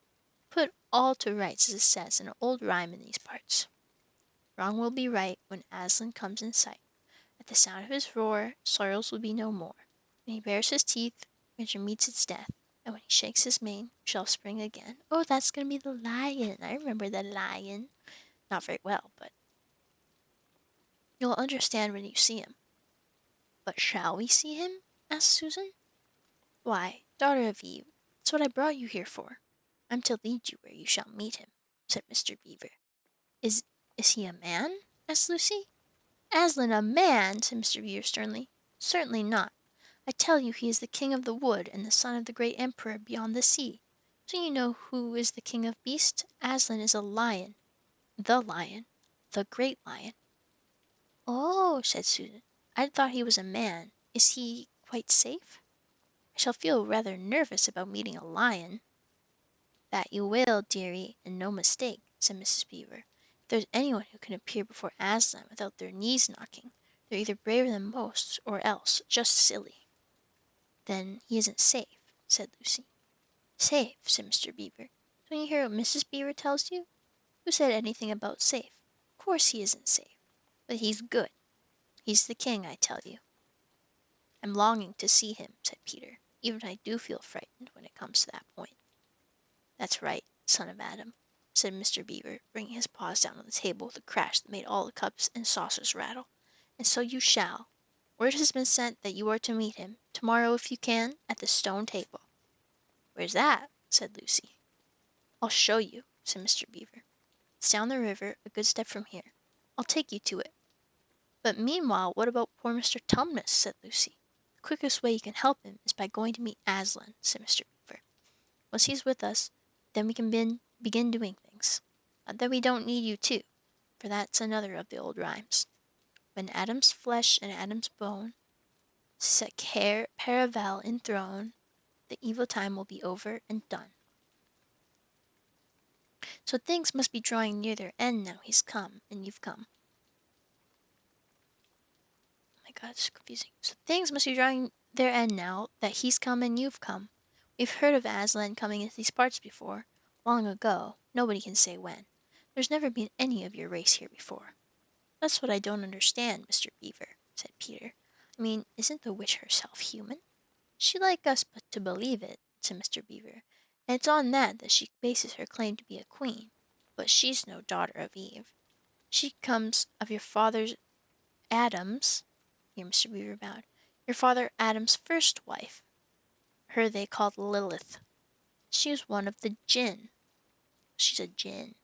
A: Put all to rights, as it says in an old rhyme in these parts. Wrong will be right when Aslan comes in sight. At the sound of his roar, sorrows will be no more. When he bares his teeth, winter meets its death, and when he shakes his mane, shall spring again. Oh, that's gonna be the lion. I remember the lion. Not very well, but you'll understand when you see him. But shall we see him? Asked Susan. Why, daughter of Eve, that's what I brought you here for. I'm to lead you where you shall meet him, said Mr. Beaver. Is he a man? Asked Lucy. Aslan a man, said Mr. Beaver sternly. Certainly not. I tell you he is the king of the wood and the son of the great emperor beyond the sea. Do you know who is the king of beasts? Aslan is a lion. The great lion. Oh, said Susan. I thought he was a man. Is he quite safe? I shall feel rather nervous about meeting a lion. That you will, dearie, and no mistake, said Mrs. Beaver. If there's anyone who can appear before Aslan without their knees knocking, they're either braver than most, or else just silly. Then he isn't safe, said Lucy. Safe, said Mr. Beaver. Don't you hear what Mrs. Beaver tells you? Who said anything about safe? Of course he isn't safe. But he's good. He's the king, I tell you. I'm longing to see him, said Peter. Even I do feel frightened when it comes to that point. That's right, son of Adam, said Mr. Beaver, bringing his paws down on the table with a crash that made all the cups and saucers rattle. And so you shall. Word has been sent that you are to meet him, tomorrow if you can, at the stone table. Where's that? Said Lucy. I'll show you, said Mr. Beaver. It's down the river, a good step from here. I'll take you to it. But meanwhile, what about poor Mr. Tumnus? Said Lucy. The quickest way you can help him is by going to meet Aslan, said Mr. Beaver. Once he's with us, then we can begin doing things. Not that we don't need you too, for that's another of the old rhymes. When Adam's flesh and Adam's bone set Paravel enthroned, the evil time will be over and done. So things must be drawing near their end now he's come, and you've come. Oh my God, it's confusing. So things must be drawing their end now that he's come and you've come. We've heard of Aslan coming into these parts before, long ago, nobody can say when. There's never been any of your race here before. That's what I don't understand, Mr. Beaver, said Peter. I mean, isn't the witch herself human? She'd like us but to believe it, said Mr. Beaver, and it's on that she bases her claim to be a queen. But she's no daughter of Eve. She comes of your father's Adam's, here Mr. Beaver bowed, your father Adam's first wife. Her they called Lilith. She was one of the Jinn. She's a Jinn.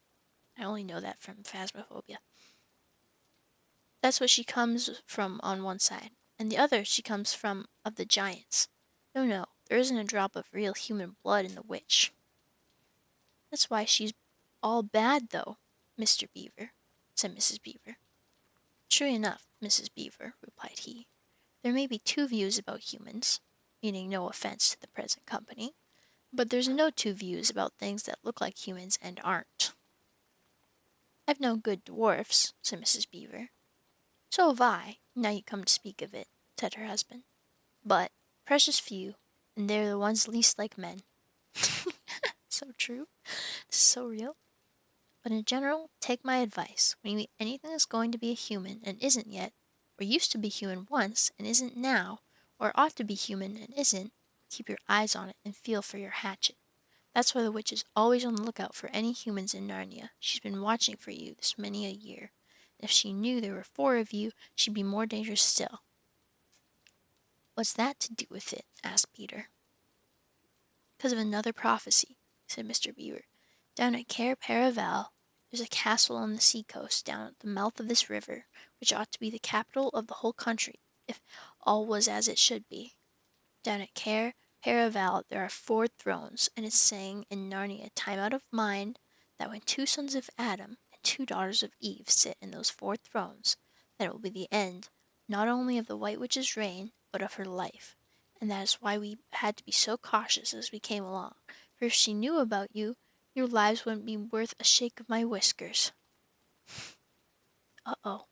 A: I only know that from Phasmophobia. That's what she comes from on one side, and the other she comes from of the giants. No, no, there isn't a drop of real human blood in the witch. That's why she's all bad, though, Mr. Beaver, said Mrs. Beaver. True enough, Mrs. Beaver, replied he. There may be two views about humans, meaning no offense to the present company, but there's no two views about things that look like humans and aren't. I've known good dwarfs, said Mrs. Beaver. So have I, now you come to speak of it, said her husband. But precious few, and they're the ones least like men. So true. This is so real. But in general, take my advice. When you meet anything that's going to be a human and isn't yet, or used to be human once and isn't now, or ought to be human and isn't, keep your eyes on it and feel for your hatchet. That's why the witch is always on the lookout for any humans in Narnia. She's been watching for you this many a year. And if she knew there were 4 of you, she'd be more dangerous still. What's that to do with it? Asked Peter. Because of another prophecy, said Mr. Beaver. Down at Cair Paravel, there's a castle on the sea-coast down at the mouth of this river, which ought to be the capital of the whole country, if all was as it should be. Down at Cair Paravel there are 4 thrones, and it's saying in Narnia time out of mind that when 2 sons of Adam and 2 daughters of Eve sit in those 4 thrones, that it will be the end not only of the White Witch's reign, but of her life. And that is why we had to be so cautious as we came along, for if she knew about you, your lives wouldn't be worth a shake of my whiskers. Uh-oh.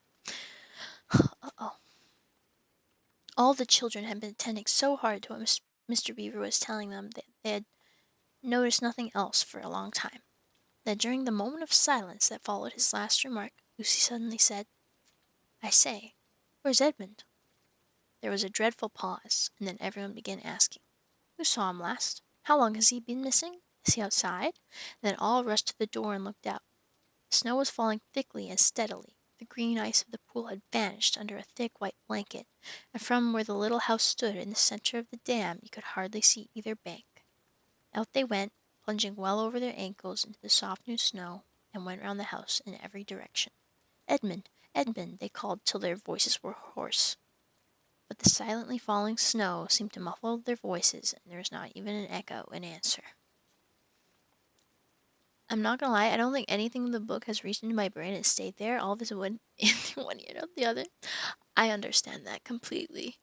A: Uh-oh. All the children had been attending so hard to what Mr. Beaver was telling them that they had noticed nothing else for a long time. That during the moment of silence that followed his last remark, Lucy suddenly said, I say, where's Edmund? There was a dreadful pause, and then everyone began asking, who saw him last? How long has he been missing? Is he outside? And then all rushed to the door and looked out. The snow was falling thickly and steadily. The green ice of the pool had vanished under a thick white blanket, and from where the little house stood in the center of the dam you could hardly see either bank. Out they went, plunging well over their ankles into the soft new snow, and went round the house in every direction. Edmund, Edmund, they called till their voices were hoarse. But the silently falling snow seemed to muffle their voices, and there was not even an echo in answer. I'm not gonna lie, I don't think anything in the book has reached into my brain and stayed there. All of it went into one ear out the other. I understand that completely.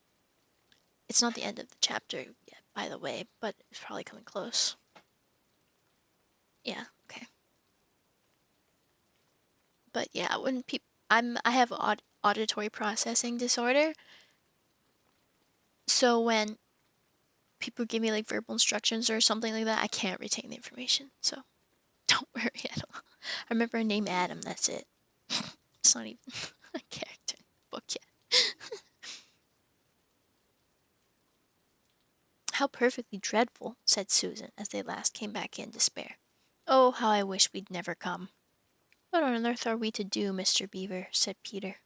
A: It's not the end of the chapter yet, by the way, but it's probably coming close. Yeah, okay. But yeah, when I have auditory processing disorder, so when people give me like verbal instructions or something like that, I can't retain the information. So don't worry at all. I remember a name Adam, that's it. It's not even a character in the book yet. How perfectly dreadful, said Susan, as they last came back in despair. Oh, how I wish we'd never come. What on earth are we to do, Mr. Beaver? Said Peter.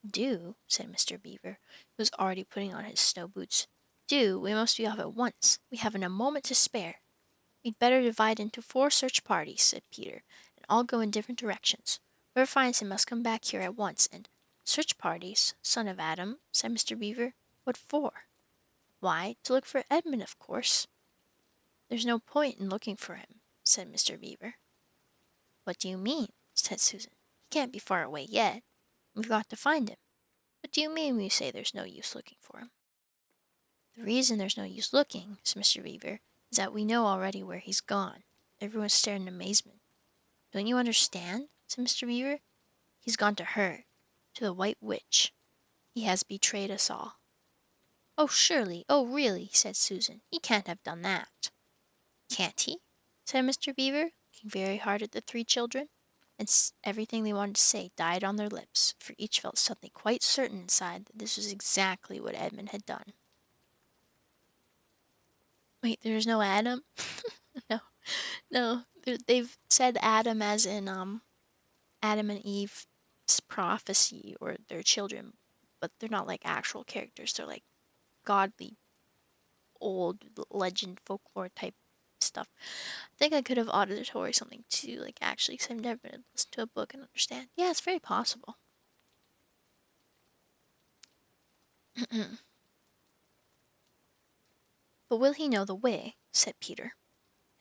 A: Do? Said Mr. Beaver, who was already putting on his snow boots. Do? We must be off at once. We haven't a moment to spare. We'd better divide into 4 search parties, said Peter, and all go in different directions. Whoever finds him must come back here at once, and search parties, son of Adam, said Mr. Beaver. What for? Why, to look for Edmund, of course. There's no point in looking for him, said Mr. Beaver. What do you mean? Said Susan. He can't be far away yet. We've got to find him. What do you mean when you say there's no use looking for him? The reason there's no use looking, said Mr. Beaver, is that we know already where he's gone. Everyone stared in amazement. Don't you understand? Said Mr. Beaver. He's gone to her, to the White Witch. He has betrayed us all. Oh, surely. Oh, really, said Susan. He can't have done that. Can't he? Said Mr. Beaver, looking very hard at the three children. And everything they wanted to say died on their lips, for each felt suddenly quite certain inside that this was exactly what Edmund had done. Wait, there's no Adam? No. No. They've said Adam as in, Adam and Eve's prophecy or their children, but they're not like actual characters. They're like godly, old legend, folklore type stuff. I think I could have auditory something too, like actually, because I've never been able to listen to a book and understand. Yeah, it's very possible. But will he know the way? Said Peter.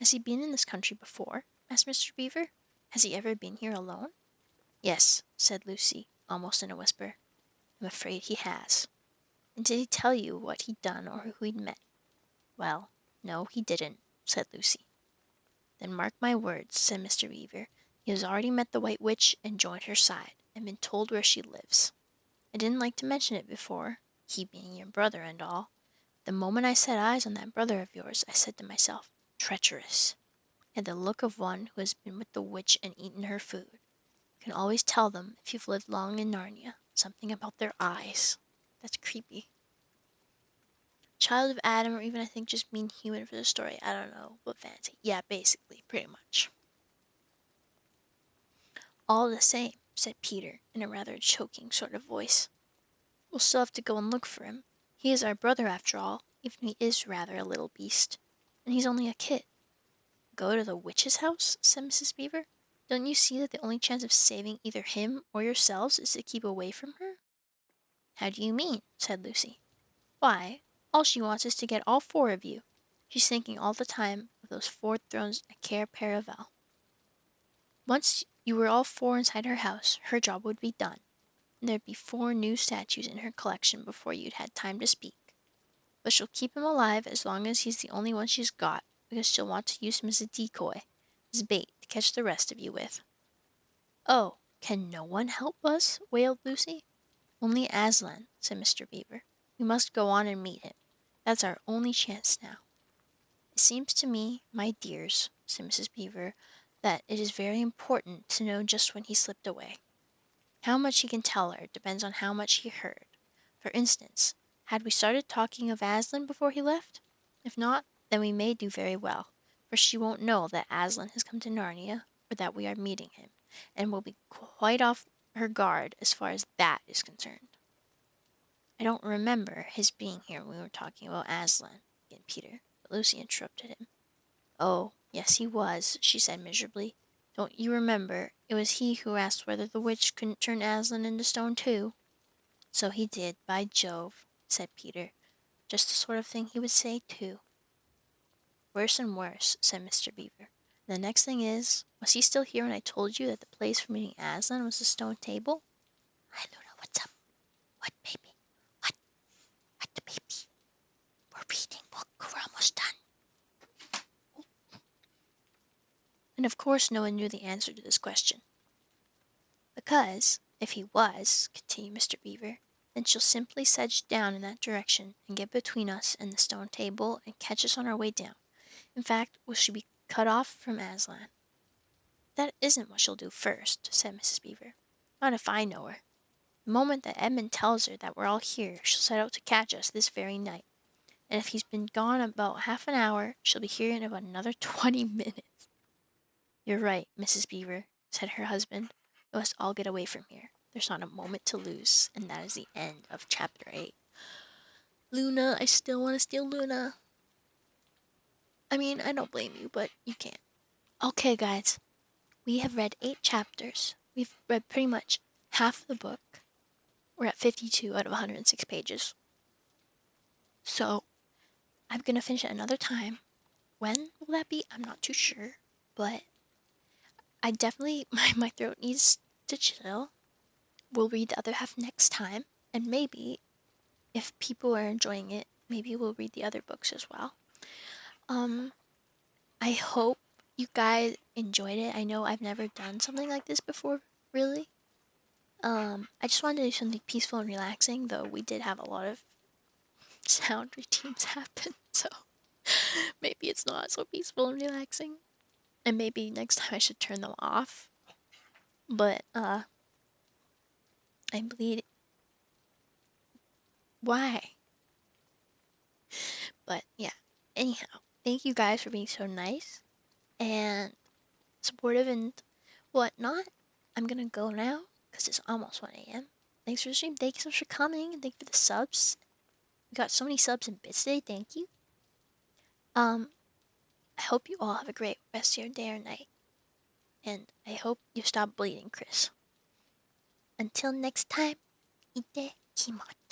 A: Has he been in this country before? Asked Mr. Beaver. Has he ever been here alone? Yes, said Lucy, almost in a whisper. I'm afraid he has. And did he tell you what he'd done or who he'd met? Well, no, he didn't, said Lucy. Then mark my words, said Mr. Beaver. He has already met the White Witch and joined her side, and been told where she lives. I didn't like to mention it before, he being your brother and all. The moment I set eyes on that brother of yours, I said to myself, treacherous. He had the look of one who has been with the witch and eaten her food. You can always tell them, if you've lived long in Narnia, something about their eyes. That's creepy. Child of Adam, or even I think just mean human for the story. I don't know, but fancy. Yeah, basically, pretty much. All the same, said Peter, in a rather choking sort of voice. We'll still have to go and look for him. He is our brother after all, even if he is rather a little beast. And he's only a kid. Go to the witch's house? Said Mrs. Beaver. Don't you see that the only chance of saving either him or yourselves is to keep away from her? How do you mean? Said Lucy. Why, all she wants is to get all four of you. She's thinking all the time of those 4 thrones at Cair Paravel. Once you were all 4 inside her house, her job would be done, and there'd be 4 new statues in her collection before you'd had time to speak. But she'll keep him alive as long as he's the only one she's got, because she'll want to use him as a decoy, as bait to catch the rest of you with. Oh, can no one help us? Wailed Lucy. Only Aslan, said Mr. Beaver. We must go on and meet him. That's our only chance now. It seems to me, my dears, said Mrs. Beaver, that it is very important to know just when he slipped away. How much he can tell her depends on how much he heard. For instance, had we started talking of Aslan before he left? If not, then we may do very well, for she won't know that Aslan has come to Narnia, or that we are meeting him, and will be quite off her guard as far as that is concerned. I don't remember his being here when we were talking about Aslan, began Peter, but Lucy interrupted him. Oh, yes, he was, she said miserably. Don't you remember? It was he who asked whether the witch couldn't turn Aslan into stone too. So he did, by Jove, said Peter. Just the sort of thing he would say, too. Worse and worse, said Mr. Beaver. And the next thing is, was he still here when I told you that the place for meeting Aslan was the stone table? Hi, Luna, what's up? What, baby? What? What, the baby? We're reading book. We're almost done. And of course no one knew the answer to this question. Because, if he was, continued Mr. Beaver, then she'll simply sedge down in that direction and get between us and the stone table and catch us on our way down. In fact, we shall be cut off from Aslan. That isn't what she'll do first, said Mrs. Beaver. Not if I know her. The moment that Edmund tells her that we're all here, she'll set out to catch us this very night. And if he's been gone about half an hour, she'll be here in about another 20 minutes. You're right, Mrs. Beaver, said her husband. We must all get away from here. There's not a moment to lose, and that is the end of chapter 8. Luna, I still want to steal Luna. I mean, I don't blame you, but you can't. Okay, guys, we have read 8 chapters. We've read pretty much half of the book. We're at 52 out of 106 pages. So, I'm going to finish it another time. When will that be? I'm not too sure, but I definitely, my throat needs to chill. We'll read the other half next time, and maybe, if people are enjoying it, maybe we'll read the other books as well. I hope you guys enjoyed it. I know I've never done something like this before, really. I just wanted to do something peaceful and relaxing, though we did have a lot of sound routines happen, so maybe it's not so peaceful and relaxing. And maybe next time I should turn them off. But I bleed. Why? But yeah. Anyhow, thank you guys for being so nice and supportive and whatnot. I'm gonna go now because it's almost 1 a.m. Thanks for the stream. Thank you so much for coming and thank you for the subs. We got so many subs and bits today. Thank you. I hope you all have a great rest of your day or night. And I hope you stop bleeding, Chris. Until next time, ite kimachi.